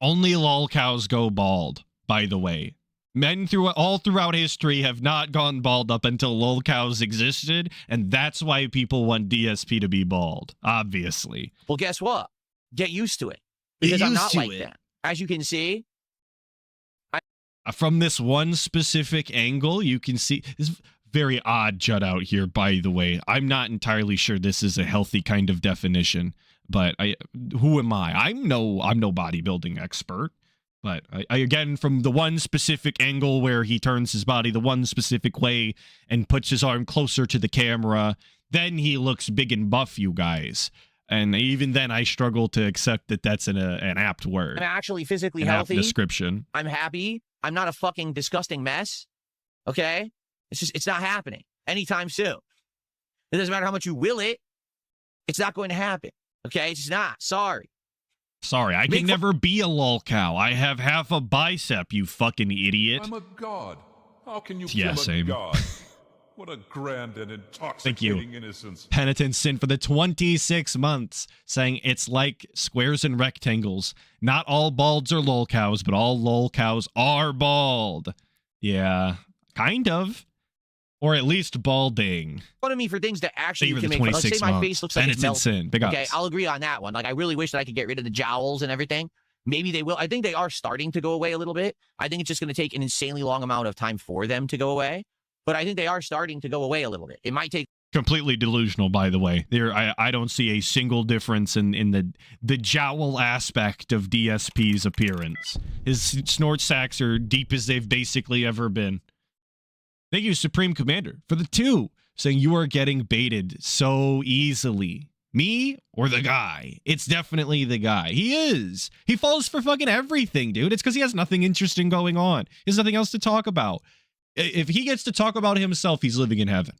Only lol cows go bald, by the way. Men all throughout history have not gone bald up until lol cows existed, and that's why people want DSP to be bald, obviously. Well, guess what? Get used to it. Because I'm not like that. As you can see, from this one specific angle, you can see this very odd jut out here, by the way. I'm not entirely sure this is a healthy kind of definition, but who am I? I'm no bodybuilding expert. But I again, from the one specific angle where he turns his body the one specific way and puts his arm closer to the camera, then he looks big and buff, you guys. And even then, I struggle to accept that that's an apt word. I'm actually physically an healthy. Apt description. I'm happy. I'm not a fucking disgusting mess. Okay? It's not happening anytime soon. It doesn't matter how much you will it. It's not going to happen. Okay? It's just not. Sorry. Sorry, I can never be a lol cow. I have half a bicep, you fucking idiot. I'm a god. How can you Yeah, kill a same. god? What a grand and intoxicating innocence. Penitent Sin for the 26 months, saying it's like squares and rectangles. Not all balds are lol cows, but all lol cows are bald. Yeah, kind of. Or at least balding. Fun of me for things that actually you Favor can the make fun. Let's say 26 my months. face looks like it's Penitent melted. Sin. Big Okay, ups. I'll agree on that one. Like, I really wish that I could get rid of the jowls and everything. Maybe they will. I think they are starting to go away a little bit. I think it's just going to take an insanely long amount of time for them to go away. But I think they are starting to go away a little bit. It might take... Completely delusional, by the way. I don't see a single difference in the jowl aspect of DSP's appearance. His snort sacks are deep as they've basically ever been. Thank you, Supreme Commander, for the 2, saying you are getting baited so easily. Me or the guy? It's definitely the guy. He is. He falls for fucking everything, dude. It's because he has nothing interesting going on. He has nothing else to talk about. If he gets to talk about himself, he's living in heaven.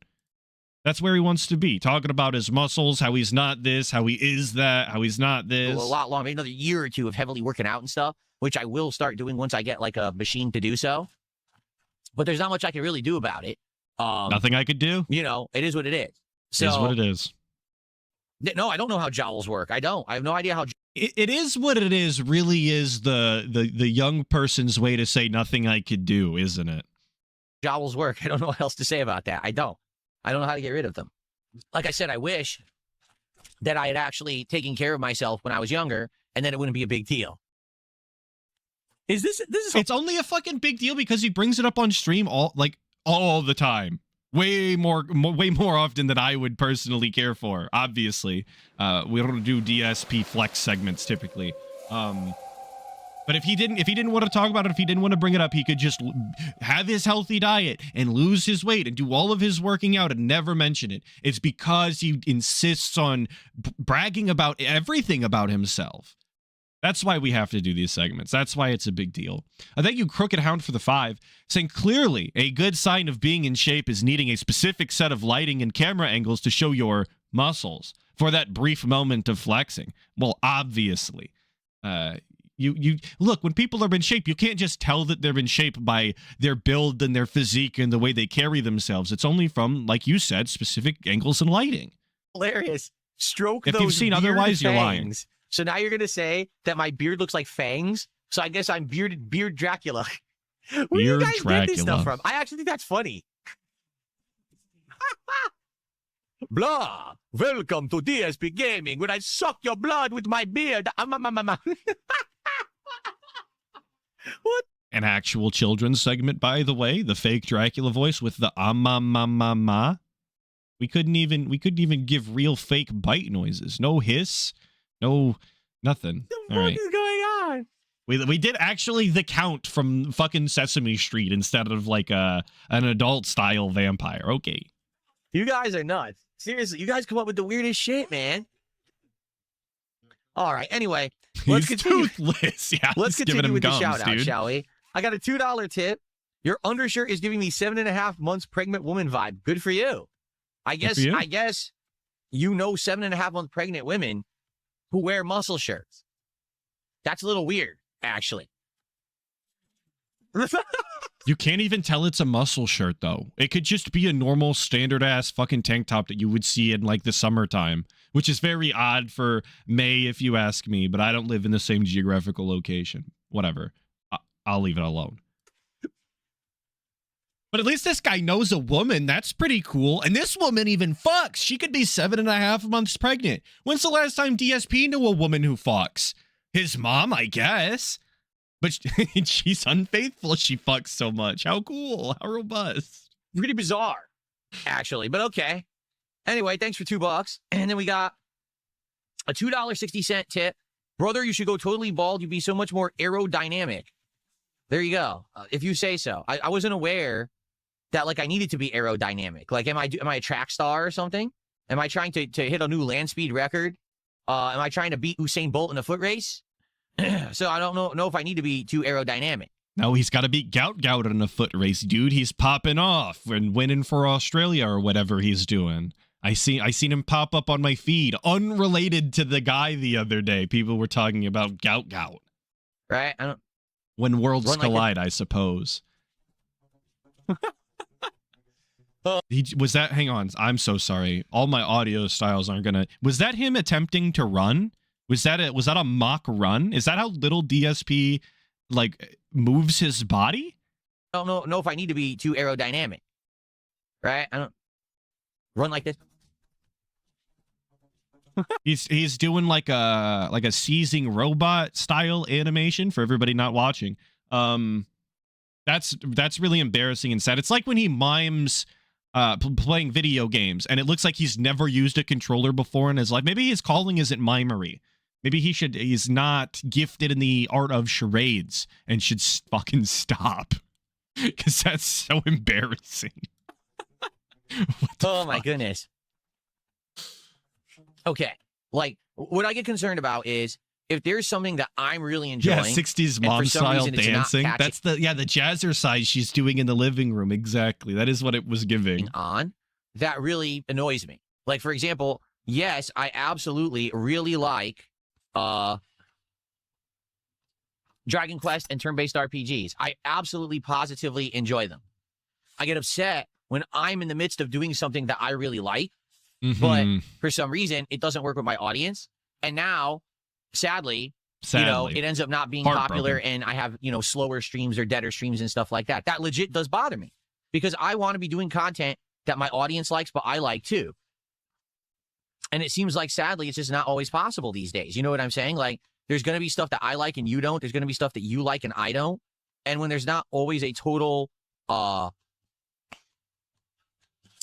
That's where he wants to be. Talking about his muscles, how he's not this, how he is that, how he's not this. A lot longer, maybe another year or two of heavily working out and stuff, which I will start doing once I get like a machine to do so. But there's not much I can really do about it. Nothing I could do. You know, it is what it is. So, It is what it is. No, I don't know how jowls work. I don't. I have no idea how. It is what it is. Really is the young person's way to say nothing I could do, isn't it? Jowls work. I don't know what else to say about that. I don't know how to get rid of them. Like I said, I wish that I had actually taken care of myself when I was younger, and then it wouldn't be a big deal. This is It's only a fucking big deal because he brings it up on stream all the time. Way more often than I would personally care for. Obviously, we don't do DSP flex segments typically. But if he didn't want to talk about it, if he didn't want to bring it up, he could just have his healthy diet and lose his weight and do all of his working out and never mention it. It's because he insists on bragging about everything about himself. That's why we have to do these segments. That's why it's a big deal. Thank you, Crooked Hound, for the 5, saying clearly a good sign of being in shape is needing a specific set of lighting and camera angles to show your muscles for that brief moment of flexing. Well, obviously. You look, when people are in shape, you can't just tell that they're in shape by their build and their physique and the way they carry themselves. It's only from, like you said, specific angles and lighting. hilarious. Stroke If those you've seen beard otherwise, you're lying. fangs. So now you're gonna say that my beard looks like fangs? So I guess I'm beard Dracula. Where do you Beard guys get this stuff Dracula. from? I actually think that's funny. Blah. Welcome to DSP Gaming, where I suck your blood with my beard. What? An actual children's segment, by the way, the fake Dracula voice with the ma. We couldn't even give real fake bite noises. No hiss, no nothing. What All the right. fuck is going on? We did actually the Count from fucking Sesame Street instead of like an adult style vampire. Okay. You guys are nuts. Seriously, you guys come up with the weirdest shit, man. All right. Anyway, let's He's continue. toothless. Yeah, Let's just giving continue him with gums, the shout out, dude. shall we? I got a $2 tip. Your undershirt is giving me 7.5 months pregnant woman vibe. Good for you. I guess. for you. I guess you know 7.5 month pregnant women who wear muscle shirts. That's a little weird, actually. You can't even tell it's a muscle shirt, though. It could just be a normal standard-ass fucking tank top that you would see in, like, the summertime, which is very odd for May, if you ask me, but I don't live in the same geographical location. Whatever. I'll leave it alone. But at least this guy knows a woman. That's pretty cool. And this woman even fucks. She could be 7.5 months pregnant. When's the last time DSP knew a woman who fucks? His mom, I guess. But she's unfaithful. She fucks so much. How cool. How robust. Pretty bizarre, actually, but okay. Anyway, thanks for $2. And then we got a $2.60 tip. Brother, you should go totally bald. You'd be so much more aerodynamic. There you go. If you say so. I wasn't aware that, like, I needed to be aerodynamic. Like, am I a track star or something? Am I trying to hit a new land speed record? Am I trying to beat Usain Bolt in a foot race? So I don't know if I need to be too aerodynamic. No, he's got to beat Gout in a foot race, dude. He's popping off and winning for Australia or whatever he's doing. I seen him pop up on my feed, unrelated to the guy the other day. People were talking about Gout. Right? I don't. When worlds Run like collide, I suppose. Was that? Hang on, I'm so sorry. All my audio styles aren't gonna. Was that him attempting to run? Was that a mock run? Is that how little DSP like moves his body? I don't know if I need to be too aerodynamic. Right? I don't run like this. He's doing like a seizing robot style animation for everybody not watching. That's really embarrassing and sad. It's like when he mimes playing video games and it looks like he's never used a controller before in his life. Maybe his calling isn't mimery. Maybe he's not gifted in the art of charades and should fucking stop. Because that's so embarrassing. Oh my goodness. Okay. Like, what I get concerned about is if there's something that I'm really enjoying. Yeah, 60s and mom for some style reason it's not dancing. catching That's the jazzercise she's doing in the living room. Exactly. That is what it was giving. On, that really annoys me. Like, for example, yes, I absolutely really like Dragon Quest and turn-based RPGs. I absolutely positively enjoy them. I get upset when I'm in the midst of doing something that I really like, but for some reason it doesn't work with my audience. And now, sadly, you know, it ends up not being popular and I have, you know, slower streams or deader streams and stuff like that. That legit does bother me because I want to be doing content that my audience likes, but I like too. And it seems like, sadly, it's just not always possible these days. You know what I'm saying? Like, there's going to be stuff that I like and you don't. There's going to be stuff that you like and I don't. And when there's not always a total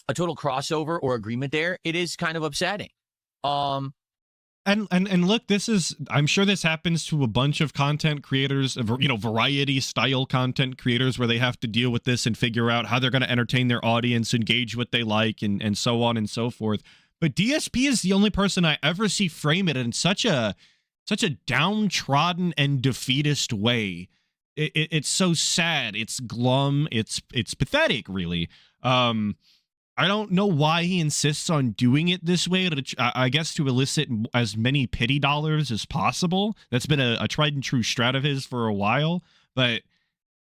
crossover or agreement there, it is kind of upsetting. And look, I'm sure this happens to a bunch of content creators, you know, variety style content creators where they have to deal with this and figure out how they're going to entertain their audience, engage what they like and so on and so forth. But DSP is the only person I ever see frame it in such a downtrodden and defeatist way. It's so sad. It's glum. It's pathetic, really. I don't know why he insists on doing it this way. I guess to elicit as many pity dollars as possible. That's been a tried and true strat of his for a while. But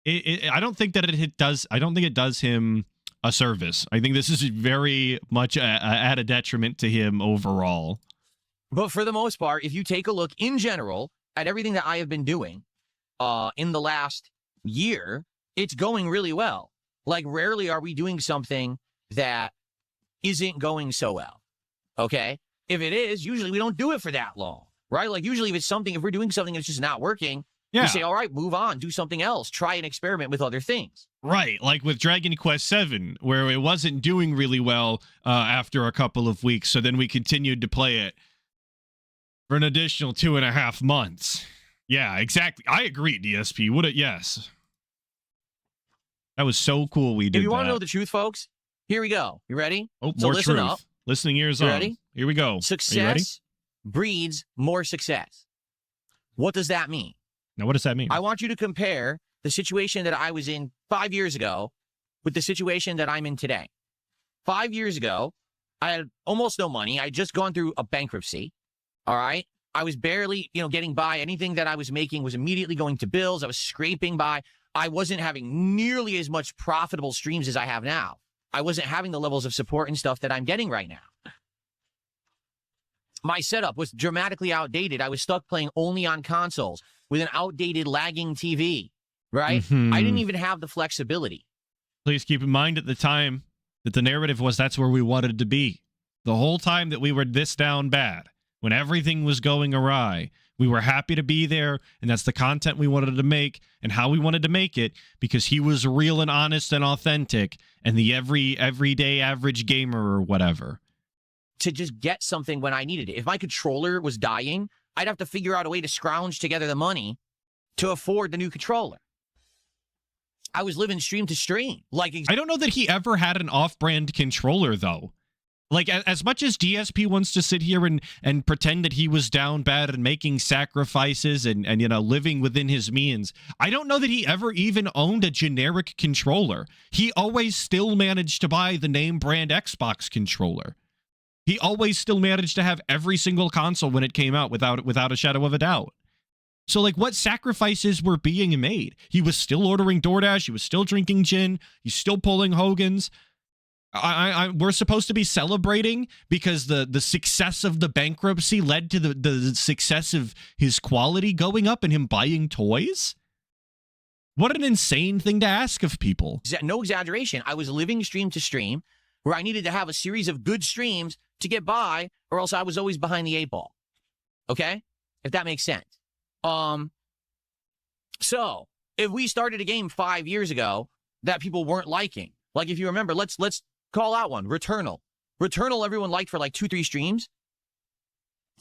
I don't think that it does. I don't think it does him a service. I think this is very much at a detriment to him overall. But for the most part, if you take a look in general at everything that I have been doing in the last year, it's going really well. Like, rarely are we doing something that isn't going so well. Okay? If it is, usually we don't do it for that long, right? Like, usually if we're doing something that's just not working, we say, all right, move on, do something else, try and experiment with other things. Right, like with Dragon Quest VII, where it wasn't doing really well after a couple of weeks, so then we continued to play it for an additional 2.5 months. Yeah, exactly. I agree, DSP. Yes. That was so cool we did that. If you want to know the truth, folks, Here we go. You ready? Oh, So more listen truth. up. Listening ears You on. ready? Here we go. Are you ready? Success breeds more success. What does that mean? Now, what does that mean? I want you to compare the situation that I was in 5 years ago with the situation that I'm in today. 5 years ago, I had almost no money. I had just gone through a bankruptcy. All right. I was barely, getting by. Anything that I was making was immediately going to bills. I was scraping by. I wasn't having nearly as much profitable streams as I have now. I wasn't having the levels of support and stuff that I'm getting right now. My setup was dramatically outdated. I was stuck playing only on consoles with an outdated lagging TV, right? Mhm. I didn't even have the flexibility. Please keep in mind at the time that the narrative was that's where we wanted to be. The whole time that we were this down bad, when everything was going awry, we were happy to be there, and that's the content we wanted to make and how we wanted to make it, because he was real and honest and authentic and the everyday average gamer or whatever. To just get something when I needed it. If my controller was dying, I'd have to figure out a way to scrounge together the money to afford the new controller. I was living stream to stream. I don't know that he ever had an off-brand controller, though. Like, as much as DSP wants to sit here and pretend that he was down bad and making sacrifices and living within his means, I don't know that he ever even owned a generic controller. He always still managed to buy the name brand Xbox controller. He always still managed to have every single console when it came out without a shadow of a doubt. So, like, what sacrifices were being made? He was still ordering DoorDash. He was still drinking gin. He's still pulling Hogan's. We're supposed to be celebrating because the success of the bankruptcy led to the success of his quality going up and him buying toys? What an insane thing to ask of people. No exaggeration. I was living stream to stream where I needed to have a series of good streams to get by, or else I was always behind the 8 ball. Okay? If that makes sense. So if we started a game 5 years ago that people weren't liking, like if you remember, let's call out one, Returnal. Returnal, everyone liked for like 2-3 streams.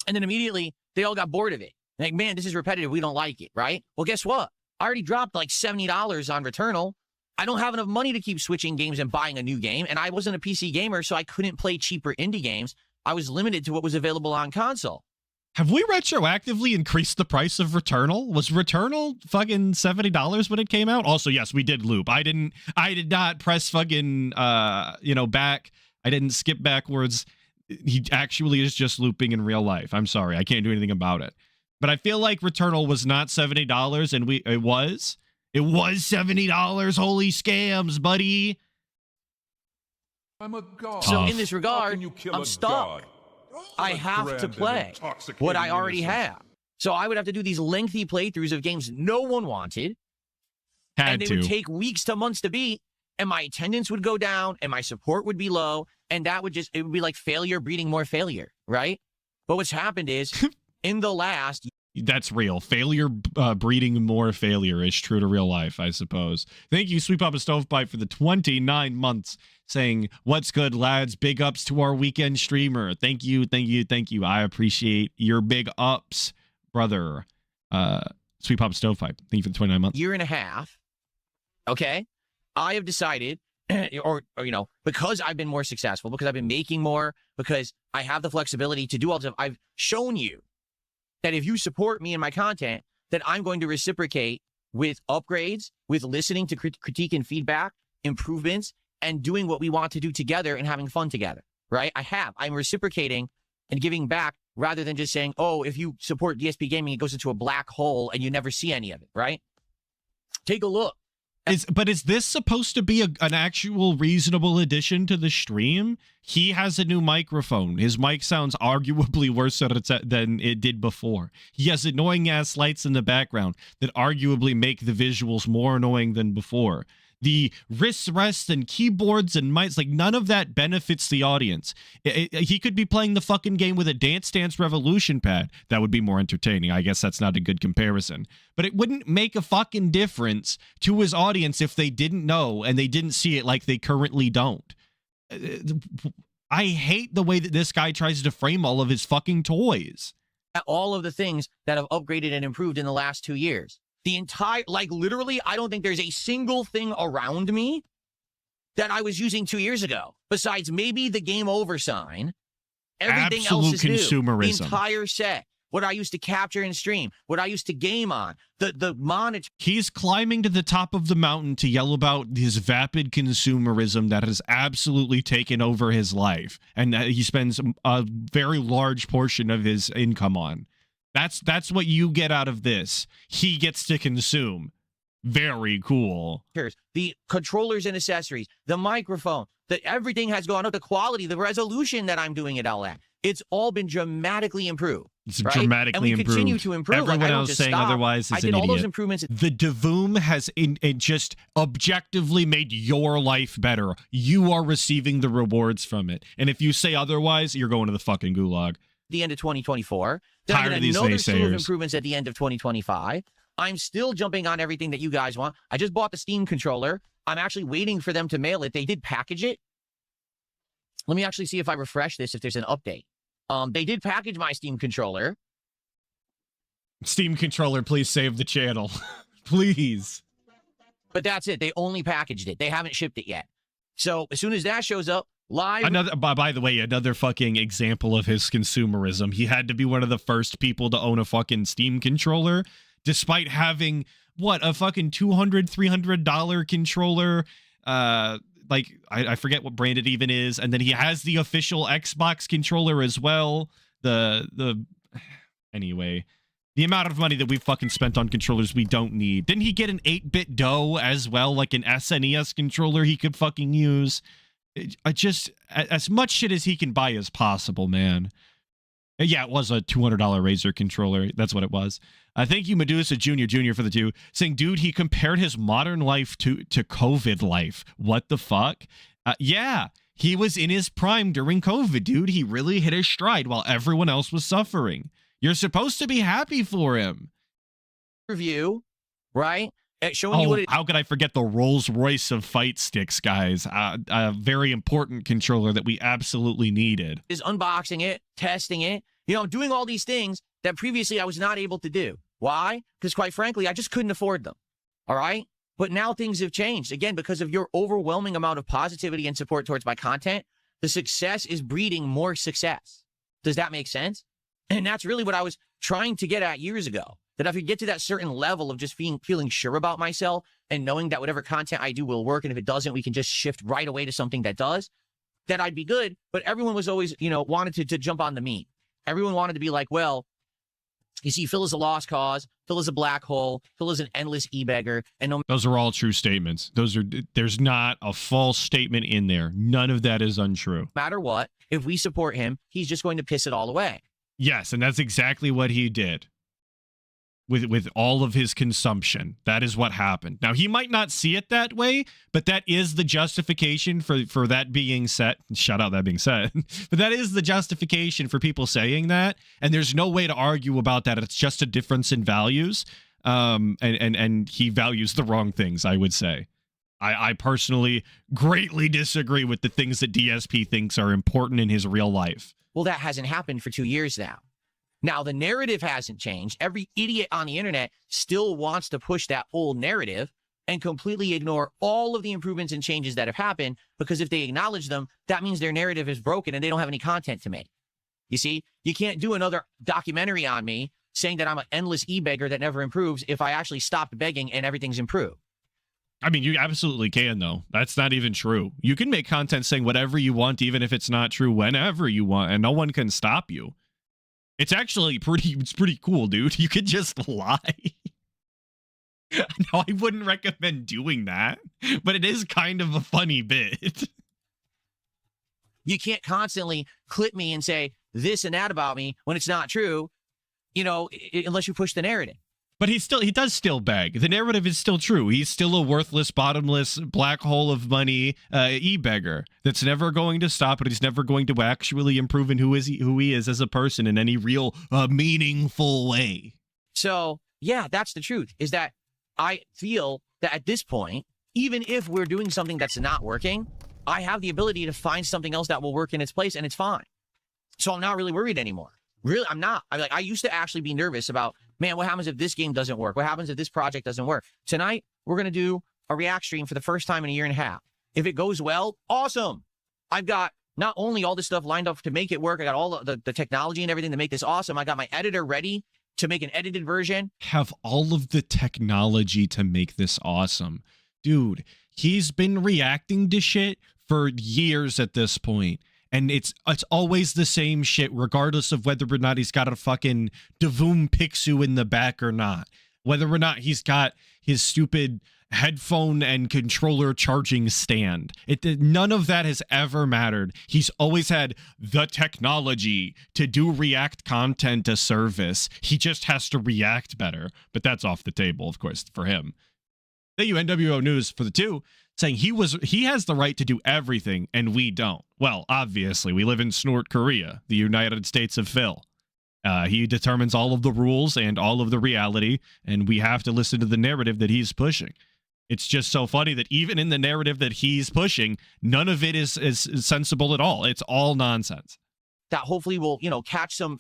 And then immediately they all got bored of it. Like, man, this is repetitive. We don't like it, right? Well, guess what? I already dropped like $70 on Returnal. I don't have enough money to keep switching games and buying a new game. And I wasn't a PC gamer, so I couldn't play cheaper indie games. I was limited to what was available on console. Have we retroactively increased the price of Returnal? Was Returnal fucking $70 when it came out? Also, yes, we did loop. I did not press fucking back. I didn't skip backwards. He actually is just looping in real life. I'm sorry. I can't do anything about it. But I feel like Returnal was not $70 and it was $70. Holy scams, buddy. I'm a god. So in this How regard, can you kill I'm a stuck. god? I What a have to grand and play intoxicating what I already innocence. have. So I would have to do these lengthy playthroughs of games no one wanted. Had And they to. would take weeks to months to beat. And my attendance would go down and my support would be low. And that would it would be like failure breeding more failure, right? But what's happened is in the last That's real. Failure breeding more failure is true to real life, I suppose. Thank you, Sweet Papa Stovepipe, for the 29 months saying, "What's good, lads? Big ups to our weekend streamer." Thank you, thank you, thank you. I appreciate your big ups, brother. Sweet Papa Stovepipe, thank you for the 29 months. year and a half, okay, I have decided, or because I've been more successful, because I've been making more, because I have the flexibility to do all this stuff, I've shown you that if you support me and my content, that I'm going to reciprocate with upgrades, with listening to critique and feedback, improvements, and doing what we want to do together and having fun together, right? I'm reciprocating and giving back rather than just saying, oh, if you support DSP Gaming, it goes into a black hole and you never see any of it, right? Take a look. But is this supposed to be an actual reasonable addition to the stream? He has a new microphone. His mic sounds arguably worse than it did before. He has annoying-ass lights in the background that arguably make the visuals more annoying than before. The wrist rests and keyboards and mics, like, none of that benefits the audience. He could be playing the fucking game with a Dance Dance Revolution pad. That would be more entertaining. I guess that's not a good comparison. But it wouldn't make a fucking difference to his audience if they didn't know and they didn't see it like they currently don't. I hate the way that this guy tries to frame all of his fucking toys. All of the things that have upgraded and improved in the last 2 years. The entire, like, literally, I don't think there's a single thing around me that I was using 2 years ago. Besides maybe the game over sign, everything Absolute else is consumerism. new. The entire set. What I used to capture and stream. What I used to game on. The monitor. He's climbing to the top of the mountain to yell about his vapid consumerism that has absolutely taken over his life, and that he spends a very large portion of his income on. That's what you get out of this. He gets to consume. Very cool. The controllers and accessories, the microphone, everything has gone up. The quality, the resolution that I'm doing it all at. It's all been dramatically improved. It's right? dramatically and we improved. continue to improve. Everyone like, I don't else just saying stop. otherwise is I did an all idiot. those improvements. The Devoom has it just objectively made your life better. You are receiving the rewards from it. And if you say otherwise, you're going to the fucking gulag. The end of 2024. Then I'm Tired of gonna these another slew of naysayers. improvements at the end of 2025. I'm still jumping on everything that you guys want. I just bought the Steam controller. I'm actually waiting for them to mail it. They did package it. Let me actually see if I refresh this, if there's an update. They did package my Steam controller. Steam controller, please save the channel. Please. But that's it. They only packaged it. They haven't shipped it yet. So as soon as that shows up, live. Another, by the way, another fucking example of his consumerism. He had to be one of the first people to own a fucking Steam controller, despite having, what, a fucking $200, $300 controller. Like, I forget what brand it even is. And then he has the official Xbox controller as well. Anyway, the amount of money that we fucking spent on controllers we don't need. Didn't he get an 8-bit DOE as well? Like an SNES controller he could fucking use? I just, as much shit as he can buy as possible, man. Yeah, it was a $200 Razer controller. That's what it was. Thank you, Medusa Jr. for the 2. Saying, dude, he compared his modern life to COVID life. What the fuck? Yeah, he was in his prime during COVID, dude. He really hit his stride while everyone else was suffering. You're supposed to be happy for him. Review, right? Showing you what it how could I forget the Rolls Royce of fight sticks, guys? A very important controller that we absolutely needed. is, unboxing it, testing it. You know, doing all these things that previously I was not able to do. Why? Because quite frankly, I just couldn't afford them. All right? But now things have changed. Again, because of your overwhelming amount of positivity and support towards my content, the success is breeding more success. Does that make sense? And that's really what I was trying to get at years ago. That if you get to that certain level of just feeling sure about myself and knowing that whatever content I do will work, and if it doesn't, we can just shift right away to something that does, that I'd be good. But everyone was always, wanted to jump on the meme. Everyone wanted to be like, well, you see, Phil is a lost cause. Phil is a black hole. Phil is an endless e-beggar. And no Those are all true statements. There's not a false statement in there. None of that is untrue. matter what, if we support him, he's just going to piss it all away. Yes, and that's exactly what he did. With all of his consumption. That is what happened. Now, he might not see it that way, but that is the justification for that being said. Shout out that being said. But that is the justification for people saying that, and there's no way to argue about that. It's just a difference in values, and he values the wrong things, I would say. I personally greatly disagree with the things that DSP thinks are important in his real life. Well, that hasn't happened for 2 years now. Now, the narrative hasn't changed. Every idiot on the internet still wants to push that old narrative and completely ignore all of the improvements and changes that have happened, because if they acknowledge them, that means their narrative is broken and they don't have any content to make. You see, you can't do another documentary on me saying that I'm an endless e-beggar that never improves if I actually stopped begging and everything's improved. I mean, you absolutely can, though. That's not even true. You can make content saying whatever you want, even if it's not true, whenever you want, and no one can stop you. It's actually pretty cool, dude. You could just lie. No, I wouldn't recommend doing that, but it is kind of a funny bit. You can't constantly clip me and say this and that about me when it's not true, unless you push the narrative. But he does still beg. The narrative is still true. He's still a worthless, bottomless black hole of money e-beggar that's never going to stop, but he's never going to actually improve in who he is as a person in any real meaningful way. So, yeah, that's the truth, is that I feel that at this point, even if we're doing something that's not working, I have the ability to find something else that will work in its place, and it's fine. So I'm not really worried anymore. Really, I'm not. I used to actually be nervous about, man, what happens if this game doesn't work? What happens if this project doesn't work? Tonight, we're going to do a React stream for the first time in a year and a half. If it goes well, awesome. I've got not only all this stuff lined up to make it work, I got all the technology and everything to make this awesome. I got my editor ready to make an edited version. Have all of the technology to make this awesome. Dude, he's been reacting to shit for years at this point. And it's always the same shit, regardless of whether or not he's got a fucking Davoom Pixu in the back or not. Whether or not he's got his stupid headphone and controller charging stand. None of that has ever mattered. He's always had the technology to do React content to service. He just has to react better. But that's off the table, of course, for him. Thank you, NWO News, for the 2, saying he has the right to do everything and we don't. Well, obviously, we live in Snort Korea, the United States of Phil. He determines all of the rules and all of the reality, and we have to listen to the narrative that he's pushing. It's just so funny that even in the narrative that he's pushing, none of it is sensible at all. It's all nonsense. That hopefully will, catch some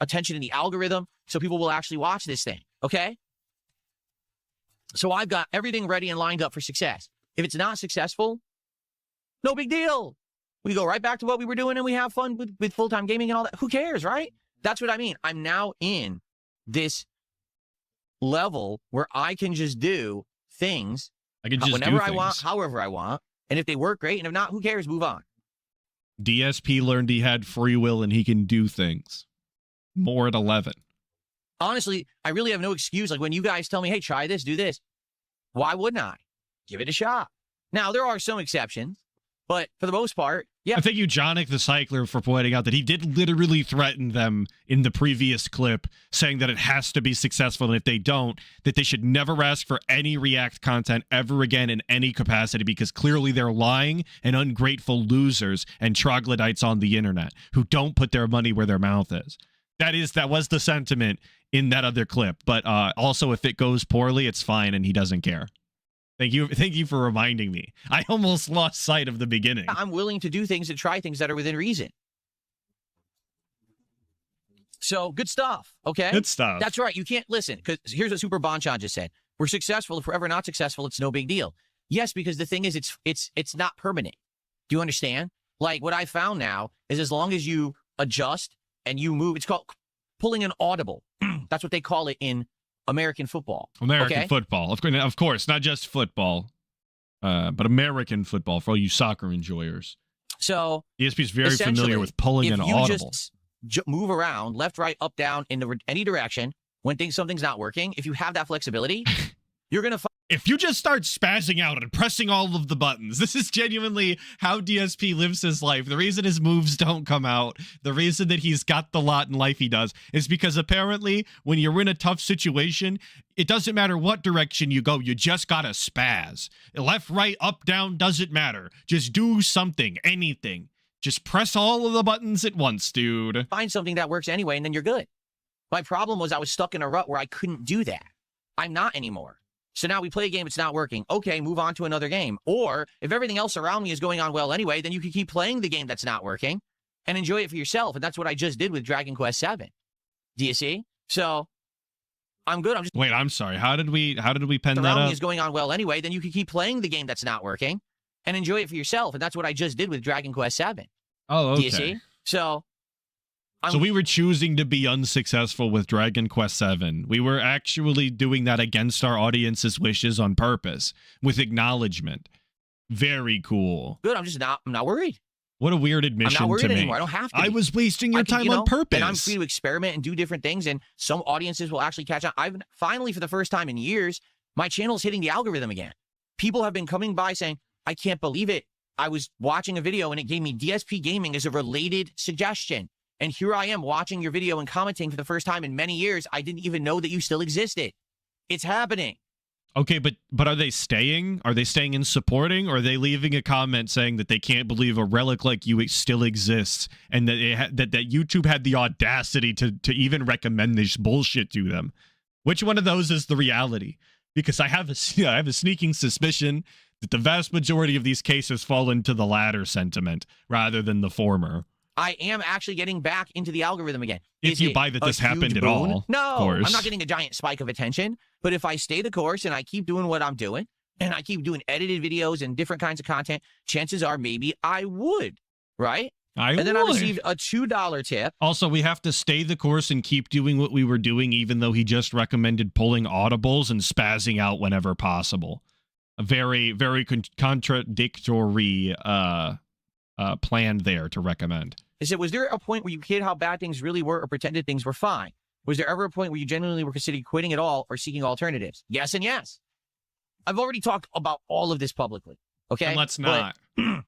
attention in the algorithm so people will actually watch this thing, okay? So I've got everything ready and lined up for success. If it's not successful, no big deal. We go right back to what we were doing and we have fun with full-time gaming and all that. Who cares, right? That's what I mean. I'm now in this level where I can just do things whenever I want, however I want. And if they work, great. And if not, who cares? Move on. DSP learned he had free will and he can do things. More at 11. Honestly, I really have no excuse. Like when you guys tell me, hey, try this, do this. Why wouldn't I? Give it a shot. Now, there are some exceptions, but for the most part, yeah. I thank you, Jonic the Cycler, for pointing out that he did literally threaten them in the previous clip, saying that it has to be successful, and if they don't, that they should never ask for any React content ever again in any capacity, because clearly they're lying and ungrateful losers and troglodytes on the internet who don't put their money where their mouth is. That was the sentiment in that other clip, but also if it goes poorly, it's fine, and he doesn't care. Thank you for reminding me. I almost lost sight of the beginning. I'm willing to do things and try things that are within reason. So, good stuff, okay? Good stuff. That's right. You can't listen, because here's what Super Bonchan just said. We're successful. If we're ever not successful, it's no big deal. Yes, because the thing is, it's not permanent. Do you understand? Like, what I found now is as long as you adjust and you move, it's called pulling an audible. That's what they call it in American football. American football. Of course, not just football, but American football for all you soccer enjoyers. So ESP is very familiar with pulling an audible. If you just move around, left, right, up, down, in any direction, when something's not working, if you have that flexibility, you're going to find... If you just start spazzing out and pressing all of the buttons, this is genuinely how DSP lives his life. The reason his moves don't come out, the reason that he's got the lot in life he does, is because apparently when you're in a tough situation, it doesn't matter what direction you go, you just gotta spaz. Left, right, up, down, doesn't matter. Just do something, anything. Just press all of the buttons at once, dude. Find something that works anyway, and then you're good. My problem was I was stuck in a rut where I couldn't do that. I'm not anymore. So now we play a game, it's not working. Okay, move on to another game. Or if everything else around me is going on well anyway, then you can keep playing the game that's not working and enjoy it for yourself. And that's what I just did with Dragon Quest VII. Do you see? So I'm good. Wait, I'm sorry. How did we pen that around up? me is going on well anyway, then you can keep playing the game that's not working and enjoy it for yourself. And that's what I just did with Dragon Quest VII. Oh, okay. Do you see? So we were choosing to be unsuccessful with Dragon Quest VII. We were actually doing that against our audience's wishes on purpose, with acknowledgement. Very cool. Good. I'm not worried. What a weird admission to me. I'm not worried anymore. I don't have to be. I was wasting your time on purpose. And I'm free to experiment and do different things, and some audiences will actually catch on. I've finally, for the first time in years, my channel's hitting the algorithm again. People have been coming by saying, I can't believe it. I was watching a video and it gave me DSP Gaming as a related suggestion. And here I am watching your video and commenting for the first time in many years. I didn't even know that you still existed. It's happening. Okay, but are they staying? Are they staying and supporting? Or are they leaving a comment saying that they can't believe a relic like you still exists and that that YouTube had the audacity to even recommend this bullshit to them? Which one of those is the reality? Because I have a sneaking suspicion that the vast majority of these cases fall into the latter sentiment rather than the former. I am actually getting back into the algorithm again. If you buy that this happened at all. No, I'm not getting a giant spike of attention. But if I stay the course and I keep doing what I'm doing, and I keep doing edited videos and different kinds of content, chances are maybe I would, right? And then I received a $2 tip. Also, we have to stay the course and keep doing what we were doing, even though he just recommended pulling audibles and spazzing out whenever possible. A very, very contradictory plan there to recommend. I said, was there a point where you hid how bad things really were or pretended things were fine? Was there ever a point where you genuinely were considering quitting it all or seeking alternatives? Yes and yes. I've already talked about all of this publicly. Okay? And let's not. But,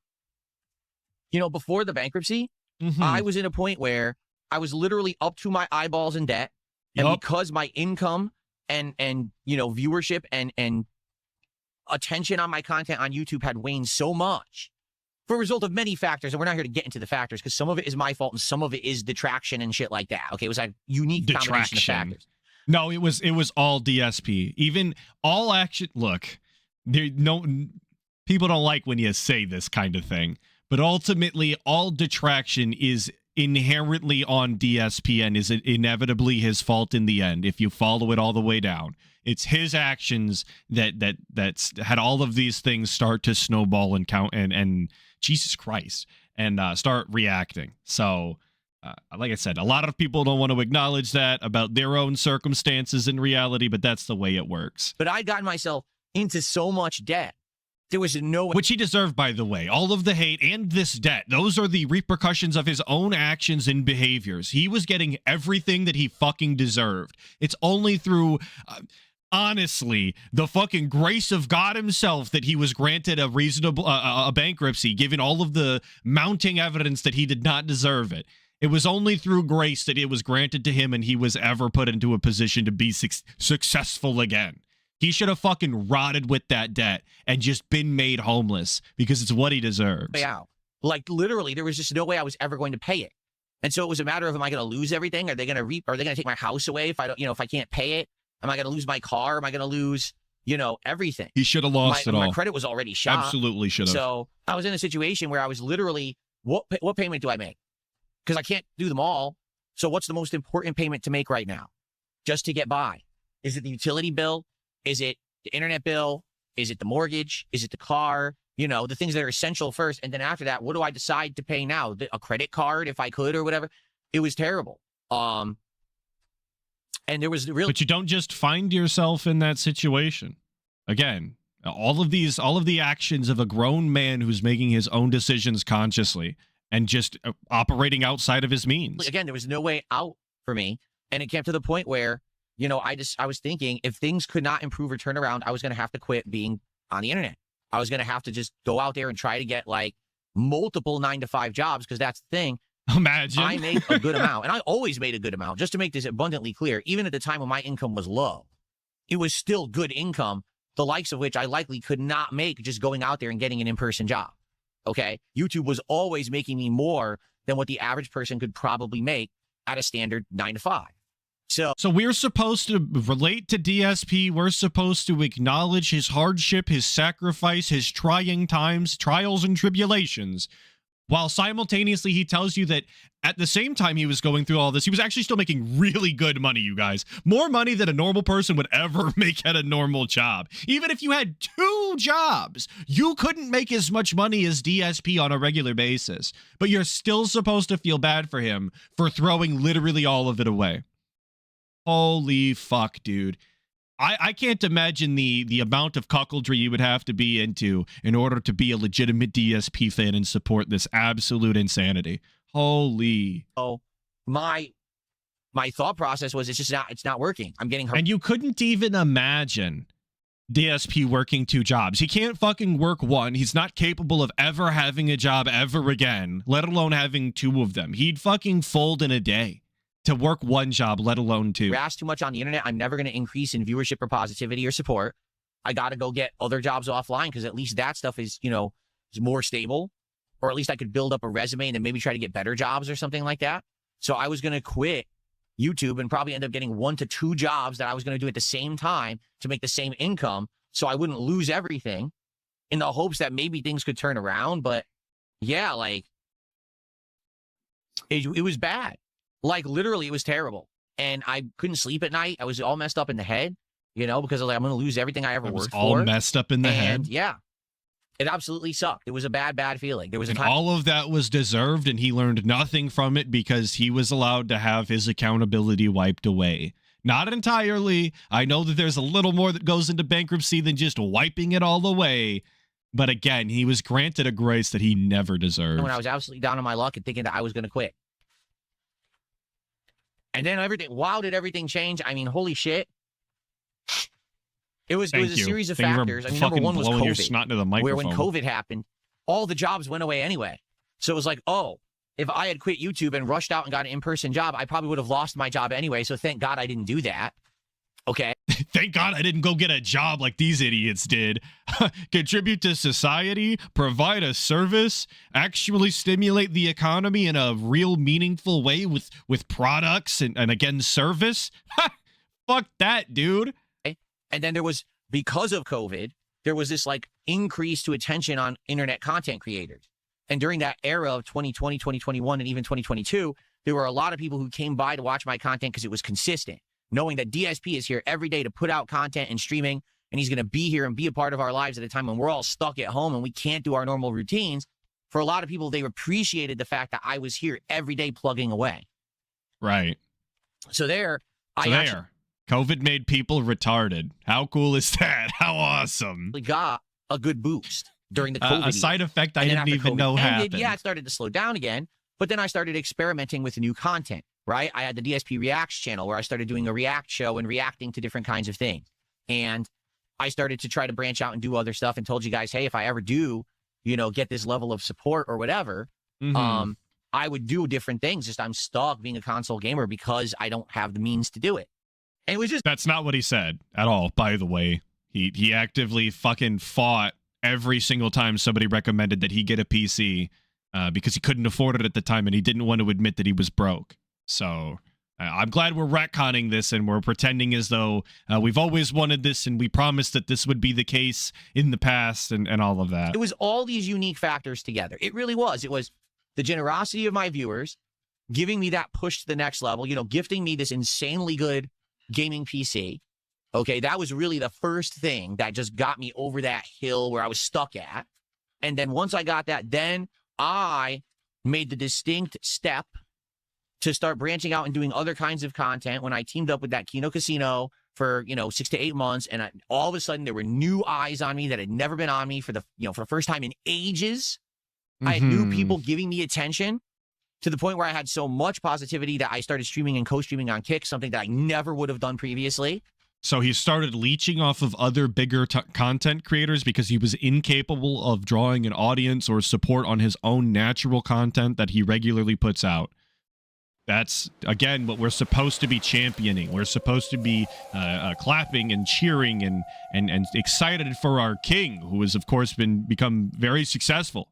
before the bankruptcy, Mm-hmm. I was in a point where I was literally up to my eyeballs in debt. And because my income and viewership and attention on my content on YouTube had waned so much for a result of many factors, and we're not here to get into the factors because some of it is my fault and some of it is detraction and shit like that. Okay, it was a unique combination of factors. No, it was all DSP. Even all action. Look, people don't like when you say this kind of thing, but ultimately, all detraction is inherently on DSP and is inevitably his fault in the end. If you follow it all the way down, it's his actions that's had all of these things start to snowball and count and Jesus Christ and start reacting. So, like I said, a lot of people don't want to acknowledge that about their own circumstances in reality, but that's the way it works. But I'd gotten myself into so much debt. There was no way. Which he deserved, by the way. All of the hate and this debt, those are the repercussions of his own actions and behaviors. He was getting everything that he fucking deserved. It's only through, honestly, the fucking grace of God himself that he was granted a reasonable a bankruptcy, given all of the mounting evidence that he did not deserve it. It was only through grace that it was granted to him and he was ever put into a position to be successful again. He should have fucking rotted with that debt and just been made homeless because it's what he deserves. Yeah. Like literally, there was just no way I was ever going to pay it. And so it was a matter of, am I going to lose everything? Are they going to take my house away if I don't, if I can't pay it? Am I going to lose my car? Am I going to lose, everything? He should have lost it all. My credit was already shot. Absolutely should have. So I was in a situation where I was literally, what payment do I make? Because I can't do them all. So what's the most important payment to make right now? Just to get by? Is it the utility bill? Is it the internet bill? Is it the mortgage? Is it the car? The things that are essential first. And then after that, what do I decide to pay now? A credit card, if I could, or whatever. It was terrible. And there was really. But you don't just find yourself in that situation. Again, all of the actions of a grown man who's making his own decisions consciously and just operating outside of his means. Again, there was no way out for me. And it came to the point where, I was thinking if things could not improve or turn around, I was going to have to quit being on the internet. I was going to have to just go out there and try to get like multiple 9-to-5 jobs because that's the thing. Imagine. I make a good amount, and I always made a good amount. Just to make this abundantly clear, even at the time when my income was low, it was still good income, the likes of which I likely could not make just going out there and getting an in-person job. Okay? YouTube was always making me more than what the average person could probably make at a standard 9-to-5. So we're supposed to relate to DSP. We're supposed to acknowledge his hardship, his sacrifice, his trying times, trials and tribulations, while simultaneously he tells you that at the same time he was going through all this, he was actually still making really good money, you guys. More money than a normal person would ever make at a normal job. Even if you had 2 jobs, you couldn't make as much money as DSP on a regular basis. But you're still supposed to feel bad for him for throwing literally all of it away. Holy fuck, dude. I can't imagine the amount of cuckoldry you would have to be into in order to be a legitimate DSP fan and support this absolute insanity. Holy. Oh, my thought process was it's not working. I'm getting hurt. And you couldn't even imagine DSP working 2 jobs. He can't fucking work one. He's not capable of ever having a job ever again, let alone having 2 of them. He'd fucking fold in a day to work 1 job, let alone 2. Harassed too much on the internet, I'm never going to increase in viewership or positivity or support. I got to go get other jobs offline because at least that stuff is, is more stable, or at least I could build up a resume and then maybe try to get better jobs or something like that. So I was going to quit YouTube and probably end up getting 1 to 2 jobs that I was going to do at the same time to make the same income so I wouldn't lose everything in the hopes that maybe things could turn around. But yeah, like it was bad. Like literally it was terrible. And I couldn't sleep at night. I was all messed up in the head. you know, because like, I'm going to lose everything I ever It was worked all for. messed up in the And head. yeah, it absolutely sucked. It was a bad feeling. There was a And time. all of that was deserved, and he learned nothing from it because he was allowed to have his accountability wiped away. Not entirely. I know that there's a little more that goes into bankruptcy than just wiping it all away. But again, he was granted a grace that he never deserved. When I was absolutely down on my luck and thinking that I was going to quit. And then wow, did everything change? I mean, holy shit. It was a series of factors. I mean, number one was blowing your COVID, snot into the where when microphone. COVID happened, all the jobs went away anyway. So it was like, oh, if I had quit YouTube and rushed out and got an in-person job, I probably would have lost my job anyway. So thank God I didn't do that. Okay. Thank God I didn't go get a job like these idiots did. Contribute to society, provide a service, actually stimulate the economy in a real meaningful way with products and again, service. Fuck that, dude. And then there was, because of COVID, there was this like increase to attention on internet content creators. And during that era of 2020, 2021, and even 2022, there were a lot of people who came by to watch my content because it was consistent, knowing that DSP is here every day to put out content and streaming, and he's going to be here and be a part of our lives at a time when we're all stuck at home and we can't do our normal routines. For a lot of people, they appreciated the fact that I was here every day plugging away. Right. So COVID made people retarded. How cool is that? How awesome. We got a good boost during the COVID a side year. effect I And then didn't after even COVID know ended, happened. Yeah, it started to slow down again. But then I started experimenting with new content, right? I had the DSP Reacts channel where I started doing a React show and reacting to different kinds of things. And I started to try to branch out and do other stuff and told you guys, hey, if I ever do, you know, get this level of support or whatever, I would do different things. Just I'm stuck being a console gamer because I don't have the means to do it. And it was just... That's not what he said at all, by the way. He actively fucking fought every single time somebody recommended that he get a PC because he couldn't afford it at the time and he didn't want to admit that he was broke. So I'm glad we're retconning this and we're pretending as though we've always wanted this and we promised that this would be the case in the past and all of that. It was all these unique factors together. It really was. It was the generosity of my viewers giving me that push to the next level, you know, gifting me this insanely good gaming PC. Okay, that was really the first thing that just got me over that hill where I was stuck at. And then once I got that, then I made the distinct step to start branching out and doing other kinds of content when I teamed up with that Kino Casino for, 6 to 8 months. And all of a sudden there were new eyes on me that had never been on me for the first time in ages. I had new people giving me attention to the point where I had so much positivity that I started streaming and co-streaming on Kick, something that I never would have done previously. So he started leeching off of other bigger content creators because he was incapable of drawing an audience or support on his own natural content that he regularly puts out. That's, again, what we're supposed to be championing. We're supposed to be clapping and cheering and excited for our king, who has, of course, become very successful.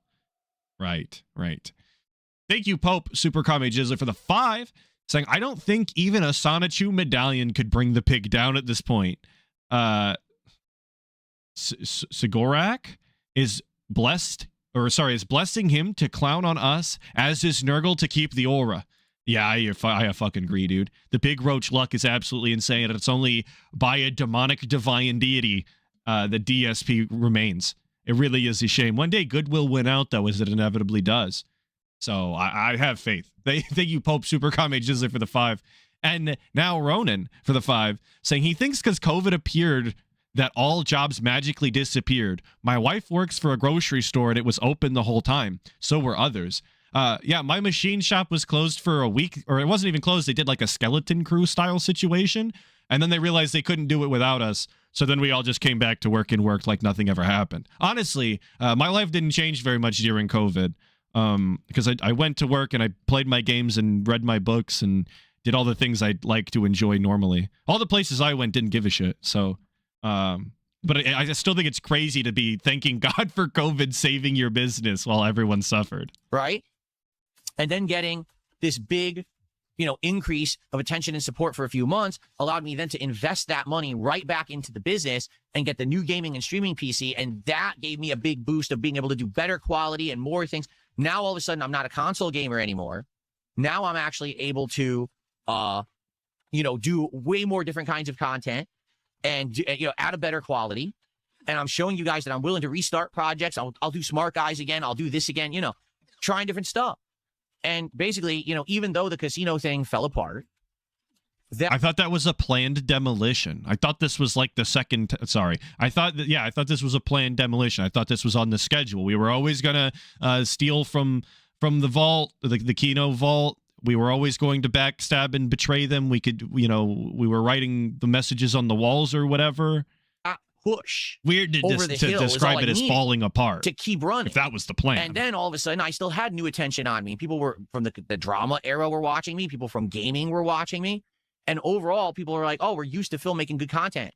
Right. Thank you, Pope Super Kame Jizzler, for the 5, saying, I don't think even a Sonichu medallion could bring the pig down at this point. Sigorak is blessing him to clown on us, as is Nurgle to keep the aura. Yeah, I fucking agree, dude. The big roach luck is absolutely insane, and it's only by a demonic divine deity that DSP remains. It really is a shame. One day, good will win out, though, as it inevitably does. So I have faith. Thank you, Pope Super Kame Jizzler, for the 5. And now Ronan for the 5, saying he thinks because COVID appeared that all jobs magically disappeared. My wife works for a grocery store and it was open the whole time. So were others. Yeah, my machine shop was closed for a week, or it wasn't even closed. They did like a skeleton crew style situation. And then they realized they couldn't do it without us. So then we all just came back to work and worked like nothing ever happened. Honestly, my life didn't change very much during COVID. Because I went to work and I played my games and read my books and did all the things I'd like to enjoy normally. All the places I went didn't give a shit. So, but I still think it's crazy to be thanking God for COVID saving your business while everyone suffered. Right. And then getting this big, increase of attention and support for a few months allowed me then to invest that money right back into the business and get the new gaming and streaming PC. And that gave me a big boost of being able to do better quality and more things. Now, all of a sudden, I'm not a console gamer anymore. Now I'm actually able to, do way more different kinds of content. and at a better quality. And I'm showing you guys that I'm willing to restart projects. I'll do Smart Guys again. I'll do this again, trying different stuff. And basically, even though the casino thing fell apart, I thought that was a planned demolition. I thought this was like the second. I thought this was a planned demolition. I thought this was on the schedule. We were always gonna steal from the vault, the Kino vault. We were always going to backstab and betray them. We could, we were writing the messages on the walls or whatever. Push weird to describe it as falling apart to keep running if that was the plan. And then all of a sudden I still had new attention on me. People were from the drama era were watching me. People from gaming were watching me, and overall people were like, oh, we're used to film making good content,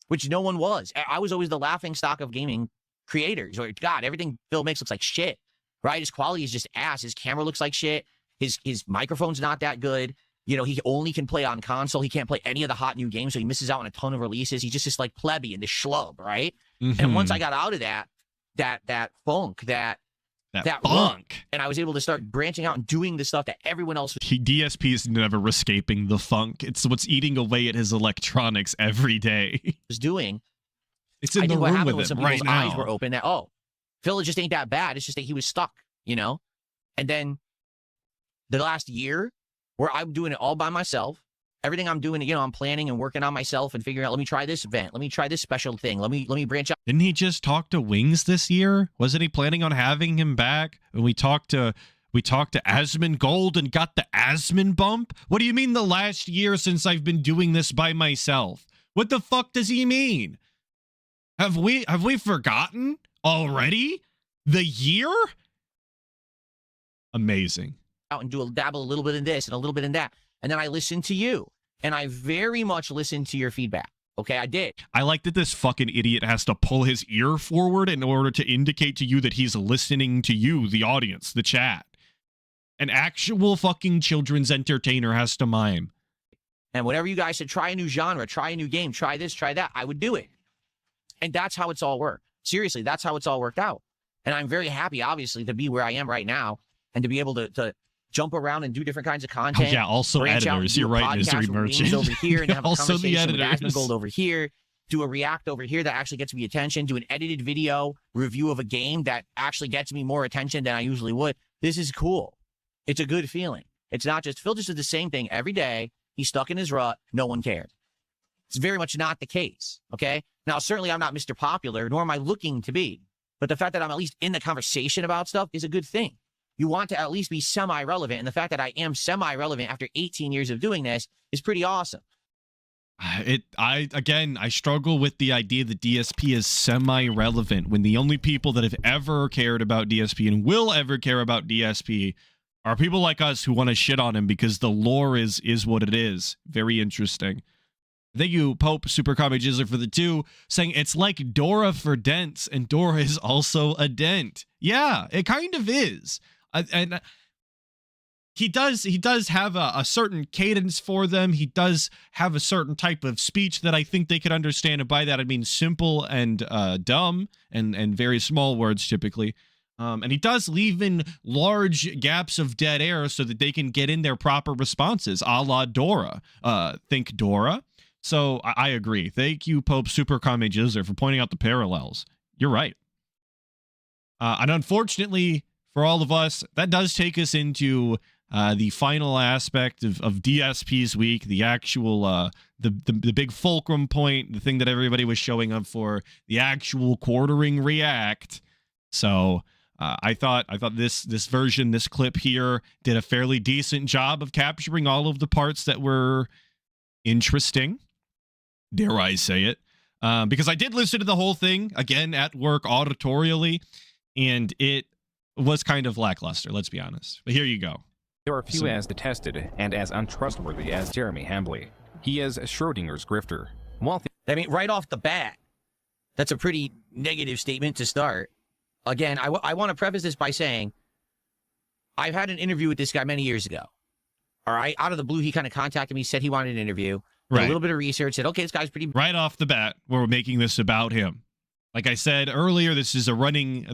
which no one was. I was always the laughing stock of gaming creators. Or God, everything Phil makes looks like shit, right? His quality is just ass. His camera looks like shit. His microphone's not that good. He only can play on console. He can't play any of the hot new games, so he misses out on a ton of releases. He's just this like plebeian, this schlub, right? And once I got out of that funk, that funk, and I was able to start branching out and doing the stuff that everyone else DSP is never escaping the funk. It's what's eating away at his electronics every day. was doing. It's in the room with him right now. Eyes were open. That Phil just ain't that bad. It's just that he was stuck, And then the last year, where I'm doing it all by myself. Everything I'm doing, I'm planning and working on myself and figuring out, let me try this event. Let me try this special thing. Let me branch out. Didn't he just talk to Wings this year? Wasn't he planning on having him back? And we talked to Asmongold and got the Asmon bump? What do you mean the last year since I've been doing this by myself? What the fuck does he mean? Have we forgotten already? The year? Amazing. Out and dabble a little bit in this and a little bit in that. And then I listened to you, and I very much listened to your feedback. Okay, I did. I like that this fucking idiot has to pull his ear forward in order to indicate to you that he's listening to you, the audience, the chat. An actual fucking children's entertainer has to mime. And whatever you guys said, try a new genre, try a new game, try this, try that, I would do it. And that's how it's all worked. Seriously, that's how it's all worked out. And I'm very happy, obviously, to be where I am right now and to be able to jump around and do different kinds of content. Oh, yeah, also editors. You're right, Mystery Merchant. Over here and have also a conversation the editors. With Asmongold over here. Do a react over here that actually gets me attention. Do an edited video review of a game that actually gets me more attention than I usually would. This is cool. It's a good feeling. It's not just Phil just did the same thing every day. He's stuck in his rut. No one cared. It's very much not the case. Okay. Now, certainly I'm not Mr. Popular, nor am I looking to be. But the fact that I'm at least in the conversation about stuff is a good thing. You want to at least be semi-relevant. And the fact that I am semi-relevant after 18 years of doing this is pretty awesome. I struggle with the idea that DSP is semi-relevant when the only people that have ever cared about DSP and will ever care about DSP are people like us who want to shit on him because the lore is what it is. Very interesting. Thank you, Pope Super Comic Jizzler, for the 2, saying it's like Dora for dents, and Dora is also a dent. Yeah, it kind of is. And he does have a certain cadence for them. He does have a certain type of speech that I think they could understand. And by that, I mean simple and dumb and very small words typically. And he does leave in large gaps of dead air so that they can get in their proper responses, a la Dora. Think Dora. So I agree. Thank you, Pope Super Kame Jizzler, for pointing out the parallels. You're right. And unfortunately for all of us, that does take us into the final aspect of DSP's week, the actual, the big fulcrum point, the thing that everybody was showing up for, the actual quartering react. So I thought this version, this clip here, did a fairly decent job of capturing all of the parts that were interesting. Dare I say it? Because I did listen to the whole thing again at work auditorially, and it was kind of lackluster, let's be honest. But here you go. There are few as detested and as untrustworthy as Jeremy Hambley. He is Schrodinger's grifter. I mean, right off the bat, that's a pretty negative statement to start. Again, I want to preface this by saying I've had an interview with this guy many years ago. All right? Out of the blue, he kind of contacted me, said he wanted an interview. Did a little bit of research, said, okay, this guy's pretty... Right off the bat, we're making this about him. Like I said earlier, this is a running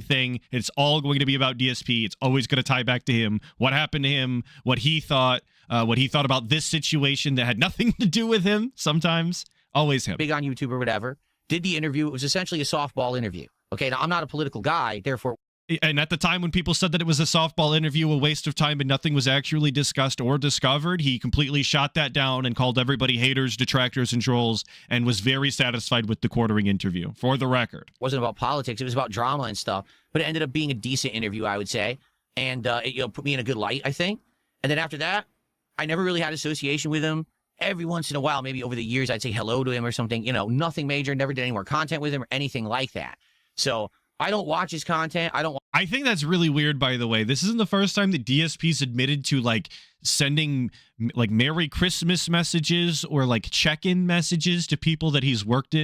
thing. It's all going to be about DSP. It's always going to tie back to him. What happened to him, what he thought about this situation that had nothing to do with him sometimes. Always him. big on YouTube or whatever, did the interview. It was essentially a softball interview. Okay, now I'm not a political guy, therefore. And at the time when people said that it was a softball interview, a waste of time, and nothing was actually discussed or discovered, he completely shot that down and called everybody haters, detractors, and trolls, and was very satisfied with the quartering interview, for the record. It wasn't about politics. It was about drama and stuff. But it ended up being a decent interview, I would say. And it put me in a good light, I think. And then after that, I never really had association with him. Every once in a while, maybe over the years, I'd say hello to him or something. Nothing major. Never did any more content with him or anything like that. So I don't watch his content. I think that's really weird, by the way. This isn't the first time that DSP's admitted to sending Merry Christmas messages or check-in messages to people that he's worked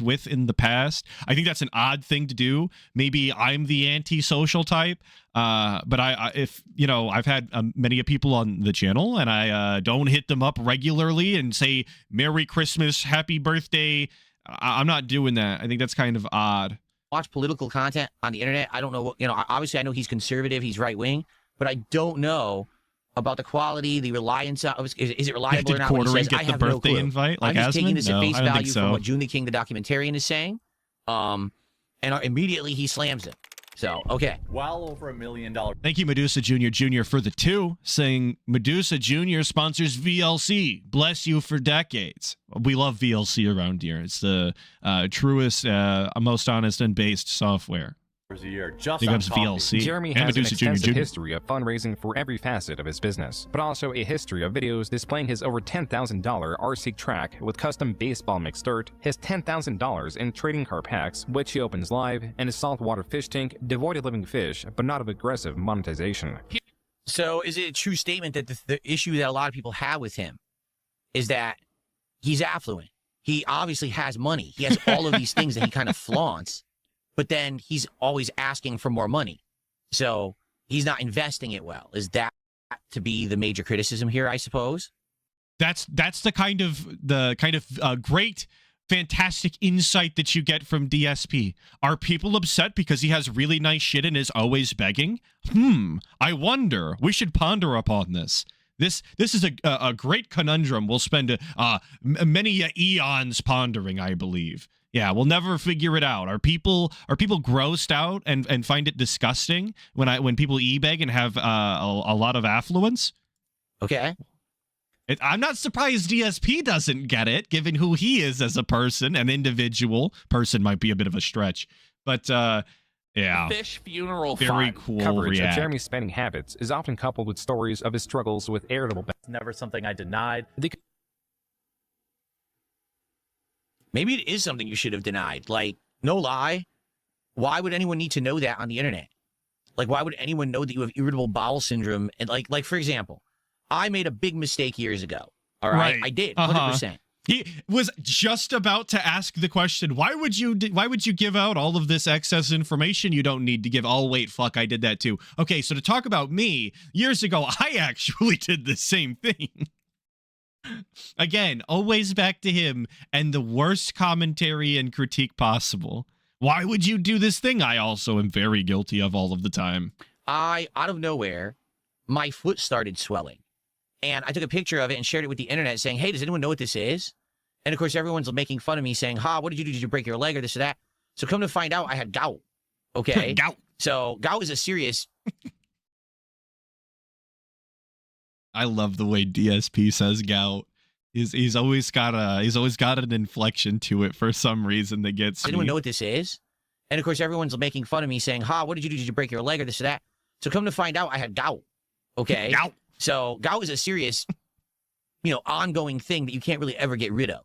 with in the past. I think that's an odd thing to do. Maybe I'm the anti-social type, but I've had many people on the channel, and I don't hit them up regularly and say Merry Christmas, Happy Birthday. I'm not doing that. I think that's kind of odd. Watch political content on the internet. I don't know obviously I know he's conservative, he's right wing, but I don't know about the quality, the reliance of is it reliable or not? Did Quartering get the birthday invite? I'm just taking this at face value so. from what June the King, the documentarian, is saying. And immediately he slams it. So, okay. Well over $1 million. Thank you, Medusa Jr. for the 2, saying Medusa Jr. sponsors VLC. Bless you for decades. We love VLC around here. It's the truest, most honest and based software. A year just Big on ups coffee. VLC. Jeremy and has an Medusa extensive Jr. history of fundraising for every facet of his business, but also a history of videos displaying his over $10,000 RC track with custom baseball mixed dirt, his $10,000 in trading card packs, which he opens live, and his saltwater fish tank devoid of living fish, but not of aggressive monetization. So is it a true statement that the issue that a lot of people have with him is that he's affluent? He obviously has money. He has all of these things that he kind of flaunts. But then he's always asking for more money. So he's not investing it well. Is that to be the major criticism here, I suppose? That's the kind of great, fantastic insight that you get from DSP. Are people upset because he has really nice shit and is always begging? I wonder. We should ponder upon this. This is a great conundrum we'll spend many eons pondering, I believe. Yeah, we'll never figure it out. Are people grossed out and find it disgusting when people e-beg and have a lot of affluence? Okay. I'm not surprised DSP doesn't get it, given who he is as a person, an individual. Person might be a bit of a stretch, but yeah. Fish funeral very fun. Cool Coverage react. of Jeremy's spending habits is often coupled with stories of his struggles with irritable. Never something I denied. Maybe it is something you should have denied. No lie. Why would anyone need to know that on the internet? Why would anyone know that you have irritable bowel syndrome? And for example, I made a big mistake years ago. All right. I did. 100%. He was just about to ask the question, why would you give out all of this excess information you don't need to give? Oh, wait, fuck, I did that too. Okay, so to talk about me, years ago, I actually did the same thing. Again, always back to him and the worst commentary and critique possible. Why would you do this thing I also am very guilty of all of the time? Out of nowhere, my foot started swelling. And I took a picture of it and shared it with the internet saying, hey, does anyone know what this is? And of course, everyone's making fun of me saying, what did you do? Did you break your leg or this or that? So come to find out, I had gout. Okay. Gout. So gout is a serious... I love the way DSP says gout. He's always got an inflection to it for some reason that gets. Does anyone know what this is? And of course, everyone's making fun of me saying, what did you do? Did you break your leg or this or that? So come to find out, I had gout. Okay. Gout. So gout is a serious, ongoing thing that you can't really ever get rid of.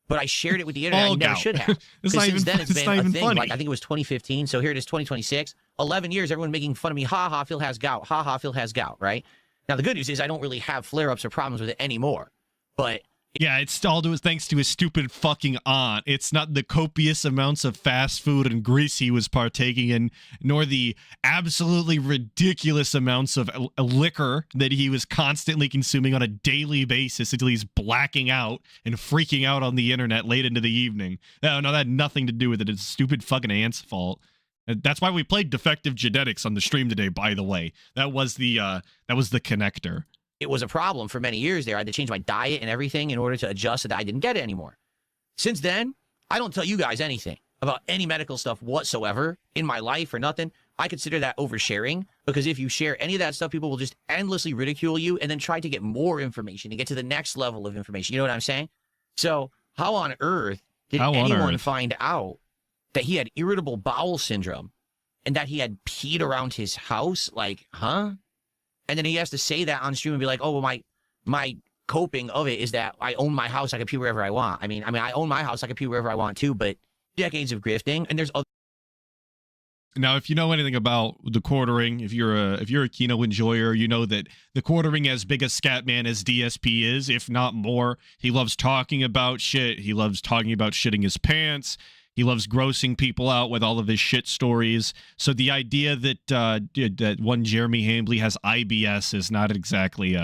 But I shared it with the internet. I never should have. Since then, it's been a thing. Funny. I think it was 2015. So here it is, 2026. 11 years, everyone making fun of me. Phil has gout. Phil has gout. Right. Now, the good news is I don't really have flare-ups or problems with it anymore. But yeah, it's all thanks to his stupid fucking aunt. It's not the copious amounts of fast food and grease he was partaking in, nor the absolutely ridiculous amounts of liquor that he was constantly consuming on a daily basis until he's blacking out and freaking out on the internet late into the evening. No, that had nothing to do with it. It's stupid fucking aunt's fault. That's why we played Defective Genetics on the stream today, by the way. That was the connector. It was a problem for many years there. I had to change my diet and everything in order to adjust so that I didn't get it anymore. Since then, I don't tell you guys anything about any medical stuff whatsoever in my life or nothing. I consider that oversharing, because if you share any of that stuff, people will just endlessly ridicule you and then try to get more information to get to the next level of information. You know what I'm saying? So how on earth did anyone find out that he had irritable bowel syndrome and that he had peed around his house? Like, huh? And then he has to say that on stream and be like, oh, well, my coping of it is that I own my house. I can pee wherever I want. I mean, I own my house. I can pee wherever I want too, but decades of grifting, and there's other. Now, if you know anything about the quartering, if you're a Kino enjoyer, you know that the quartering as big a scat man as DSP is, if not more. He loves talking about shit. He loves talking about shitting his pants. He loves grossing people out with all of his shit stories. So the idea that that one Jeremy Hambley has IBS is not exactly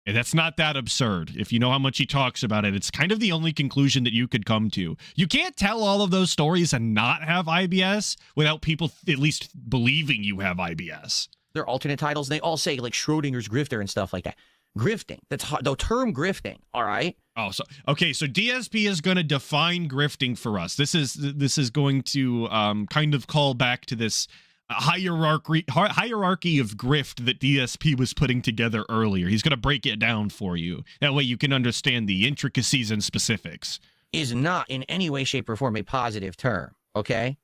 that's not that absurd. If you know how much he talks about it, it's kind of the only conclusion that you could come to. You can't tell all of those stories and not have IBS without people at least believing you have IBS. They're alternate titles, and they all say, like, Schrodinger's grifter and stuff like that. Grifting. That's the term grifting, all right? Oh, so okay, so DSP is going to define grifting for us. This is going to kind of call back to this hierarchy of grift that DSP was putting together earlier. He's going to break it down for you. That way you can understand the intricacies and specifics. Is not in any way, shape, or form a positive term, okay?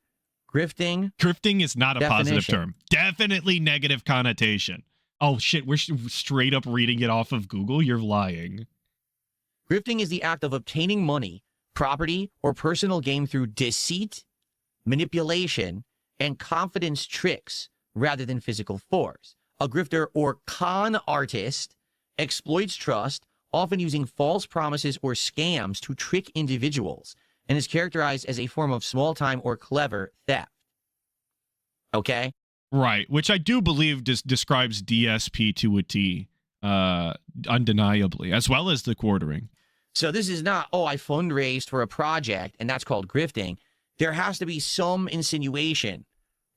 Grifting is not a positive term. Definitely negative connotation. Oh, shit, we're straight up reading it off of Google? You're lying. Grifting is the act of obtaining money, property, or personal gain through deceit, manipulation, and confidence tricks rather than physical force. A grifter or con artist exploits trust, often using false promises or scams to trick individuals, and is characterized as a form of small-time or clever theft. Okay? Right, which I do believe describes DSP to a T, undeniably, as well as the quartering. So this is not, oh, I fundraised for a project, and that's called grifting. There has to be some insinuation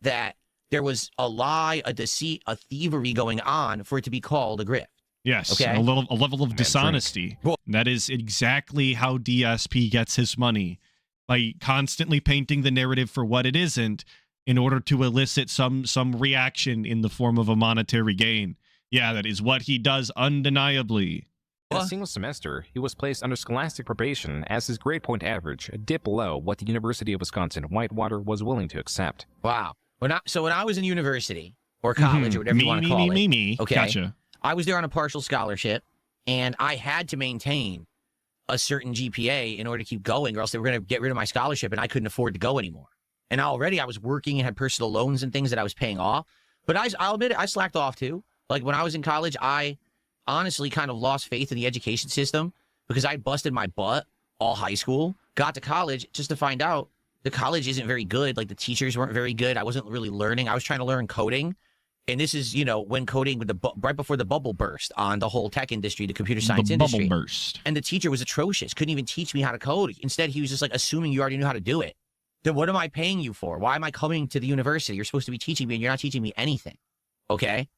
that there was a lie, a deceit, a thievery going on for it to be called a grift. Yes, okay? a level of dishonesty. That is exactly how DSP gets his money, by constantly painting the narrative for what it isn't in order to elicit some reaction in the form of a monetary gain. Yeah, that is what he does undeniably. In a single semester, he was placed under scholastic probation as his grade point average dipped below what the University of Wisconsin-Whitewater was willing to accept. Wow. When I was in university, or college, or whatever you want to call it. Okay. Gotcha. I was there on a partial scholarship, and I had to maintain a certain GPA in order to keep going, or else they were going to get rid of my scholarship, and I couldn't afford to go anymore. And already I was working and had personal loans and things that I was paying off. But I'll admit it, I slacked off too. Like when I was in college, I honestly kind of lost faith in the education system because I busted my butt all high school, got to college just to find out the college isn't very good. Like the teachers weren't very good. I wasn't really learning. I was trying to learn coding. And this is, when coding with right before the bubble burst on the whole tech industry, the computer science industry. The bubble burst. And the teacher was atrocious. Couldn't even teach me how to code. Instead, he was just like assuming you already knew how to do it. Then what am I paying you for? Why am I coming to the university? You're supposed to be teaching me and you're not teaching me anything. Okay?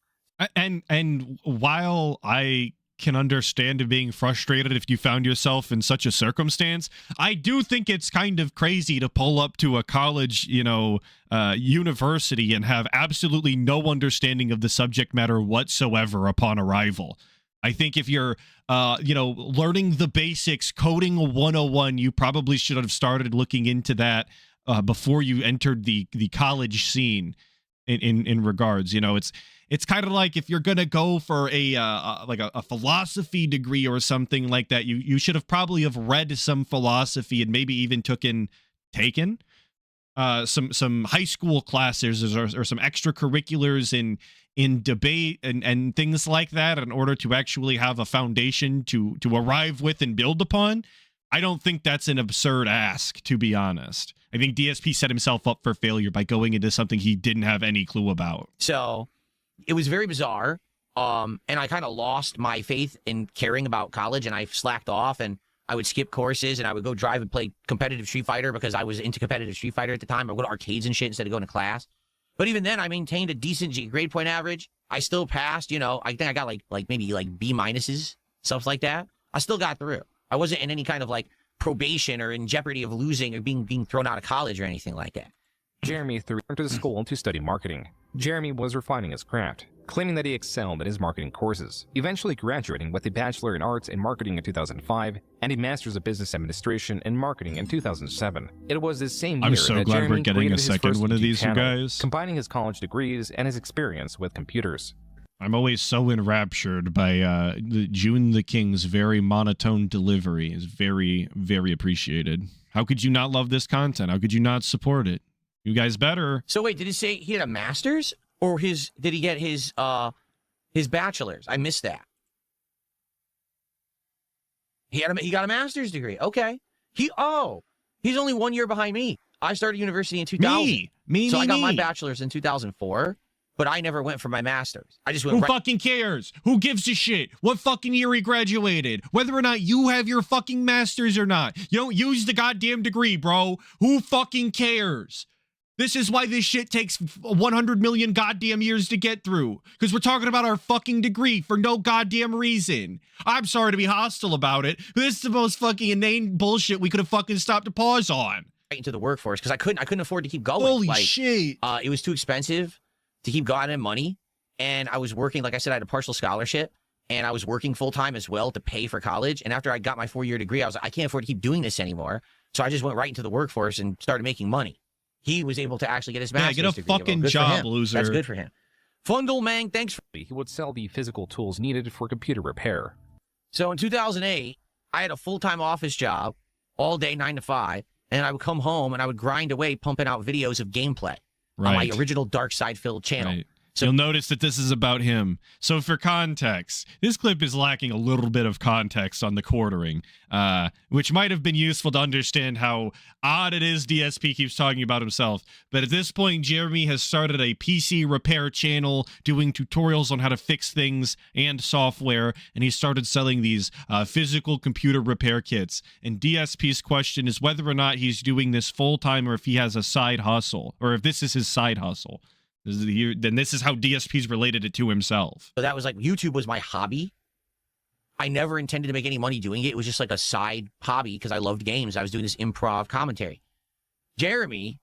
And while I can understand being frustrated if you found yourself in such a circumstance, I do think it's kind of crazy to pull up to a college, university and have absolutely no understanding of the subject matter whatsoever upon arrival. I think if you're, learning the basics, coding 101, you probably should have started looking into that before you entered the college scene. In regards, it's kind of like if you're gonna go for a philosophy degree or something like that, you should have probably have read some philosophy and maybe even taken some high school classes or some extracurriculars in debate and things like that in order to actually have a foundation to arrive with and build upon. I don't think that's an absurd ask, to be honest. I think DSP set himself up for failure by going into something he didn't have any clue about. So it was very bizarre. And I kind of lost my faith in caring about college, and I slacked off, and I would skip courses, and I would go drive and play competitive Street Fighter because I was into competitive Street Fighter at the time. I would go to arcades and shit instead of going to class. But even then, I maintained a decent grade point average. I still passed, I think I got maybe B minuses, stuff like that. I still got through. I wasn't in any kind of probation or in jeopardy of losing or being thrown out of college or anything like that. Jeremy returned to the school to study marketing. Jeremy was refining his craft, claiming that he excelled in his marketing courses, eventually graduating with a Bachelor in Arts and Marketing in 2005 and a Master's of Business Administration and Marketing in 2007. It was this same year I'm so that glad Jeremy we're getting created a his second first one of YouTube these, you channel, guys. combining his college degrees and his experience with computers. I'm always so enraptured by June the King's very monotone delivery. Is very, very appreciated. How could you not love this content? How could you not support it? You guys better. So wait, did he say he had a master's or did he get his bachelor's? I missed that. He got a master's degree. Okay. He's only 1 year behind me. I started university in 2000. Me. So I got my bachelor's in 2004. But I never went for my master's. I just went Who fucking cares? Who gives a shit? What fucking year he graduated? Whether or not you have your fucking master's or not. You don't use the goddamn degree, bro. Who fucking cares? This is why this shit takes 100 million goddamn years to get through. Because we're talking about our fucking degree for no goddamn reason. I'm sorry to be hostile about it, but this is the most fucking inane bullshit we could have fucking stopped a pause on. right into the workforce because I couldn't afford to keep going. Holy shit. It was too expensive to keep going in money. And I was working, like I said, I had a partial scholarship and I was working full time as well to pay for college. And after I got my 4-year degree, I was like, I can't afford to keep doing this anymore. So I just went right into the workforce and started making money. He was able to actually get his master's get a degree. fucking Good for job, him. loser. That's good for him. Fundle thanks for. He would sell the physical tools needed for computer repair. So in 2008, I had a full-time office job all day, 9 to 5. And I would come home and I would grind away pumping out videos of gameplay on my original Dark Side Filled channel. Right. So you'll notice that this is about him. So for context, this clip is lacking a little bit of context on the quartering, which might have been useful to understand how odd it is DSP keeps talking about himself. But at this point, Jeremy has started a PC repair channel doing tutorials on how to fix things and software, and he started selling these physical computer repair kits. And DSP's question is whether or not he's doing this full-time or if he has a side hustle, or if this is his side hustle. Then this is how DSP's related it to himself. that was like, YouTube was my hobby. I never intended to make any money doing it. It was just like a side hobby because I loved games. I was doing this improv commentary. Jeremy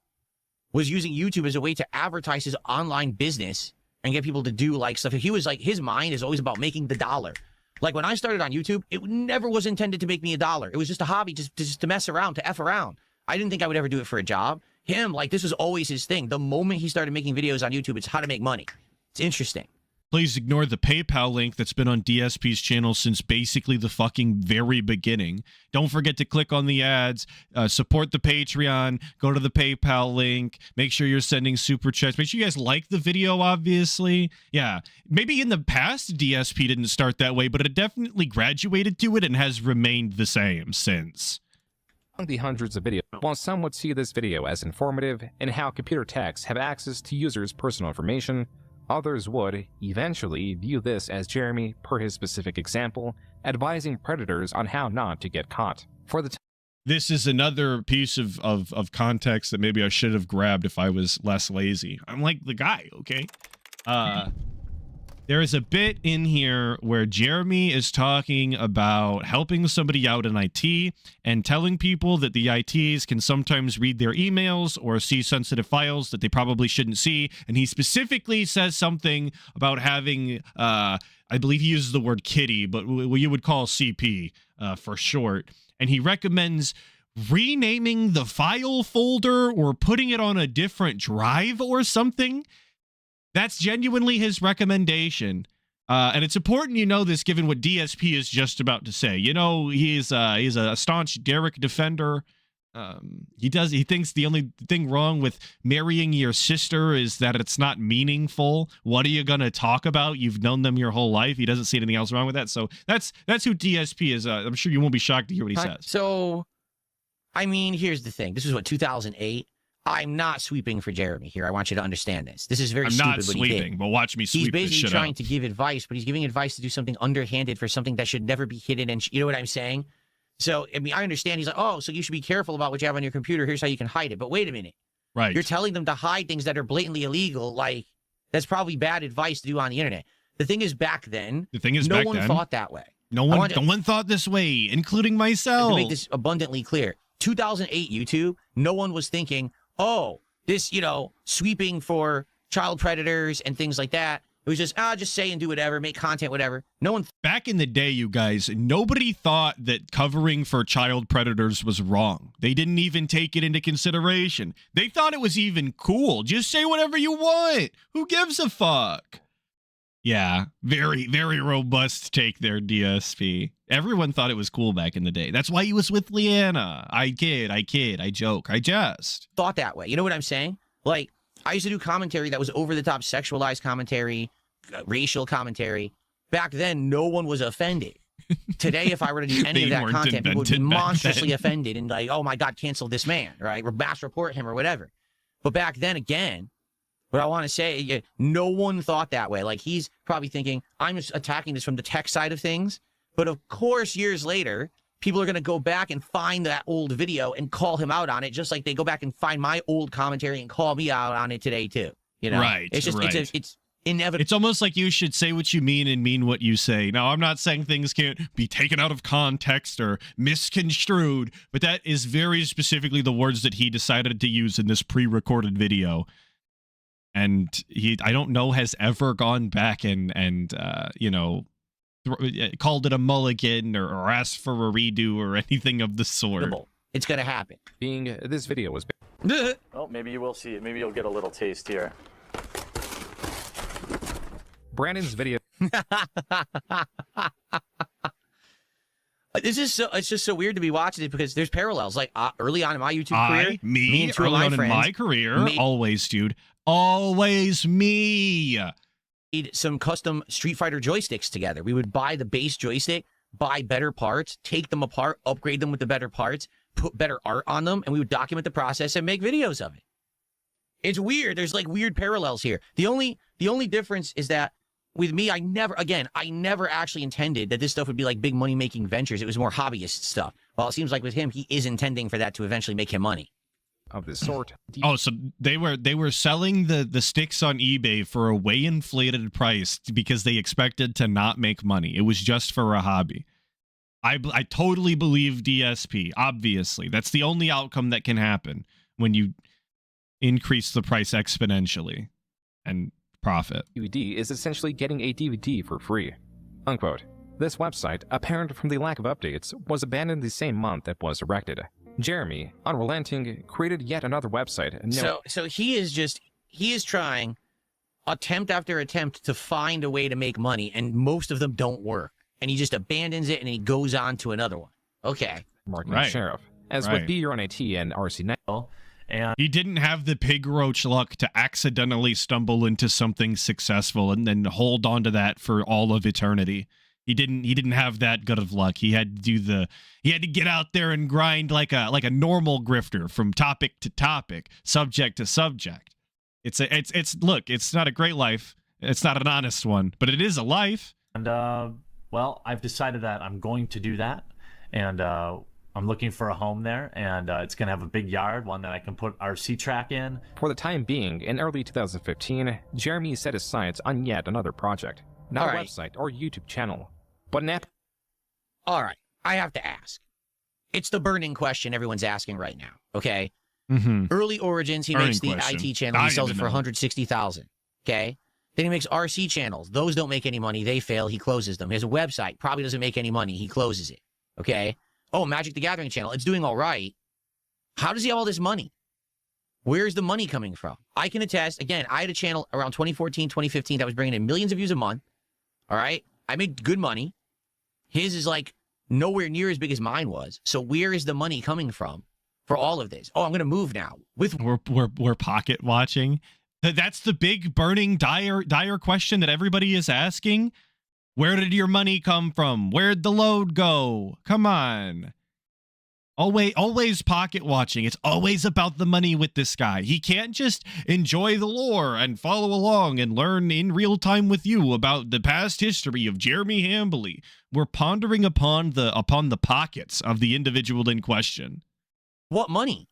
was using YouTube as a way to advertise his online business and get people to do like stuff. He was like, his mind is always about making the dollar. Like when I started on YouTube, it never was intended to make me a dollar. It was just a hobby, just to mess around, to F around. I didn't think I would ever do it for a job. Him, like, this was always his thing. The moment he started making videos on YouTube, it's how to make money. It's interesting. Please ignore the PayPal link that's been on DSP's channel since basically the fucking very beginning. Don't forget to click on the ads, support the Patreon, go to the PayPal link, make sure you're sending super chats. Make sure you guys like the video, obviously. Yeah, maybe in the past DSP didn't start that way, but it definitely graduated to it and has remained the same since. Among the hundreds of videos, while some would see this video as informative in how computer techs have access to users' personal information, others would, eventually, view this as Jeremy, per his specific example, advising predators on how not to get caught. This is another piece of context that maybe I should have grabbed if I was less lazy. I'm like the guy, okay? There is a bit in here where Jeremy is talking about helping somebody out in IT and telling people that the ITs can sometimes read their emails or see sensitive files that they probably shouldn't see. And he specifically says something about having, I believe he uses the word kitty, but what you would call CP for short. And he recommends renaming the file folder or putting it on a different drive or something. That's genuinely his recommendation. And it's important you know this given what DSP is just about to say. You know, he's a staunch Derek defender. He thinks the only thing wrong with marrying your sister is that it's not meaningful. What are you going to talk about? You've known them your whole life. He doesn't see anything else wrong with that. So that's who DSP is. I'm sure you won't be shocked to hear what he says. So, I mean, here's the thing. This is what, 2008? I'm not sweeping for Jeremy here. I want you to understand this. This is very stupid. I'm not sweeping, but watch me sweep this shit He's basically trying up. to give advice, but he's giving advice to do something underhanded for something that should never be hidden. And you know what I'm saying? So, I mean, I understand. He's like, oh, so you should be careful about what you have on your computer. Here's how you can hide it. But wait a minute. Right. You're telling them to hide things that are blatantly illegal. Like, that's probably bad advice to do on the internet. The thing is, back then, no one thought that way. No one thought this way, including myself. To make this abundantly clear, 2008 YouTube, no one was thinking, oh, this, sweeping for child predators and things like that. It was just say and do whatever, make content, whatever. No one. Back in the day, you guys, nobody thought that covering for child predators was wrong. They didn't even take it into consideration. They thought it was even cool. Just say whatever you want. Who gives a fuck? Yeah, very, very robust take there, DSP. Everyone thought it was cool back in the day. That's why he was with Leanna. I kid, I joke, I jest. Thought that way. You know what I'm saying? Like, I used to do commentary that was over-the-top sexualized commentary, racial commentary. Back then, no one was offended. Today, if I were to do any of that content, people would be monstrously offended and like, oh my God, cancel this man, right? Or mass report him or whatever. But back then, again, what I want to say, no one thought that way. Like, he's probably thinking, I'm just attacking this from the tech side of things. But of course, years later, people are going to go back and find that old video and call him out on it, just like they go back and find my old commentary and call me out on it today, too. Right. It's just, right. It's inevitable. It's almost like you should say what you mean and mean what you say. Now, I'm not saying things can't be taken out of context or misconstrued, but that is very specifically the words that he decided to use in this pre-recorded video. And he, I don't know, has ever gone back and called it a mulligan or asked for a redo or anything of the sort. It's going to happen. Being this video was... Oh, maybe you will see it. Maybe you'll get a little taste here. Brandon's video... It's just so weird to be watching it because there's parallels. Like early on in my YouTube career, me and two of early my on friends in my career, always, dude, always me. Made some custom Street Fighter joysticks together. We would buy the base joystick, buy better parts, take them apart, upgrade them with the better parts, put better art on them, and we would document the process and make videos of it. It's weird. There's like weird parallels here. The only difference is that with me, I never actually intended that this stuff would be like big money-making ventures. It was more hobbyist stuff. Well, it seems like with him, he is intending for that to eventually make him money. Of this sort. Oh, so they were selling the sticks on eBay for a way inflated price because they expected to not make money. It was just for a hobby. I totally believe DSP. Obviously, that's the only outcome that can happen when you increase the price exponentially and profit. DVD is essentially getting a DVD for free. Unquote. This website, apparent from the lack of updates, was abandoned the same month it was erected. Jeremy, unrelenting, created yet another website. So he is trying attempt after attempt to find a way to make money, and most of them don't work. And he just abandons it and he goes on to another one. Okay. Marketing Sheriff. As with Be Your Own IT and RC Net. And he didn't have the pig roach luck to accidentally stumble into something successful and then hold on to that for all of eternity. He didn't have that good of luck. He had to get out there and grind like a normal grifter from topic to topic, subject to subject. Look, it's not a great life. It's not an honest one, but it is a life. And well, I've decided that I'm going to do that, and I'm looking for a home there, and it's going to have a big yard, one that I can put RC track in. For the time being, in early 2015, Jeremy set his sights on yet another project. Not a website or YouTube channel, but an app. All right, I have to ask. It's the burning question everyone's asking right now, okay? Mm-hmm. Early Origins, he makes the IT channel, he sells it for $160,000, okay? Then he makes RC channels. Those don't make any money, they fail, he closes them. His website probably doesn't make any money, he closes it, okay? Oh, Magic the Gathering channel, it's doing all right. How does he have all this money? Where's the money coming from? I can attest, again, I had a channel around 2014, 2015 that was bringing in millions of views a month, all right? I made good money. His is like nowhere near as big as mine was. So where is the money coming from for all of this? Oh, I'm going to move now. We're pocket watching. That's the big burning dire question that everybody is asking. Where did your money come from? Where'd the load go? Come on. Always pocket watching. It's always about the money with this guy. He can't just enjoy the lore and follow along and learn in real time with you about the past history of Jeremy Hambley. We're pondering upon the pockets of the individual in question. What money?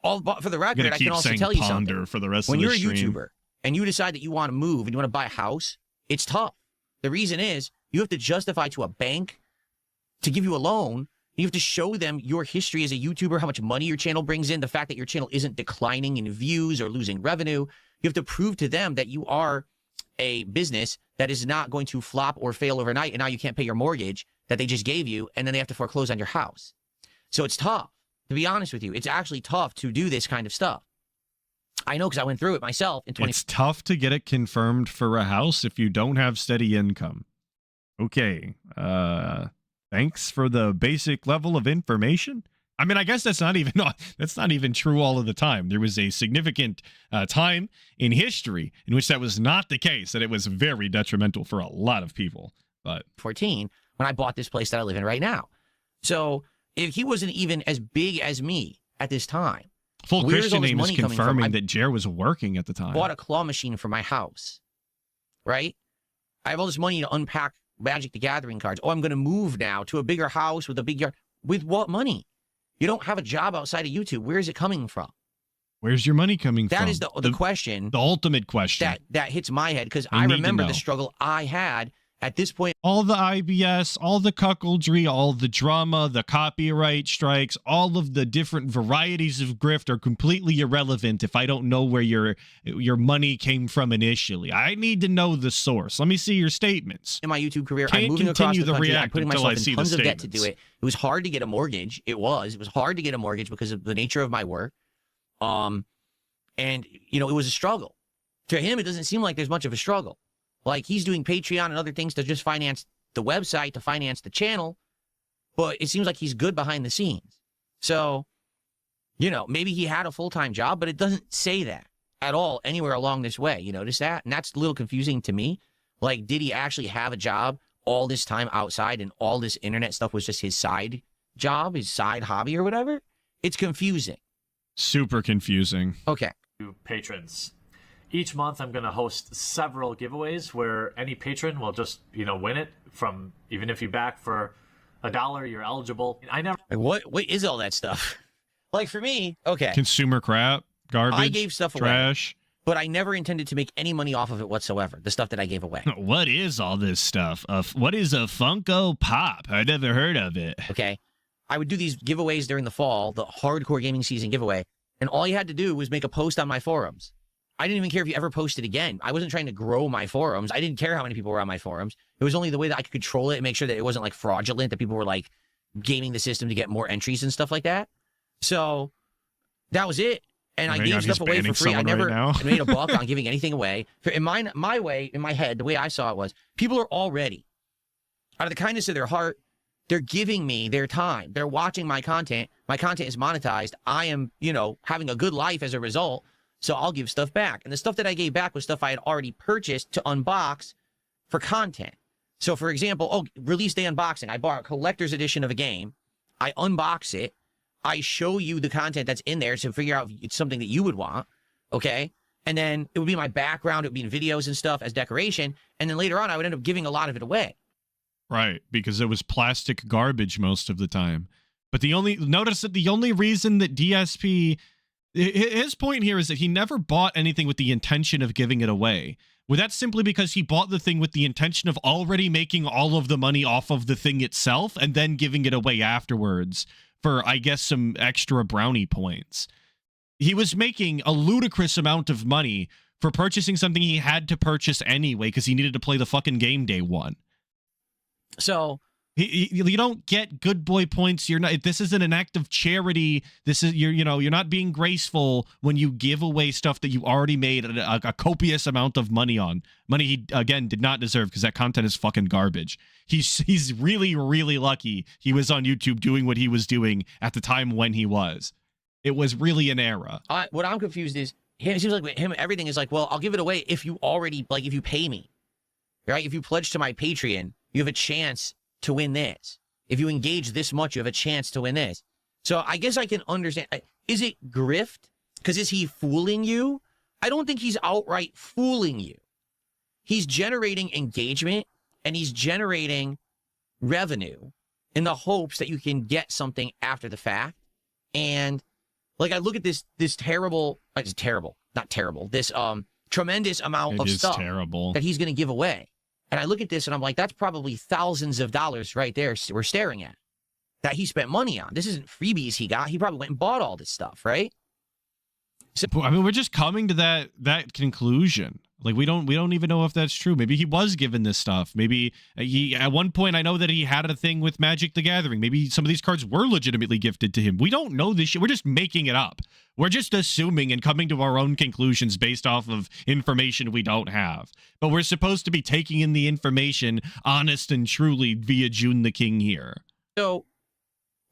For the record, I can also tell you something. For the rest when of the you're a stream. YouTuber and you decide that you want to move and you want to buy a house, it's tough. The reason is You have to justify to a bank to give you a loan. You have to show them your history as a YouTuber, how much money your channel brings in, the fact that your channel isn't declining in views or losing revenue. You have to prove to them that you are a business that is not going to flop or fail overnight, and now you can't pay your mortgage that they just gave you, and then they have to foreclose on your house. So it's tough, to be honest with you. It's actually tough to do this kind of stuff. I know because I went through it myself in 20. It's tough to get it confirmed for a house if you don't have steady income. Okay. Thanks for the basic level of information. I mean, I guess that's not even true all of the time. There was a significant time in history in which that was not the case, that it was very detrimental for a lot of people. But 14, when I bought this place that I live in right now. So if he wasn't even as big as me at this time, Full where's all Christian this name is money coming from? confirming I that Jer was working at the time. bought a claw machine for my house, right? I have all this money to unpack Magic the Gathering cards. Oh, I'm going to move now to a bigger house with a big yard. With what money? You don't have a job outside of YouTube. Where is it coming from? Where's your money coming from? That is the question. The ultimate question. That hits my head because I I need to remember know. the struggle I had at this point. All the IBS, all the cuckoldry, all the drama, the copyright strikes, all of the different varieties of grift are completely irrelevant if I don't know where your money came from initially. I need to know the source. Let me see your statements. In my YouTube career, Can't I'm moving across continue the the country. I'm react putting until I myself see in the tons of debt to do statements. it. It was hard to get a mortgage. It was hard to get a mortgage because of the nature of my work. And it was a struggle. To him, it doesn't seem like there's much of a struggle. Like he's doing Patreon and other things to just finance the website, to finance the channel, but it seems like he's good behind the scenes. So, maybe he had a full-time job, but it doesn't say that at all anywhere along this way. You notice that? And that's a little confusing to me. Like, did he actually have a job all this time outside and all this internet stuff was just his side job, his side hobby or whatever? It's confusing. Super confusing. Okay. To patrons. Each month, I'm going to host several giveaways where any patron will just, win it from, even if you back for $1, you're eligible. I never. Like, what is all that stuff? Like for me, okay, Consumer crap, garbage, I gave stuff away. trash. But I never intended to make any money off of it whatsoever, the stuff that I gave away. What is all this stuff? What is a Funko Pop? I never heard of it. Okay. I would do these giveaways during the fall, the hardcore gaming season giveaway, and all you had to do was make a post on my forums. I didn't even care if you ever posted again. I wasn't trying to grow my forums. I didn't care how many people were on my forums. It was only the way that I could control it and make sure that it wasn't like fraudulent, that people were like gaming the system to get more entries and stuff like that. So that was it. And I gave stuff away for free. I never made a buck on giving anything away. In my head, the way I saw it was people are already, out of the kindness of their heart, they're giving me their time. They're watching my content. My content is monetized. I am, having a good life as a result. So I'll give stuff back. And the stuff that I gave back was stuff I had already purchased to unbox for content. So for example, release day unboxing. I bought a collector's edition of a game. I unbox it. I show you the content that's in there to figure out if it's something that you would want. Okay. And then it would be my background. It would be in videos and stuff as decoration. And then later on, I would end up giving a lot of it away. Right. Because it was plastic garbage most of the time. But notice that the only reason that DSP, his point here is that he never bought anything with the intention of giving it away. Well, that's simply because he bought the thing with the intention of already making all of the money off of the thing itself and then giving it away afterwards for, I guess, some extra brownie points. He was making a ludicrous amount of money for purchasing something he had to purchase anyway because he needed to play the fucking game day one. So you don't get good boy points. You're not. This isn't an act of charity. This is you're not being graceful when you give away stuff that you already made a copious amount of money on. Money he again did not deserve because that content is fucking garbage. He's really really lucky he was on YouTube doing what he was doing at the time when he was. It was really an era. What I'm confused is him. It seems like with him everything is like, well, I'll give it away if you already if you pay me, right? If you pledge to my Patreon, you have a chance to win this. If you engage this much, you have a chance to win this. So I guess I can understand. Is it grift? Because is he fooling you? I don't think he's outright fooling you. He's generating engagement and he's generating revenue in the hopes that you can get something after the fact. And I look at this terrible, not terrible, this tremendous amount of stuff terrible that he's going to give away. And I look at this and I'm like, that's probably thousands of dollars right there we're staring at that he spent money on. This isn't freebies he got. He probably went and bought all this stuff, right? So, I mean, we're just coming to that conclusion. Like, we don't even know if that's true. Maybe he was given this stuff. Maybe he, at one point, I know that he had a thing with Magic the Gathering. Maybe some of these cards were legitimately gifted to him. We don't know this shit. We're just making it up. We're just assuming and coming to our own conclusions based off of information we don't have. But we're supposed to be taking in the information honest and truly via June the King here. So,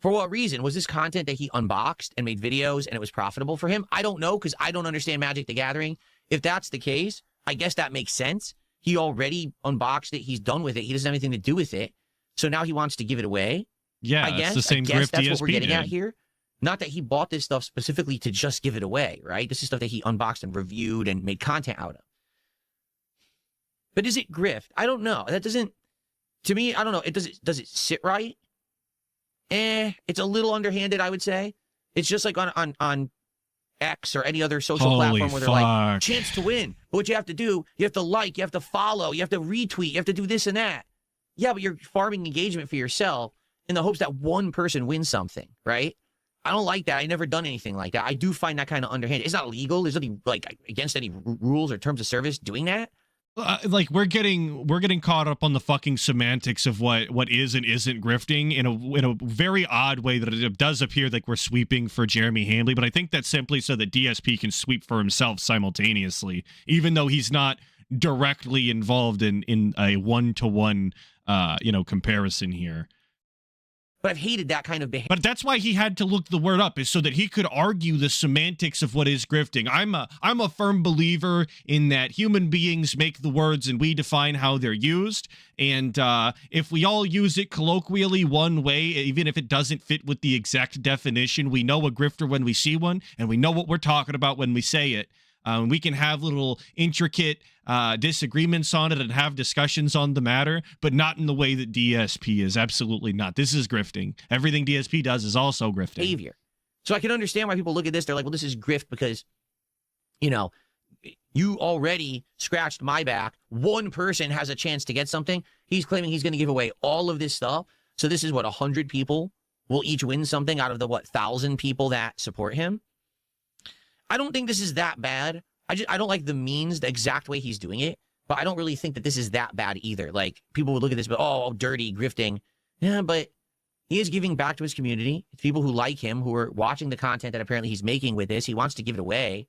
for what reason? Was this content that he unboxed and made videos and it was profitable for him? I don't know, because I don't understand Magic the Gathering. If that's the case, I guess that makes sense. He already unboxed it. He's done with it. He doesn't have anything to do with it. So now he wants to give it away. Yeah, I guess the same grift that's DSP what we're getting did. at here. Not that he bought this stuff specifically to just give it away, right? This is stuff that he unboxed and reviewed and made content out of. But is it grift? I don't know. That doesn't, to me, I don't know. Does it sit right? It's a little underhanded, I would say. It's just like on X or any other social Holy platform where they're like, fuck. chance to win. But what you have to do, you have to like, you have to follow, you have to retweet, you have to do this and that. Yeah, but you're farming engagement for yourself in the hopes that one person wins something, right? I don't like that. I never done anything like that. I do find that kind of underhanded. It's not illegal. There's nothing like against any rules or terms of service doing that. Like we're getting caught up on the fucking semantics of what is and isn't grifting in a very odd way that it does appear like we're sweeping for Jeremy Hambley, but I think that's simply so that DSP can sweep for himself simultaneously, even though he's not directly involved in a one-to-one comparison here. But I've hated that kind of behavior. But that's why he had to look the word up, is so that he could argue the semantics of what is grifting. I'm a firm believer in that human beings make the words and we define how they're used. And if we all use it colloquially one way, even if it doesn't fit with the exact definition, we know a grifter when we see one, and we know what we're talking about when we say it. We can have little intricate disagreements on it and have discussions on the matter, but not in the way that DSP is. Absolutely not. This is grifting. Everything DSP does is also grifting. Behavior. So I can understand why people look at this. They're like, well, this is grift because, you already scratched my back. One person has a chance to get something. He's claiming he's going to give away all of this stuff. So this is what, 100 people will each win something out of the, 1,000 people that support him? I don't think this is that bad. I don't like the means, the exact way he's doing it, but I don't really think that this is that bad either. Like, people would look at this, but dirty, grifting. Yeah, but he is giving back to his community. It's people who like him, who are watching the content that apparently he's making with this. He wants to give it away.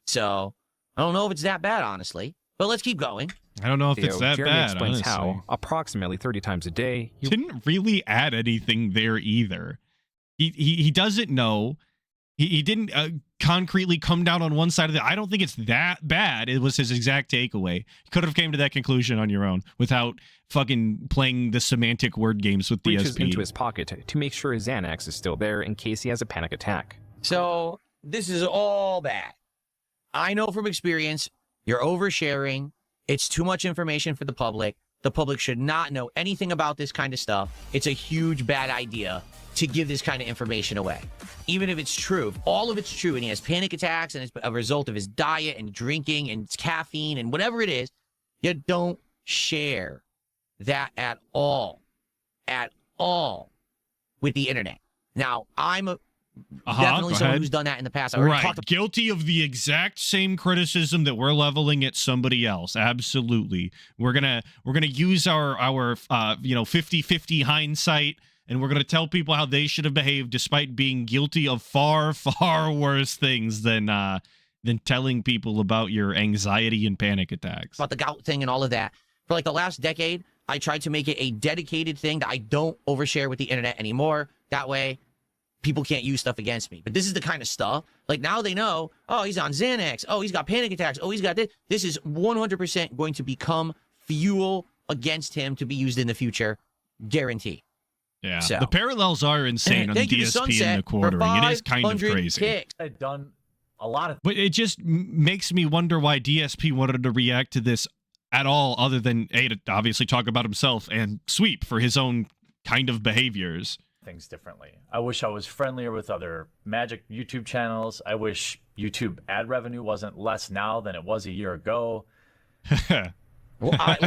So, I don't know if it's that bad, honestly. But let's keep going. I don't know if it's that Jeremy bad, explains honestly. how, approximately 30 times a day, He didn't really add anything there either. He doesn't know. He didn't concretely come down on one side of it. I don't think it's that bad. It was his exact takeaway. Could have came to that conclusion on your own without fucking playing the semantic word games with reaches DSP. into his pocket to make sure his Xanax is still there in case he has a panic attack. So, this is all bad. I know from experience, you're oversharing. It's too much information for the public. The public should not know anything about this kind of stuff. It's a huge bad idea to give this kind of information away. Even if it's true, if all of it's true, and he has panic attacks and it's a result of his diet and drinking and caffeine and whatever it is, you don't share that at all with the internet. Now, I'm definitely someone who's done that in the past. I already talked about Guilty of the exact same criticism that we're leveling at somebody else. Absolutely. We're gonna use our 50-50 hindsight, and we're gonna tell people how they should have behaved despite being guilty of far, far worse things than telling people about your anxiety and panic attacks. about the gout thing and all of that. For like the last decade, I tried to make it a dedicated thing that I don't overshare with the internet anymore. That way, people can't use stuff against me. But this is the kind of stuff, like now they know, oh, he's on Xanax. Oh, he's got panic attacks. Oh, he's got this. This is 100% going to become fuel against him to be used in the future. Guarantee. Yeah, So. the parallels are insane on Thank you to DSP Sunset and the quartering. for It is kind of 500 crazy. kicks. I've done a lot of But it just makes me wonder why DSP wanted to react to this at all, other than A, to obviously talk about himself, and sweep for his own kind of behaviors. things differently. I wish I was friendlier with other Magic YouTube channels. I wish YouTube ad revenue wasn't less now than it was a year ago. Well,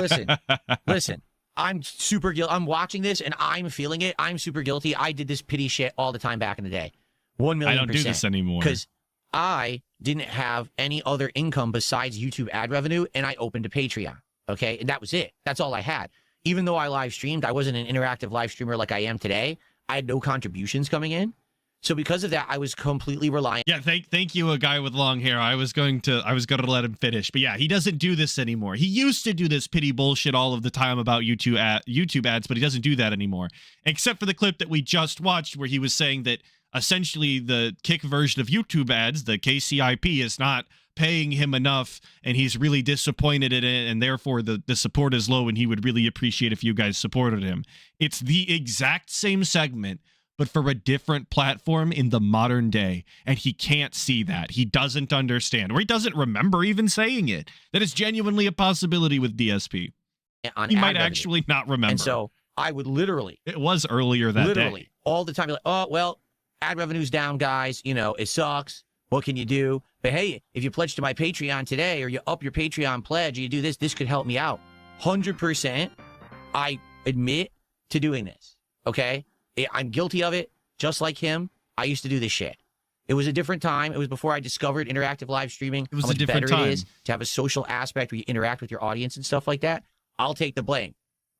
listen. I'm super guilty. I'm watching this and I'm feeling it. I'm super guilty. I did this pity shit all the time back in the day. 1,000,000%. I don't do this anymore. Because I didn't have any other income besides YouTube ad revenue, and I opened a Patreon. Okay, and that was it. That's all I had. Even though I live streamed, I wasn't an interactive live streamer like I am today. I had no contributions coming in. So because of that, I was completely reliant. Yeah, thank you, a guy with long hair. I was going to let him finish, but yeah, he doesn't do this anymore. He used to do this pity bullshit all of the time about YouTube ads, but he doesn't do that anymore. Except for the clip that we just watched, where he was saying that essentially the kick version of YouTube ads, the KCIP, is not paying him enough, and he's really disappointed in it, and therefore the support is low, and he would really appreciate if you guys supported him. It's the exact same segment, but for a different platform in the modern day. And he can't see that. He doesn't understand, or he doesn't remember even saying it, that it's genuinely a possibility with DSP. He might actually not remember. And so I would literally. It was earlier that literally, day. all the time be like, oh, well, ad revenue's down, guys. You know, it sucks. What can you do? But hey, if you pledge to my Patreon today, or you up your Patreon pledge, or you do this, this could help me out. 100%. I admit to doing this. Okay? I'm guilty of it, just like him. I used to do this shit. It was a different time. It was before I discovered interactive live streaming. It was how much a different better time. it is to have a social aspect where you interact with your audience and stuff like that. I'll take the blame.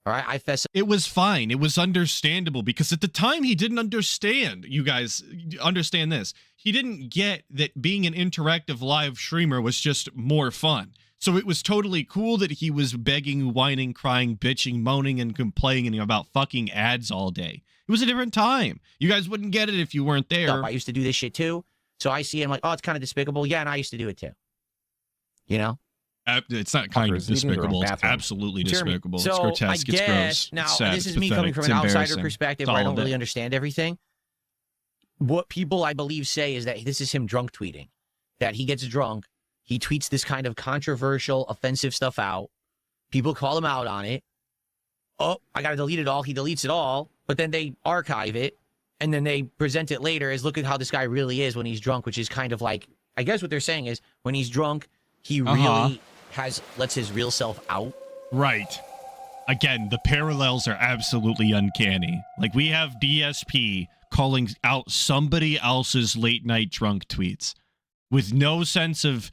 All right, I fess. It was fine. It was understandable, because at the time he didn't understand. You guys understand this. He didn't get that being an interactive live streamer was just more fun. So it was totally cool that he was begging, whining, crying, bitching, moaning, and complaining about fucking ads all day. It was a different time. You guys wouldn't get it if you weren't there. I used to do this shit too. So I see him like, oh, it's kind of despicable. Yeah, and I used to do it too. You know? It's not kind of despicable. It's absolutely despicable. So It's grotesque. I guess, It's gross. now, Sad, this is it's me coming pathetic, from it's an outsider embarrassing. perspective It's where I all don't of really it. understand everything. What people, I believe, say is that this is him drunk tweeting. That he gets drunk. He tweets this kind of controversial, offensive stuff out. People call him out on it. Oh, I got to delete it all. He deletes it all. But then they archive it. And then they present it later as, look at how this guy really is when he's drunk, which is kind of like, I guess what they're saying is, when he's drunk, he really lets his real self out. Right. Again, the parallels are absolutely uncanny. Like, we have DSP calling out somebody else's late night drunk tweets with no sense of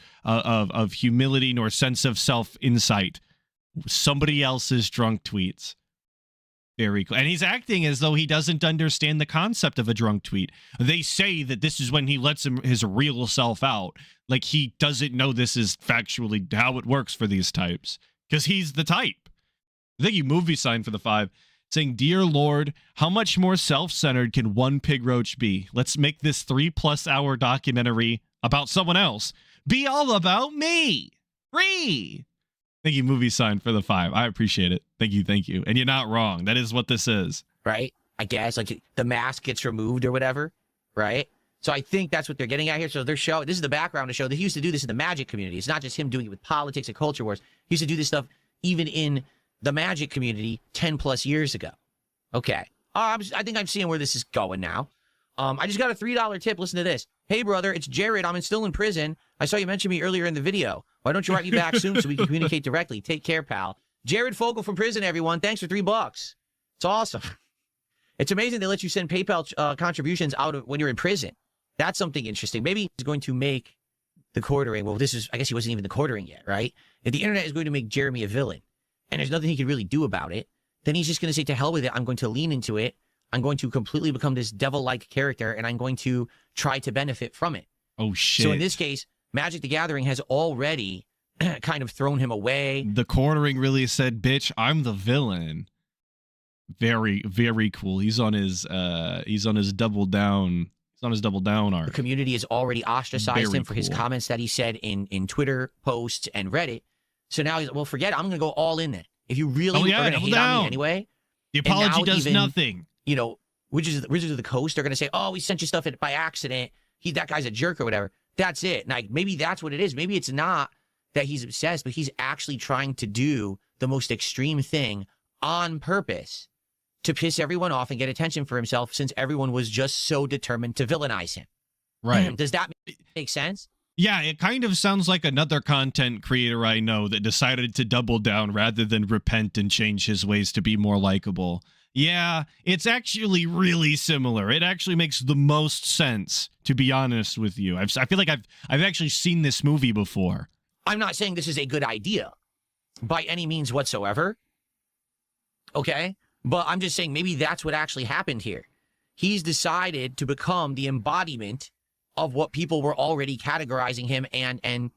humility nor sense of self-insight. Somebody else's drunk tweets. Very cool. And he's acting as though he doesn't understand the concept of a drunk tweet. They say that this is when he lets his real self out. Like, he doesn't know this is factually how it works for these types. Because he's the type. Thank you, movie sign for the 5. Saying, dear Lord, how much more self-centered can one pig roach be? Let's make this 3+ hour documentary about someone else be all about me. Free. Thank you, movie sign for the 5. I appreciate it. Thank you. And you're not wrong. That is what this is. Right? I guess, like, the mask gets removed or whatever, right? So I think that's what they're getting at here. So they're showing, this is the background to show that he used to do this in the Magic community. It's not just him doing it with politics and culture wars. He used to do this stuff even in the Magic community 10+ years ago. Okay. I think I'm seeing where this is going now. I just got a $3 tip. Listen to this. Hey, brother, it's Jared. I'm still in prison. I saw you mention me earlier in the video. Why don't you write me back soon so we can communicate directly? Take care, pal. Jared Fogle from prison, everyone. Thanks for $3. It's awesome. It's amazing they let you send PayPal contributions out when you're in prison. That's something interesting. Maybe he's going to make the quartering. Well, I guess he wasn't even the quartering yet, right? If the internet is going to make Jeremy a villain, and there's nothing he can really do about it, then he's just going to say, to hell with it. I'm going to lean into it. I'm going to completely become this devil-like character, and I'm going to try to benefit from it. Oh, shit. So in this case, Magic the Gathering has already kind of thrown him away. The quartering really said, bitch, I'm the villain. Very, very cool. He's on his double down. He's on his double down arc. The community has already ostracized him for his comments that he said in Twitter posts and Reddit. So now he's, well, forget it. I'm going to go all in then. If you really are going to hate on me anyway. The apology does nothing. You know, Wizards of the Coast are going to say, oh, we sent you stuff by accident. That guy's a jerk or whatever. That's it. Like, maybe that's what it is. Maybe it's not that he's obsessed, but he's actually trying to do the most extreme thing on purpose to piss everyone off and get attention for himself, since everyone was just so determined to villainize him. Right. Does that make sense? Yeah, it kind of sounds like another content creator I know that decided to double down rather than repent and change his ways to be more likable. Yeah, it's actually really similar. It actually makes the most sense, to be honest with you. I feel like I've actually seen this movie before. I'm not saying this is a good idea by any means whatsoever. Okay? But I'm just saying maybe that's what actually happened here. He's decided to become the embodiment of what people were already categorizing him and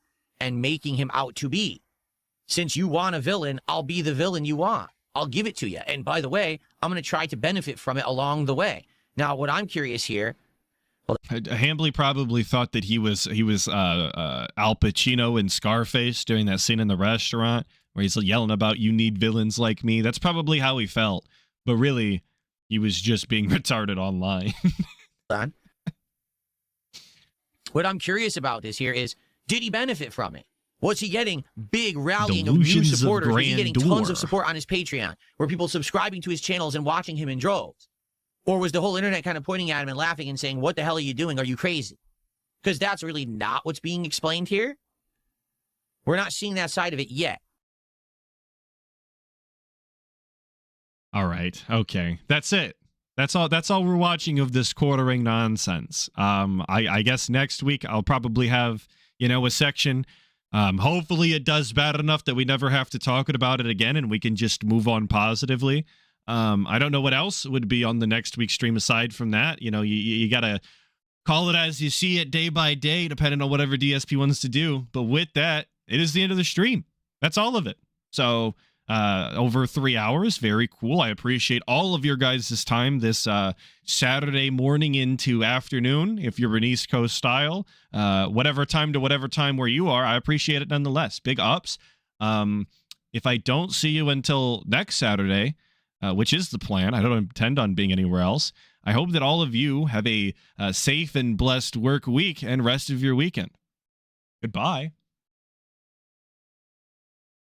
making him out to be. Since you want a villain, I'll be the villain you want. I'll give it to you. And by the way, I'm going to try to benefit from it along the way. Now, what I'm curious here... Hambly probably thought that he was Al Pacino in Scarface during that scene in the restaurant where he's yelling about, you need villains like me. That's probably how he felt. But really, he was just being retarded online. What I'm curious about this here is, did he benefit from it? Was he getting big rallying of new supporters? Was he getting tons of support on his Patreon? Were people subscribing to his channels and watching him in droves? Or was the whole internet kind of pointing at him and laughing and saying, what the hell are you doing? Are you crazy? Because that's really not what's being explained here. We're not seeing that side of it yet. All right. Okay. That's it. That's all we're watching of this quartering nonsense. I guess next week I'll probably have, a section. Hopefully it does bad enough that we never have to talk about it again and we can just move on positively. I don't know what else would be on the next week's stream aside from that. You got to call it as you see it day by day, depending on whatever DSP wants to do. But with that, it is the end of the stream. That's all of it. So over 3 hours. Very cool. I appreciate all of your guys' time this Saturday morning into afternoon. If you're an East Coast style, whatever time to whatever time where you are, I appreciate it nonetheless. Big ups. If I don't see you until next Saturday, which is the plan, I don't intend on being anywhere else. I hope that all of you have a safe and blessed work week and rest of your weekend. Goodbye.